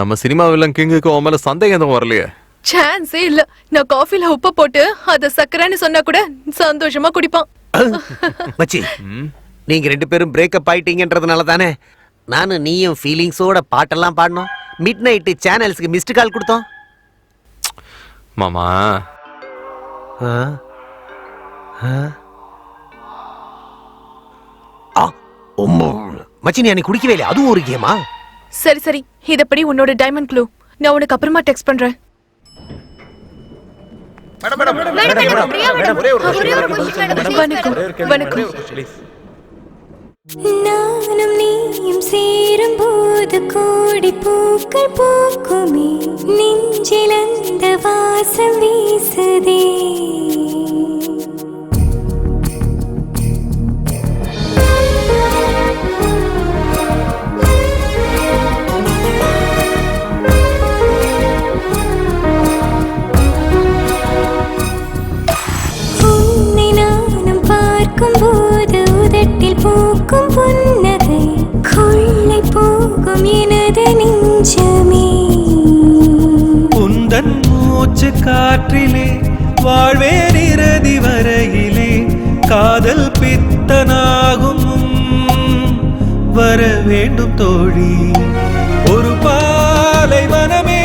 நம்ம சினிமா வில்லன் கிங்குக்கு உன் மேல சந்தேகம் வரலையே? சான்ஸே இல்ல. நான் காஃபில உப்பு போட்டு அத சக்கரைன்னு சொன்னா கூட சந்தோஷமா குடிப்பான். மச்சி, நீங்க 2 பேரும் பிரேக்கப் ஆயிட்டீங்கன்றதுனால தானே நானும் நீயும் ஃபீலிங்ஸோட பாட்டெல்லாம் பாடணும், மிட் நைட்டு சேனல்ஸ்க்கு மிஸ்டு கால் கொடுத்தோம். மாமா, மச்சி, நீ அன்னைக்கு குடிக்கவே இல்லை, அதுவும் ஒரு கேமா? சரி சரி, இதப்படி உன்னோட டைமண்ட் க்ளூ நான் உனக்கு அப்புறமா டெக்ஸ்ட் பண்றேன். நானும் நீயும் சேரும் போது கோடி பூக்கள் பூக்குமே, நெஞ்சில் அந்த வாசம் வீசுதே. பூக்கும் புன்னகை கொள்ளை போகும் எனது நெஞ்சமே. உந்தன் மூச்சு காற்றிலே வாழ்வே நிரதி வரையிலே காதல் பித்தனாகும் வர வேண்டும் தோழி. ஒரு பாலை மனமே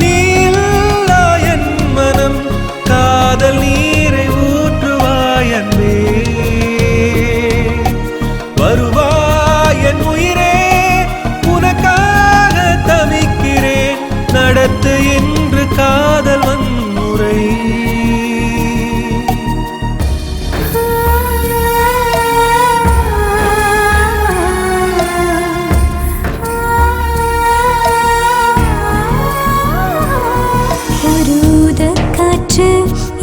நீல்லா என் மனம், காதல் நீரை ஊற்றுவாய் அன்பே. வருவாய் என் உயிரே, உனக்காக தவிக்கிறேன், நடத்து என்று காதல் வன்முறை. ஒரு காற்று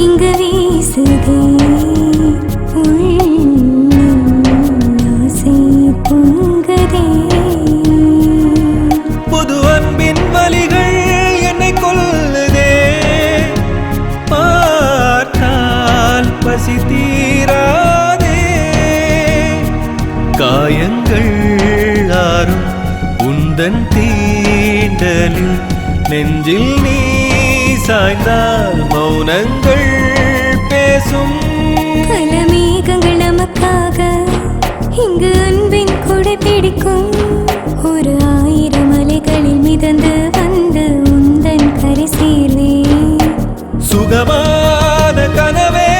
இங்கு வீசுதே, புது அன்பின் வலிகள் என்னை கொல்லுதே, பார்த்தால் பசி தீராதே. காயங்கள் ஆறும் உந்தன் தீண்டலில், நெஞ்சில் நீ சாய்ந்தால் மௌனங்கள் பேசும். பல மேகங்கள் நமக்காக இங்கு அன்பின் கொடை பிடிக்கும், ஒரு 1000 மலைகளில் மிதந்து வந்து உந்தன் கரை சேர்வே. சுகமான கனவே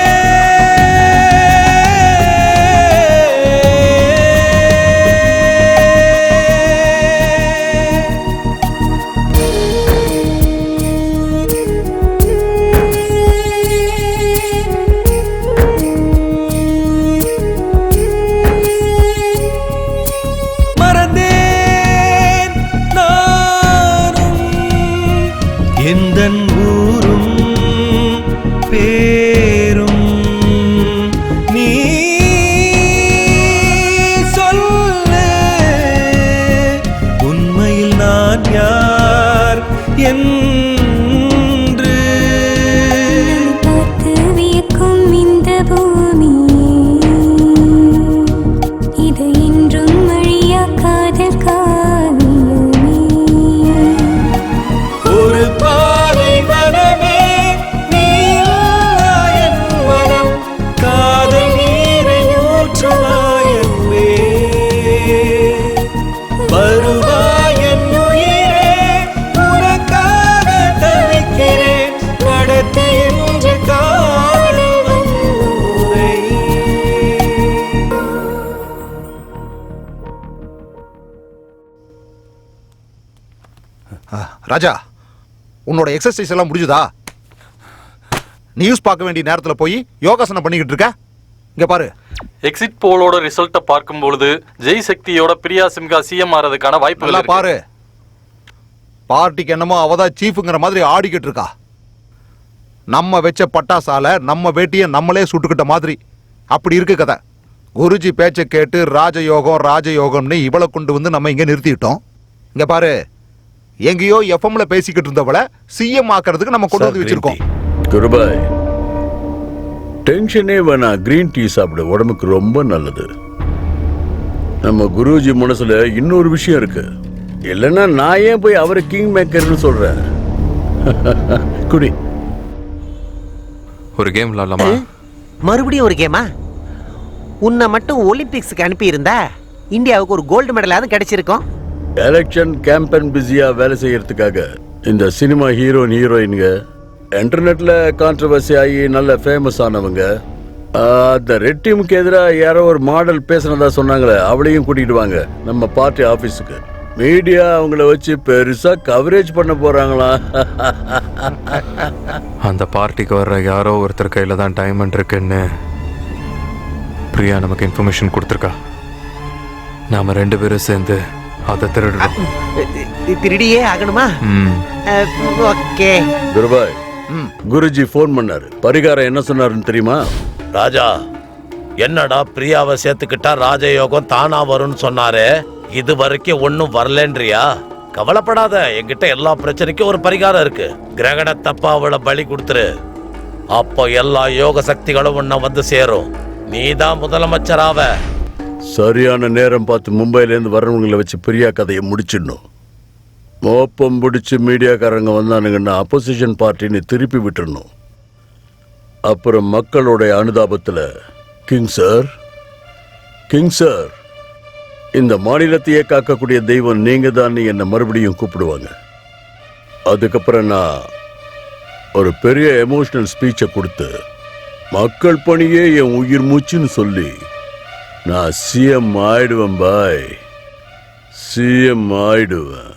என்று பார்த்து வியக்கும் இந்த பூமி இது என்றும் அழியா காதல் காவியமே. ஒரு பாலைவனமே நீலா என் மனம் காதல் நீரை ஊற்றுவாயன்பே வருவாய் என் உயிரே உனக்காக தவிக்கிறேன் நடத்தி என்ற காதல் வன்முறை. ராஜா உன்னோட எக்ஸசைஸ் எல்லாம் முடிஞ்சுதா? நியூஸ் பார்க்க வேண்டிய நேரத்துல போய் யோகாசனம் பண்ணிக்கிட்டு இருக்க. இங்க பாரு, எக்ஸிட் போலோட ரிசல்ட்டை பார்க்கும் பொழுது ஜெய் சக்தியோட பிரியா சிம்கா சிஎம் ஆறதுக்கான வாய்ப்புகள் நல்லா இருக்கு. பாரு. பார்ட்டிக்கு என்னமோ அவதான் சீஃப்ங்கிற மாதிரி ஆடிக்கிட்டு இருக்கா. நம்ம வச்ச பட்டாசால நம்ம வேட்டியை நம்மளே சுட்டுக்கிட்ட மாதிரி அப்படி இருக்கு கதை. குருஜி பேச்சை கேட்டு ராஜயோகம் ராஜயோகம்னு இவளை கொண்டு வந்து நம்ம இங்க நிறுத்திட்டோம். இங்க பாரு, எங்கேயோ எஃப்எம்ல பேசிக்கிட்டு இருந்தவளை சிஎம் ஆக்கிறதுக்கு நம்ம கொண்டு வந்து வச்சிருக்கோம். குருபாய், டென்ஷனே வேணாம், கிரீன் டீ சாப்பிடு, உடம்புக்கு ரொம்ப நல்லது. நம்ம குருஜி மனசுல இன்னொரு விஷயம் இருக்கு. இல்லைன்னா நான் ஏன் போய் அவரை கிங் மேக்கர்னு சொல்றேன். குடி. ஒரு கேம் விளாடலாமா? மறுபடியும் ஒரு கேமா? உன்னை மட்டும் ஒலிம்பிக்ஸ்க்கு அனுப்பி இருந்தா இந்தியாவுக்கு ஒரு கோல்டு மெடலாவது கிடைச்சிருக்கும். எலெக்ஷன் கேம்பெயின் பிஸியா வேலை செய்யறதுக்காக இந்த சினிமா ஹீரோயின்ங்க இன்டர்நெட்ல கான்ட்ரவர்சி ஆகி நல்ல ஃபேமஸ் ஆனவங்க, அந்த ரெட் டீமுக்கு எதிராக யாரோ ஒரு மாடல் பேசுனதா சொன்னாங்களே, அவளையும் கூட்டிட்டு வாங்க நம்ம பார்ட்டி ஆபீஸுக்கு. மீடியா அவங்கள வச்சு பெருசா கவரேஜ் பண்ண போறாங்களா? அந்த பார்ட்டிக்கு வர்ற யாரோ ஒருத்தர் கையில தான் டைமண்ட் இருக்குன்னு பிரியா நமக்கு இன்ஃபர்மேஷன் கொடுத்துருக்கா. நாம 2 பேரும் சேர்ந்து அதை திருடுறோம். திருடியே ஆகணுமா? ஓகே. குருபாய், குருஜி போன் பண்ணாரு. பரிகாரம் என்ன சொன்னாருன்னு தெரியுமா? ராஜா, என்னடா பிரியாவை சேர்த்துக்கிட்டா ராஜயோகம் தானா வரும்னு சொன்னாரு. இது வரைக்கும் ஒன்னும் வரலன்றியா? கவலைப்படாத, என்கிட்ட எல்லா பிரச்சனைக்கும் ஒரு பரிகாரம் இருக்கு. கிரகண தப்பா அவளை பலி கொடுத்துரு. அப்போ எல்லா யோக சக்திகளும் உன்னை வந்து சேரும். நீதான் முதலமைச்சராவ. சரியான நேரம் பார்த்து மும்பைல இருந்து வர்றவங்களை வச்சு பிரியா கதையை முடிச்சிடணும். மோப்பம் பிடிச்சி மீடியாக்காரங்க வந்தானுங்கன்னா அப்போசிஷன் பார்ட்டின்னு திருப்பி விட்டுறணும். அப்புறம் மக்களோட அனுதாபத்துல கிங் சார், இந்த மாநிலத்தையே காக்கக்கூடிய தெய்வம் நீங்க தான் என்னை மறுபடியும் கூப்பிடுவாங்க. அதுக்கப்புறம் நான் ஒரு பெரிய எமோஷனல் ஸ்பீச்சை கொடுத்து மக்கள் பணியே என் உயிர் மூச்சுன்னு சொல்லி நான் சிஎம் ஆயிடுவேன். பாய், சிஎம் ஆயிடுவேன்.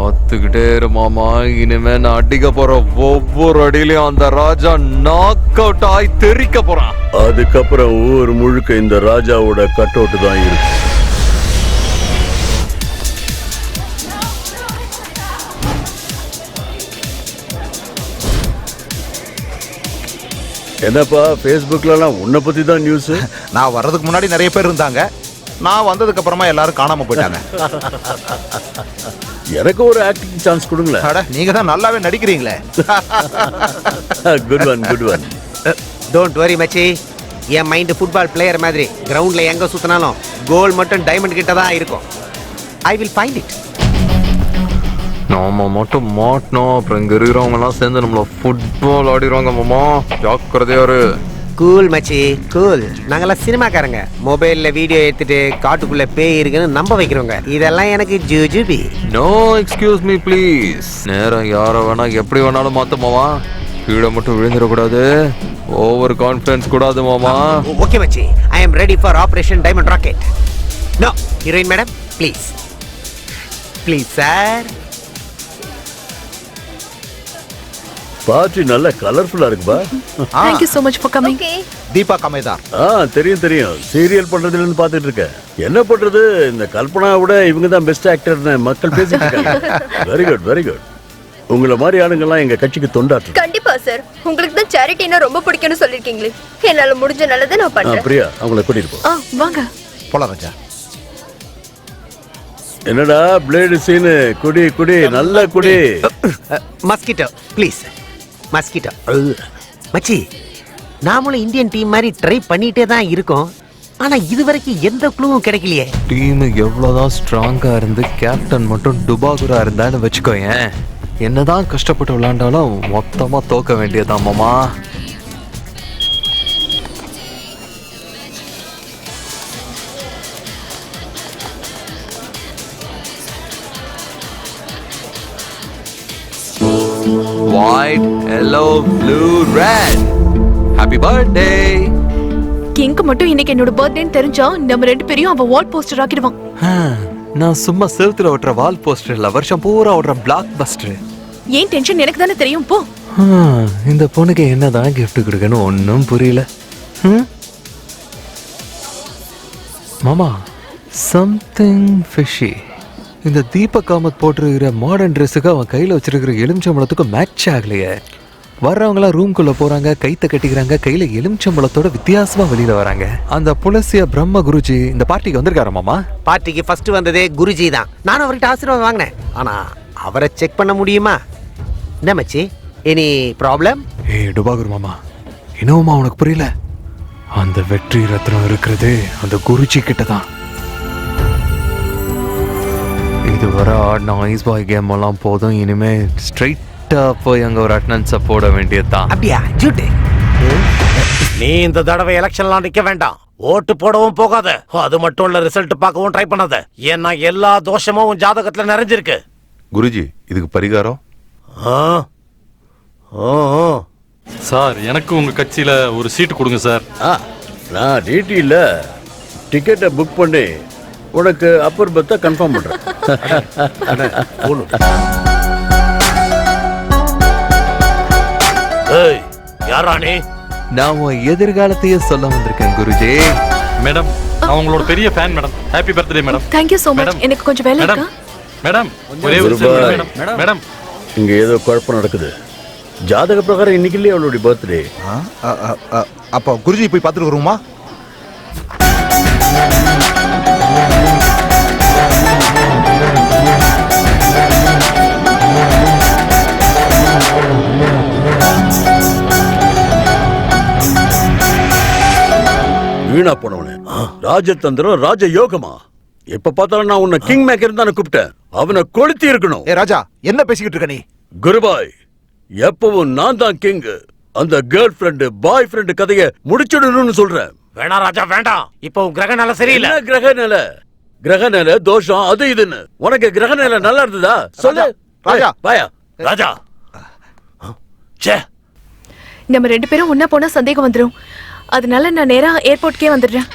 ஆத்துக்கிட்டே இரு மாமா. இனிமே நான் அடிக்க போற ஒவ்வொரு அடியிலையும் அந்த ராஜா நாக் அவுட் ஆகி தெரிக்க போறான். அதுக்கப்புறம் ஊர் முழுக்க இந்த ராஜாவோட கட் அவுட் தான் இருக்கு. என்னப்பா ஃபேஸ்புக்லலாம் உன்னை பத்தி தான் நியூஸ்? நான் வர்றதுக்கு முன்னாடி நிறைய பேர் இருந்தாங்க. நான் வந்ததுக்கு அப்புறமா எல்லாரும் காணாம போயிட்டாங்க. எனக்கு ஒரு ஆக்டிங் சான்ஸ் கொடுங்களேன். நீங்க தான் நல்லாவே நடிக்கிறீங்களே. Good one. டோன்ட் வரி மச்சி, என் மைண்ட் ஃபுட்பால் பிளேயர் மாதிரி. கிரவுண்ட்ல எங்க சுத்தினாலும் கோல் மட்டும் டைமண்ட் கிட்ட தான் இருக்கும். I will find it. நாம மட்டும் மாட்டணும், அப்புறம் இங்க இருக்கிறவங்க எல்லாம் சேர்ந்து நம்மள ஃபுட்பால் ஆடிடுவாங்க மாமா. ஜாக்கிரதையாரு. கூல் மச்சி, கூல். நாங்கெல்லாம் சினிமாக்காரங்க. மொபைல்ல வீடியோ எடுத்துட்டு காட்டுக்குள்ள பேய் இருக்குன்னு நம்ப வைக்கிறோங்க. இதெல்லாம் எனக்கு ஜூஜுபி. No excuse me please. நேரம் யாரை வேணா எப்படி வேணாலும் மாத்த மாமா. கீழே மட்டும் விழுந்துடக்கூடாது. ஓவர் கான்ஃபிடன்ஸ் கூடாது மாமா. ஓகே மச்சி, I am ready for operation diamond rocket. No heroine madam, please sir. Party நல்ல கலர்ஃபுல்லா இருக்குப்பா. Thank you so much for coming. Deepa கமேதார். தெரியும். சீரியல் பண்றதுல இருந்து பார்த்துட்டு இருக்கேன். என்ன பண்றது, இந்த கல்பனாவோட இவங்க தான் பெஸ்ட் ஆக்டர்னு மக்கள் பேசிட்டு இருக்காங்க. Very good. உங்களை மாதிரி ஆளுங்கெல்லாம் எங்க கட்சிக்கு தொண்டாற்று. கண்டிப்பா சார். உங்களுக்கு தான் சேரிட்டினா ரொம்ப பிடிக்கும்னு சொல்லிருக்கீங்களே. என்னால முடிஞ்ச நல்லதை நான் பண்றேன். பிரியா, அவங்கள கூட்டிட்டு போ. வாங்க போலாம் ராஜா. என்னடா பிளேடு சீனு? குடி குடி, நல்ல குடி. Mosquito please, mosquito. மச்சி, நாமளும் இந்தியன் டீம் மாதிரி ட்ரை பண்ணிட்டே தான் இருக்கோம். ஆனா இதுவரைக்கும் எந்த க்ளூவும் கிடைக்கலையே. டீம் எவ்வளவுதான் ஸ்ட்ராங்கா இருந்து கேப்டன் மட்டும் டுபாகுரா இருந்தான்னு வச்சுக்கோயேன், என்னதான் கஷ்டப்பட்டு விளையாண்டாலும் மொத்தமா தோக்க வேண்டியதான் மாமா. White, yellow, blue, red. Happy birthday. கிங்க்கு மட்டும் இன்னைக்கு என்னோட பர்த்டேன்னு தெரிஞ்சா நம்ம 2 பேரையும் அவன் வால் போஸ்டர் ஆக்கிடுவான். நான் சும்மா செவுத்துல ஓட்டுற வால் போஸ்டர் இல்ல, வருஷம் பூரா ஓடுற பிளாக் பஸ்டர். ஏன் டென்ஷன் எனக்கு தானே தெரியும். போ. இந்த பொண்ணுக்கு என்னதான் gift கொடுக்கணும் ஒன்னும் புரியல. மாமா, சம்திங் ஃபிஷி. இந்த தீபக் காமத் போட்டிருக்கிற மாடர்ன் ட்ரெஸ்ஸுக்கு அவன் கையில வச்சிருக்கிற எலுமிச்சம்பழத்துக்கு மேட்ச் ஆகலையே. வர்றவங்களாம் ரூம்குள்ள போறாங்க, கைத்த கட்டிக்கிறாங்க, கையில எலுமிச்சம்பழத்தோட வித்தியாசமா வெளியில வராங்க. அந்த புலசிய பிரம்ம குருஜி இந்த பார்ட்டிக்கு வந்திருக்காரு மாமா. பார்ட்டிக்கு ஃபர்ஸ்ட் வந்ததே குருஜி தான். நானும் அவர்கிட்ட ஆசீர்வாதம் வாங்கினேன். ஆனா அவரை செக் பண்ண முடியுமா? என்ன மச்சி, எனி ப்ராப்ளம்? ஏய் டுபாகுரு மாமா, இன்னுமா உனக்கு புரியல? அந்த வெற்றி ரத்னம் இருக்கிறது அந்த குருஜி கிட்ட தான். இதுவரை ஆடின ஐஸ் பாய் கேம் எல்லாம் போதும், இனிமே ஸ்ட்ரைட்டா போய் அங்க ஒரு அட்டனன்ஸை போட வேண்டியதுதான். அப்படியா ஜூட்டு? நீ இந்த தடவை எலெக்ஷன்லாம் நிக்க வேண்டாம், ஓட்டு போடவும் போகாத. அது மட்டும் இல்ல, ரிசல்ட் பார்க்கவும் ட்ரை பண்ணாத. ஏன்னா எல்லா தோஷமும் உன் ஜாதகத்துல நிறைஞ்சிருக்கு. குருஜி, இதுக்கு பரிகாரம்? சார், எனக்கு உங்க கட்சியில ஒரு சீட்டு கொடுங்க சார். நான் டிடி இல்ல, டிக்கெட்டை புக் பண்ணி உனக்கு அப்பர் பர்த்தை கன்ஃபார்ம் பண்றேன். ஏய், யாரா நீ? நான் உன் எதிர்காலத்தையே சொல்ல வந்திருக்கேன் குருஜி. மேடம், நான் உங்களோட பெரிய fan madam. Happy birthday madam. Thank you so much. எனக்கு கொஞ்சம் வேலை இருக்கா? மேடம், ஒரே ஒரு மேடம். மேடம், இங்க ஏதோ குழப்பம் நடக்குது. ஜாதக பிரகாரம் இன்னைக்கு இல்லையே அவளுடைய பர்த்டே. அப்போ குருஜி போய் பார்த்துட்டு வருவோமா? வீணா போனவனே, ராஜதந்திரம் ராஜ யோகமா? எப்ப பார்த்தாலும் நான் உன்னை கிங் மேக்கர் தான் கூப்பிட்டேன். அவனை கொளுத்தி இருக்கணும். ஏ ராஜா, என்ன பேசிக்கிட்டு இருக்க நீ? குருபாய், எப்பவும் நான் தான் கிங். அந்த கேர்ள் ஃப்ரெண்டு பாய் ஃப்ரெண்டு கதையை முடிச்சிடணும்னு சொல்றேன். வேணா ராஜா, வேண்டாம். இப்போ கிரக நிலை சரியில்லை. கிரக நிலை தோஷம் அது இதுன்னு. உனக்கு கிரக நிலை நல்லா இருந்ததா சொல்லு ராஜா. பாயா ராஜா, நம்ம 2 பேரும் ஒன்னா போனா சந்தேகம் வந்துடும். அதனால நான் நேரா ஏர்போர்ட்கே வந்துடுறேன்.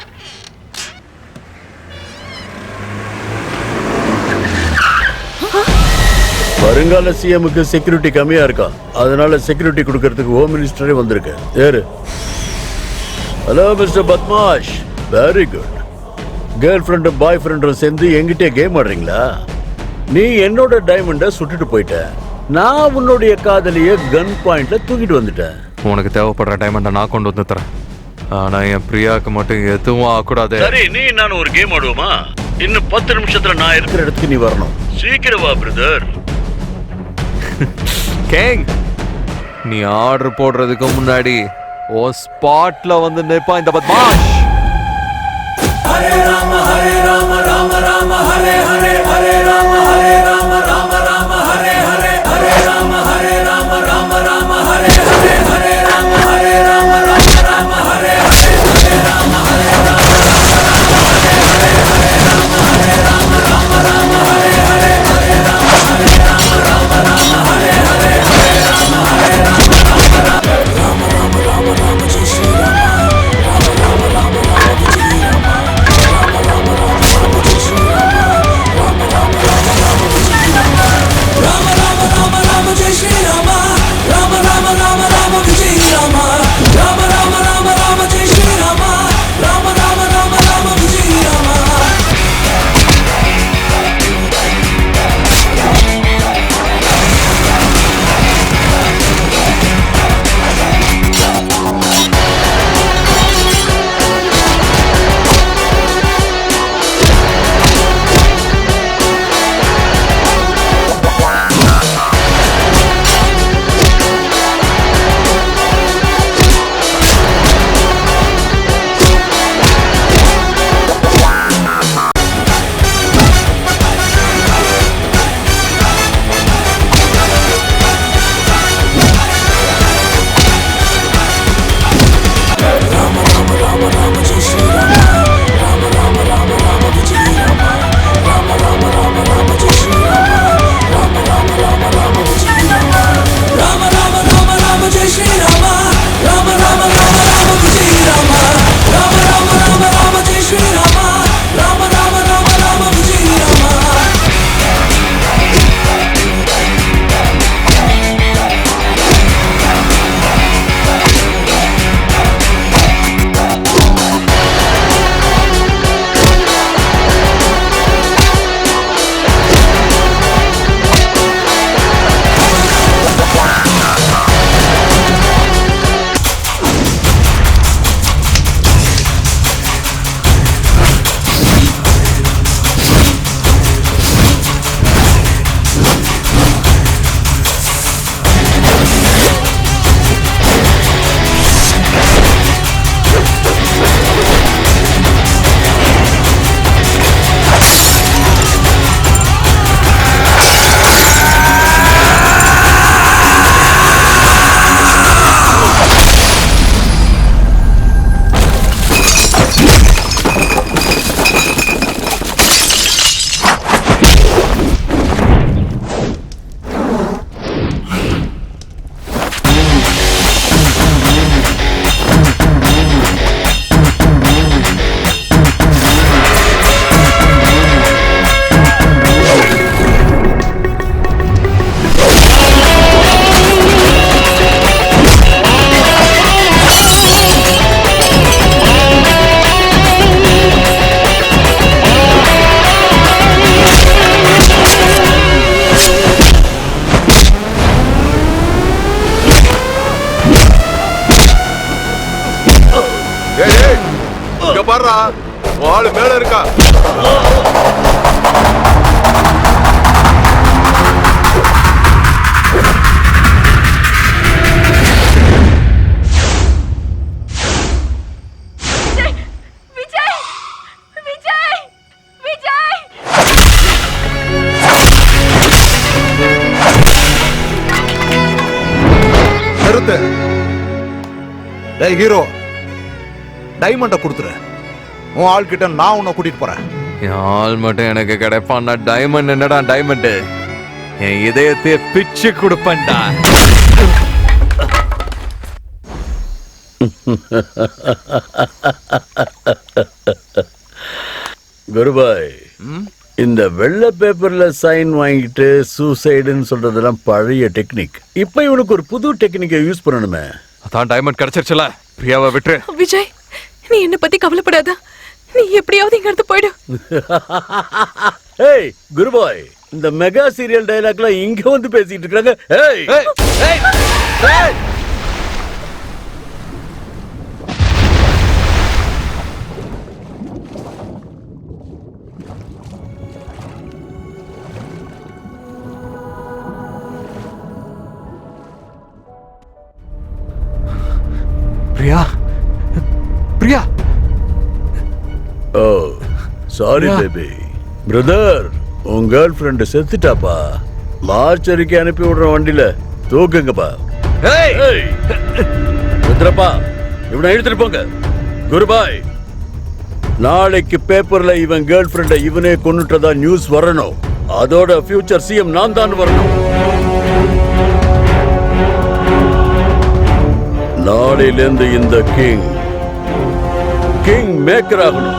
வருங்கால சிஎம்க்கு செக்யூரிட்டி கம்மியா இருக்கா, அதனால செக்யூரிட்டி கொடுக்கறதுக்கு ஹோம் மினிஸ்டரே வந்திருக்கு. ஏறு. ஹலோ மிஸ்டர் பத்மாஷ், வெரி குட். கேர்ள் ஃப்ரெண்டும் பாய் ஃப்ரெண்டும் சேர்ந்து என்கிட்ட கேம் ஆடுறீங்களா? நீ என்னோட டைமண்டை சுட்டுட்டு போயிட்ட, நான் உன்னுடைய காதலிய கன் பாயிண்ட்ல தூக்கிட்டு வந்துட்டேன். உனக்கு தேவைப்படுற டைமண்டை நான் கொண்டு வந்து தரேன். ஆனா என் பிரியாக்கு மட்டும் எதுவும் ஆகக்கூடாது. சரி, நீ நான் ஒரு கேம் ஆடுவோமா? இன்னும் 10 நிமிஷத்துல நான் இருக்கிற இடத்துக்கு நீ வரணும். சீக்கிரம் வா பிரதர். கேங், நீ ஆர்டர் போடுறதுக்கு முன்னாடி ஓ ஸ்பாட்ல வந்து நிப்பா இந்த பத்மாஷ். ஹரே ராம ஹரே ராம ராம ராம ஹரே ஹரே ஹரே ராம ஹரே ராம ராம ராம ஹரே ஹரே ஹரே ராம ஹரே ராம ராம ராம ஹரே ஹரே ஹரே ராம ஹரே ராம ராம ராம ஹரே ஹரே ஹரே ராம ஹரே ராம ஹரே ராம ராம ராம ஹரே ஹரே ஹரே ராம ஹரே ராம ராம ராம ஹரே ஹரே ஹரே ராம ஹரே ராம ராம ராம ராம ராம ராம ராம ஜெய் ஸ்ரீ ராம ராம ராம ராம ஆளு மேல இருக்கா. நிறுத்து. டேய் ஹீரோ, டைமண்ட கொடுத்துரு. உன் ஆள் கிட்ட நான் உன்னை கூட்டிட்டு போறேன். என் ஆள் மட்டும் எனக்கு கிடைப்பான்டா. டைமண்ட் என்னடா டைமண்ட்? என் இதயத்தை பிச்சு கொடுப்பேன்டா. குருபாய், இந்த வெள்ளை பேப்பர்ல சைன் வாங்கிட்டு சூசைடுன்னு சொல்றதெல்லாம் பழைய டெக்னிக். இப்ப இவனுக்கு ஒரு புது டெக்னிக்கை யூஸ் பண்ணணுமே. அதான் டைமண்ட் கிடைச்சிருச்சுல, பிரியாவை விட்டுரு. விஜய், நீ என்ன பத்தி கவலைப்படாத. நீ எப்படியாவது இங்க இருந்து போயிடு. ஏய் குருபாய், இந்த மெகா சீரியல் டயலாக்லாம் இங்க வந்து பேசிட்டு இருக்காங்க. ஏய் ஏய் ஏய் பிரியா, பிரியா. ஓ சாரி பேபி. பிரதர், உன் கேர்ள் ஃப்ரெண்ட் செத்துட்டாப்பா. மார்ச்சரிக்கு அனுப்பி விடுற வண்டியில தூக்குங்கப்பா. ருத்ரப்பா, இவனை எடுத்துட்டு போங்க. குருபாய், நாளைக்கு பேப்பர்ல இவன் கேர்ள் ஃப்ரெண்ட இவனே கொன்னுட்டதா நியூஸ் வரணும். அதோட ஃபியூச்சர் சிஎம் நான் தான் வரணும். நாளையிலிருந்து இந்த கிங் மேக்கர் ஆகணும்.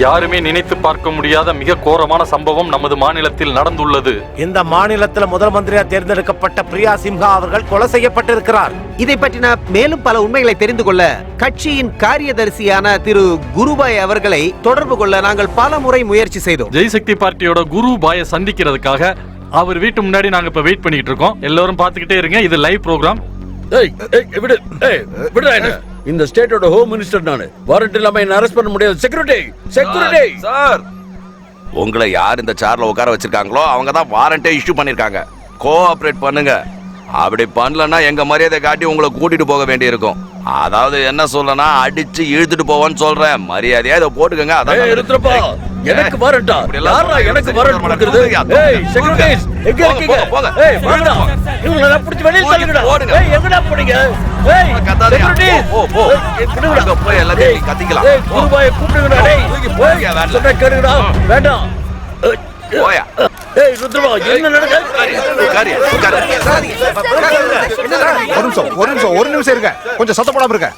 யாருமே நினைத்து பார்க்க முடியாத மிக கோரமான சம்பவம் நமது மாநிலத்தில் நடந்துள்ளது. இந்த மாநிலத்தில் முதல் மந்திரியா தேர்ந்தெடுக்கப்பட்ட பிரியா சிம்ஹா அவர்கள் கொலை செய்யப்பட்டிருக்கிறார். இதை பற்றின மேலும் பல உண்மைகளை தெரிந்து கொள்ள கட்சியின் காரியதரிசியான திரு குருபாய் அவர்களை தொடர்பு கொள்ள நாங்கள் பல முறை முயற்சி செய்தோம். ஜெய்சக்தி பார்ட்டியோட குரு பாயை சந்திக்கிறதுக்காக அவர் வீட்டு முன்னாடி நாங்க இப்ப வெயிட் பண்ணிட்டு இருக்கோம். எல்லாரும் பாத்துக்கிட்டே இருங்க, இது லைவ் ப்ரோக்ராம். இந்த ஸ்டேட்டோட ஹோம் மினிஸ்டர் நானு. வாரண்ட் இல்லாம என்ன அரெஸ்ட் பண்ண முடியாது. செக்யூரிட்டி சார், உங்களை யார் இந்த சேர்ல உட்கார வச்சிருக்காங்களோ அவங்க தான் வாரண்டே இஷ்யூ பண்ணிருக்காங்க. கோஆபரேட் பண்ணுங்க. அப்படி பண்ணலன்னா எங்க மரியாதை காட்டி உங்களை கூட்டிட்டு போக வேண்டி இருக்கும். அதாவது என்ன சொல்லனா, அடிச்சு இழுத்துட்டு போவான்னு சொல்றேன். மரியாதையா இதை போட்டுக்கங்க. அதான் எனக்கு வாரண்டா? யாரா எனக்கு வாரண்ட் கொடுக்கிறது? ஏய் செக்யூரிட்டிஸ், எங்க இருக்கீங்க? ஏய் வாடா, இவங்கள புடிச்சு வெளிய தள்ளுங்கடா. ஏய் எங்கடா போறீங்க? ஏய் செக்யூரிட்டிஸ், அங்க போய் எல்லாத்தையும் கத்திக்கலாம். ஏய் குருபாயை கூப்பிடுங்கடா. டேய் சொன்னா கேளுங்கடா. வேண்டாம் போயா. ஏய் ருத்ரமா, என்ன நடக்குது? ஒரு நிமிஷம் இருங்க. கொஞ்சம் சத்தம் போடாம இருங்க.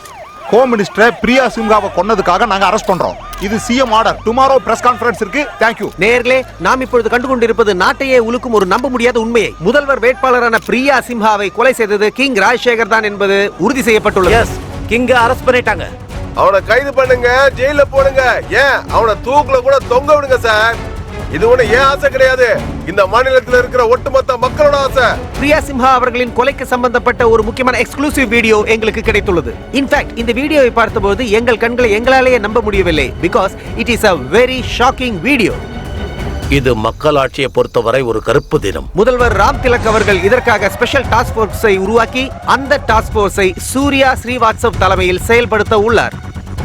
ஹோம் மினிஸ்டர் பிரியா சிம்ஹாவை கொன்னதுக்காக நாங்க அரெஸ்ட் பண்றோம். இது CM order. Tomorrow press conference இருக்கு. Thank you. நேயர்களே, நாம் இப்பொழுது கண்டுகொண்டிருப்பது நாட்டையே உலுக்கும் ஒரு நம்ப முடியாத உண்மையை. முதல்வர் வேட்பாளரான பிரியா சிம்ஹாவை கொலை செய்தது கிங் ராஜசேகர் தான் என்பது உறுதி செய்யப்பட்டுள்ளது. எஸ், கிங்க அரெஸ்ட் பண்ணிட்டாங்க. அவனை கைது பண்ணுங்க, ஜெயில போடுங்க. ஏன் அவனை தூக்குல கூட தொங்க விடுங்க சார். இது ஒண்ணு ஏன் ஆசை கிடையாது, இந்த மாநிலத்தில் இருக்கிற ஒட்டுமொத்த மக்களோட ஆசை. பிரியா சிம்ஹா அவர்களின் கொலைக்கு சம்பந்தப்பட்ட ஒரு முக்கியமான எக்ஸ்க்ளூசிவ் வீடியோ எங்களுக்கு கிடைத்துள்ளது. இன்ஃபேக்ட் இந்த வீடியோவை பார்த்தபோது எங்கள் கண்களை எங்களாலேயே நம்ப முடியவில்லை. Because it is a very shocking video. இது மக்களாட்சியை பொறுத்தவரை ஒரு கருப்பு தினம். முதல்வர் ராம் திலக் அவர்கள் இதற்காக ஸ்பெஷல் டாஸ்க் போர்ஸை உருவாக்கி அந்த டாஸ்க் போர்ஸை சூர்யா ஸ்ரீவாத்சவ் தலைமையில் செயல்படுத்த உள்ளார்.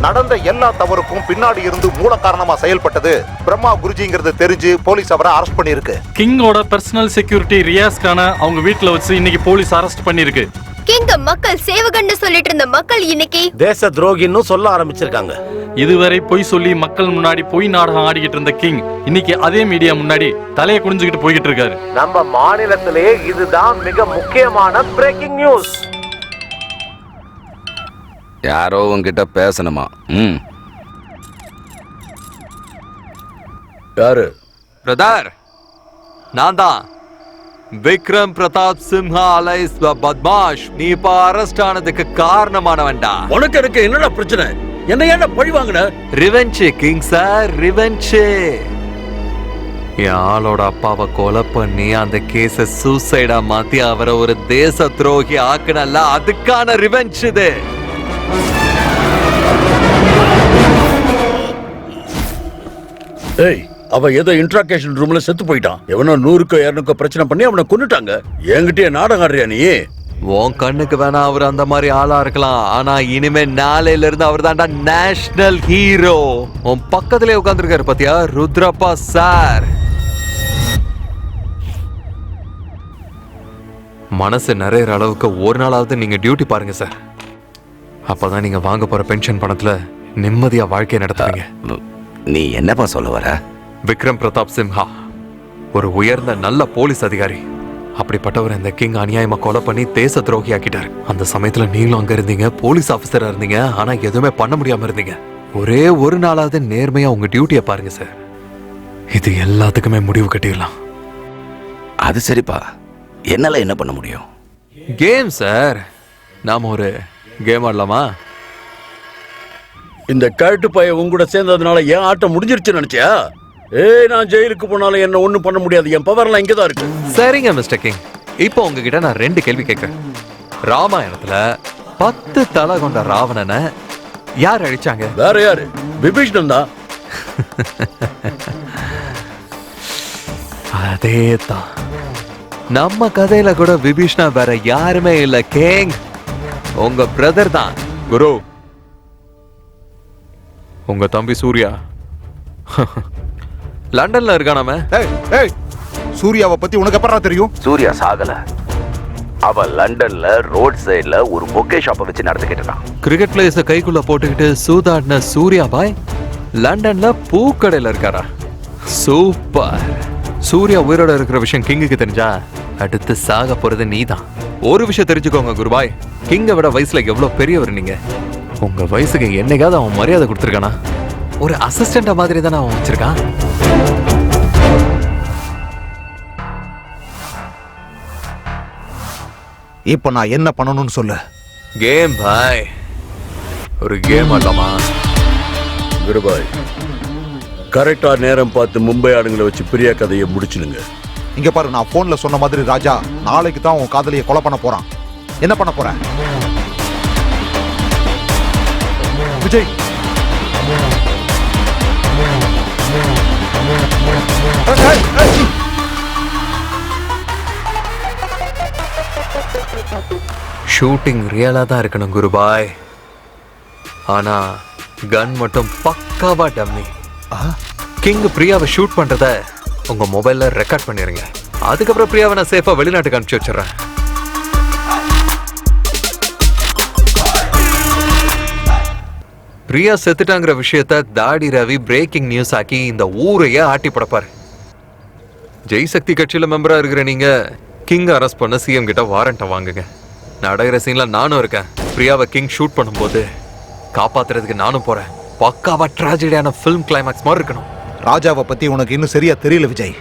நடந்த எல்லா தவறுக்கும் பின்னாடி இருந்து மூல காரணமா செயல்பட்டது பிரம்மா குருஜிங்கிறது தெரிஞ்சு போலீஸ் அவரை அரெஸ்ட் பண்ணிருக்கு. கிங்கோட பர்சனல் செக்யூரிட்டி ரியாஸ் கான அவங்க வீட்ல வச்சு இன்னைக்கு போலீஸ் அரெஸ்ட் பண்ணிருக்கு. கிங்க மக்கள் சேவகன்னு சொல்லிட்டு இருந்த மக்கள் இன்னைக்கு தேச துரோகின்னு சொல்ல ஆரம்பிச்சிருக்காங்க. இதுவரை பொய் சொல்லி மக்கள் முன்னாடி பொய் நாடகம் ஆடிக்கிட்டு இருந்த கிங் இன்னைக்கு அதே மீடியா முன்னாடி தலையை குனிஞ்சுக்கிட்டு போய்கிட்டு இருக்காரு. நம்ம மாநிலத்திலே இதுதான் மிக முக்கியமான பிரேக்கிங் நியூஸ். யாரோ உங்ககிட்ட பேசணுமா? யாரு? பிரதர், நான் தான் விக்ரம் பிரதாப் சிம்ஹா அலைஸ் பத்மாஷ். நீ இப்ப அரெஸ்ட் ஆனதுக்கு காரணமானவன்டா. உனக்கு எனக்கு என்னடா பிரச்சனை? என்ன ஏன்டா பழி வாங்குன? Revenge king sir, revenge. என் ஆளோட அப்பாவை கொலை பண்ணி அந்த கேஸ சூசைடா மாத்தி அவரை ஒரு தேச துரோகி ஆக்குனல்ல, அதுக்கான ரிவெஞ்ச் இது. ஏய், அவன் ஏதோ இன்ட்ராகேஷன் ரூம்ல செத்து போயிட்டான். எவனோ 100க்கோ 200க்கோ பிரச்சனை பண்ணி அவனை கொன்னுட்டாங்க. என்கிட்டயே நாடகம் ஆடுறியா நீ? உன் கண்ணுக்கு வேணா அவர் அந்த மாதிரி ஆளா இருக்கலாம், ஆனா இனிமே நாளையில இருந்து அவர் தான்டா நேஷனல் ஹீரோ. உன் பக்கத்திலே உட்கார்ந்துருக்காரு பாத்தியா, ருத்ரப்பா சார். மனசு நிறைய அளவுக்கு ஒரு நாளாவது நீங்க டியூட்டி பாருங்க சார். அப்பதான் நீங்க வாங்க போற பென்ஷன் பணத்துல நிம்மதியா வாழ்க்கையை நடத்துவீங்க. நீ என்னப்பா சொல்ல வர? விக்ரம் பிரதாப் சிம்ஹா ஒரு உயர்ந்த நல்ல போலீஸ் அதிகாரி. அப்படிப்பட்டவர் இந்த கிங் அநியாயமா கொலை பண்ணி தேச துரோகி ஆக்கிட்டாரு. அந்த சமயத்துல நீங்களும் அங்க இருந்தீங்க, போலீஸ் ஆபீசரா இருந்தீங்க, ஆனா எதுவுமே பண்ண முடியாம இருந்தீங்க. ஒரே ஒரு நாளாவது நேர்மையா உங்க டியூட்டியை பாருங்க சார். இது எல்லாத்துக்குமே முடிவு கட்டிடலாம். அது சரிப்பா, என்னால என்ன பண்ண முடியும்? Game sir. நாம ஒரு கேம் ஆடலாமா? இந்த கழட்டு பைய உங்க கூட சேர்ந்ததுனால என் ஆட்டம் முடிஞ்சிருச்சுன்னு நினைச்சியா? நான் ஜெயிலுக்கு போனாலும் என்ன ஒண்ணும் பண்ண முடியாது. என் பவர்லாம் இங்கதான் இருக்கு. சரிங்க மிஸ்டர் கிங், இப்போ உங்ககிட்ட நான் 2 கேள்வி கேட்கிறேன். ராமாயணத்துல 10 தலை கொண்ட ராவணனை யார் அழிச்சாங்க? வேற யாரு? விபீஷணன் தான். அதேதான். நம்ம கதையில கூட விபீஷ்ணா வேற யாருமே இல்ல கிங், உங்க பிரதர் தான். குரு, உங்க தம்பி சூர்யா லண்டன்ல இருக்கானாம. சூர்யாவை பத்தி உனக்கு எப்பறா தெரியும்? சூர்யா சாகல. அவ லண்டன்ல ரோட் சைடுல ஒரு பொக்கே ஷாப்பை வச்சு நடத்திக்கிட்டு இருக்கான். கிரிக்கெட் பிளேயர்ஸ கைக்குள்ள போட்டுக்கிட்டு சூதாடின சூர்யா பாய் லண்டன்ல பூக்கடையில இருக்காரா? சூப்பர். சூர்யா உயிரோட இருக்கிற விஷயம் கிங்குக்கு தெரிஞ்சா அடுத்து சாக போறது நீதான். ஒரு விஷயம் தெரிஞ்சுக்கோங்க குருபாய், கிங்கை விட வயசுல எவ்வளவு பெரியவர் நீங்க. உங்க வயசுக்கு என்னைக்காவது அவன் மரியாதை கொடுத்துருக்கானா? ஒரு அசிஸ்டன்ட் மாதிரி தானே அவன் வச்சிருக்கான். இப்ப நான் என்ன பண்ணணும்னு சொல்லு. கேம் பாய், ஒரு கேம் ஆடலாமா? குருபாய், கரெக்டா நேரம் பார்த்து மும்பை ஆளுங்களை வச்சு பிரியா கதையை முடிச்சுடுங்க. இங்க பாரு, நான் போன்ல சொன்ன மாதிரி ராஜா நாளைக்கு தான் உன் காதலியை கொலை பண்ண போறான். என்ன பண்ண போற விஜய்? ஷூட்டிங் ரியலா தான் இருக்கணும் குருபாய், ஆனா கன் மட்டும் பக்காவா டம்மி. கிங் பிரியாவை ஷூட் பண்றத உங்க மொபைல்ல ரெக்கார்ட் பண்ணிருங்க. அதுக்கப்புறம் பிரியாவை நான் சேஃபா வெளிநாட்டுக்கு அனுப்பிச்சு வச்சிடறேன். பிரியா செத்துட்டாங்கிற விஷயத்த தாடி ரவி பிரேக்கிங் நியூஸ் ஆக்கி இந்த ஊரையே ஆட்டி படப்பாரு. ஜெய் சக்தி கட்சியில மெம்பரா இருக்கிற நீங்க கிங் அரெஸ்ட் பண்ண சிஎம் கிட்ட வாரண்ட வாங்குங்க. நடக்கிற சீன்ல நானும் இருக்கேன். பிரியாவை கிங் ஷூட் பண்ணும்போது காப்பாத்துறதுக்கு நானும் போறேன். பக்காவா ட்ராஜடியான ஃபிலிம் கிளைமாக்ஸ் மாதிரி இருக்கணும். ராஜாவை பத்தி உனக்கு இன்னும் சரியா தெரியல விஜய்.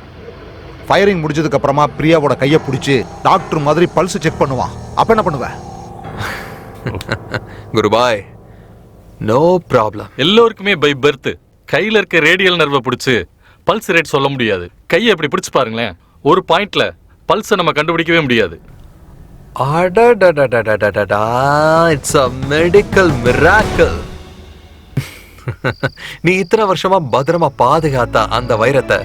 ஃபயரிங் முடிஞ்சதுக்கு அப்புறமா பிரியாவோட கையை பிடிச்சி டாக்டர் மாதிரி பல்ஸ் செக் பண்ணுவான். அப்ப என்ன பண்ணுவ? குருபாய், நோ ப்ராப்ளம். எல்லோருக்குமே பை பர்த் கையில இருக்க ரேடியல் நர்வை பிடிச்சு பல்ஸ் ரேட் சொல்ல முடியாது. கையை எப்படி பிடிச்சு பாருங்களேன், ஒரு பாயிண்ட்ல பல்ஸை நம்ம கண்டுபிடிக்கவே முடியாது. It's a medical miracle. நீ இத்தனை வருஷமா பத்திரமா பாதுகாத்த அந்த வைரத்தை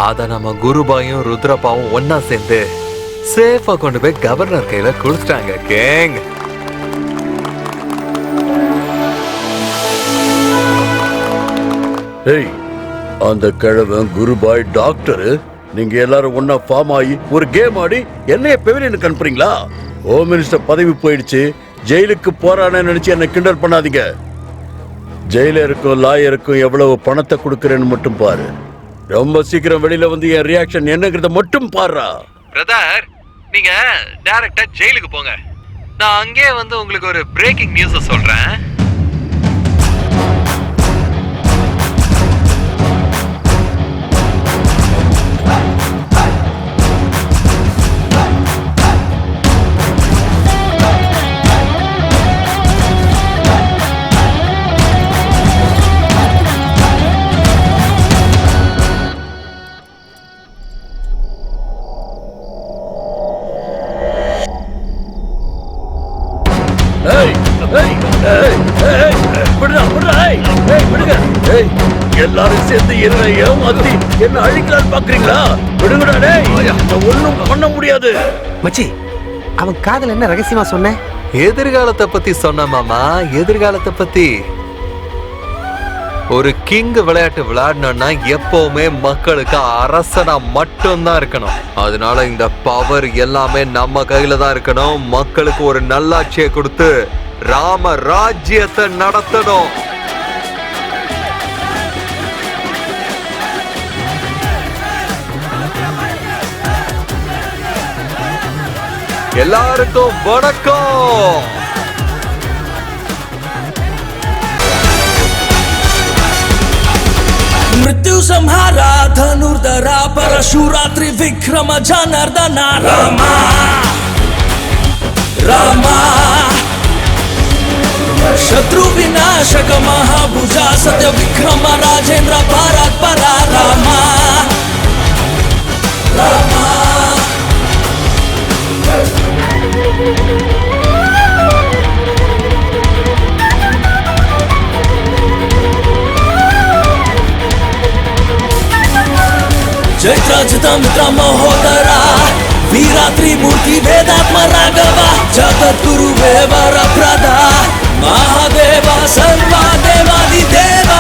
அத நம்ம குருபாயும் ருத்ரப்பாவும் ஒன்னா சேர்ந்து சேஃபா கொண்டு போய் கவர்னர் கையில கொடுத்துட்டாங்க. கேங், ஏய், அந்த கிழவன் குருபாய் டாக்டர், நீங்க எல்லாரும் ஒன்னா ஃபார்ம் ஆகி ஒரு கேம் ஆடி என்னைய பெவிலியனுக்கு அனுப்புறீங்களா? ஹோம் மினிஸ்டர் பதவி போயிடுச்சு, ஜெயிலுக்கு போறானே நினைச்சு என்ன கிண்டல் பண்ணாதீங்க. ஜெயிலருக்கும் லாயருக்கும் எவ்வளவு பணத்தை கொடுக்கறேன்னு மட்டும் பாரு. ரொம்ப சீக்கிரம் வெளியில வந்து என் ரியாக்ஷன் என்னங்கிறத மட்டும் பாருடா. பிரதர், நீங்க டைரக்டா ஜெயிலுக்கு போங்க. நான் அங்கே வந்து உங்களுக்கு ஒரு பிரேக்கிங் நியூஸ் சொல்றேன். Hey! எல்லாரும் சேர்ந்து என்ன ஏமாத்தி என்ன அழிக்கலான்னு பாக்குறீங்களா? விடுங்கடா டேய், ஒண்ணும் பண்ண முடியாது. மச்சி, அவன் காதல் என்ன ரகசியமா சொன்ன? எதிர்காலத்தை பத்தி சொன்ன மாமா, எதிர்காலத்தை பத்தி. ஒரு கிங் விளையாட்டு விளையாடணும்னா எப்பவுமே மக்களுக்கு அரசனா மட்டும்தான் இருக்கணும். அதனால இந்த பவர் எல்லாமே நம்ம கையில தான் இருக்கணும். மக்களுக்கு ஒரு நல்லாட்சியை கொடுத்து ராம ராஜ்யத்தை நடத்தணும். எல்லாருக்கும் வணக்கம். मृत्यु संहारा धनुर्धरा परशुरा त्रिविक्रम जनार्दना रामा रामा शत्रु विनाशक महाभुजा सत्य विक्रम राजेंद्र भारत परा रामा रामा जयत्राजित मित्र महोदरा वीरा त्रिमूर्ति वेदात्म राघवा जगद्गुरु वेवर प्रदा महादेवा सर्वा देवादिदेवा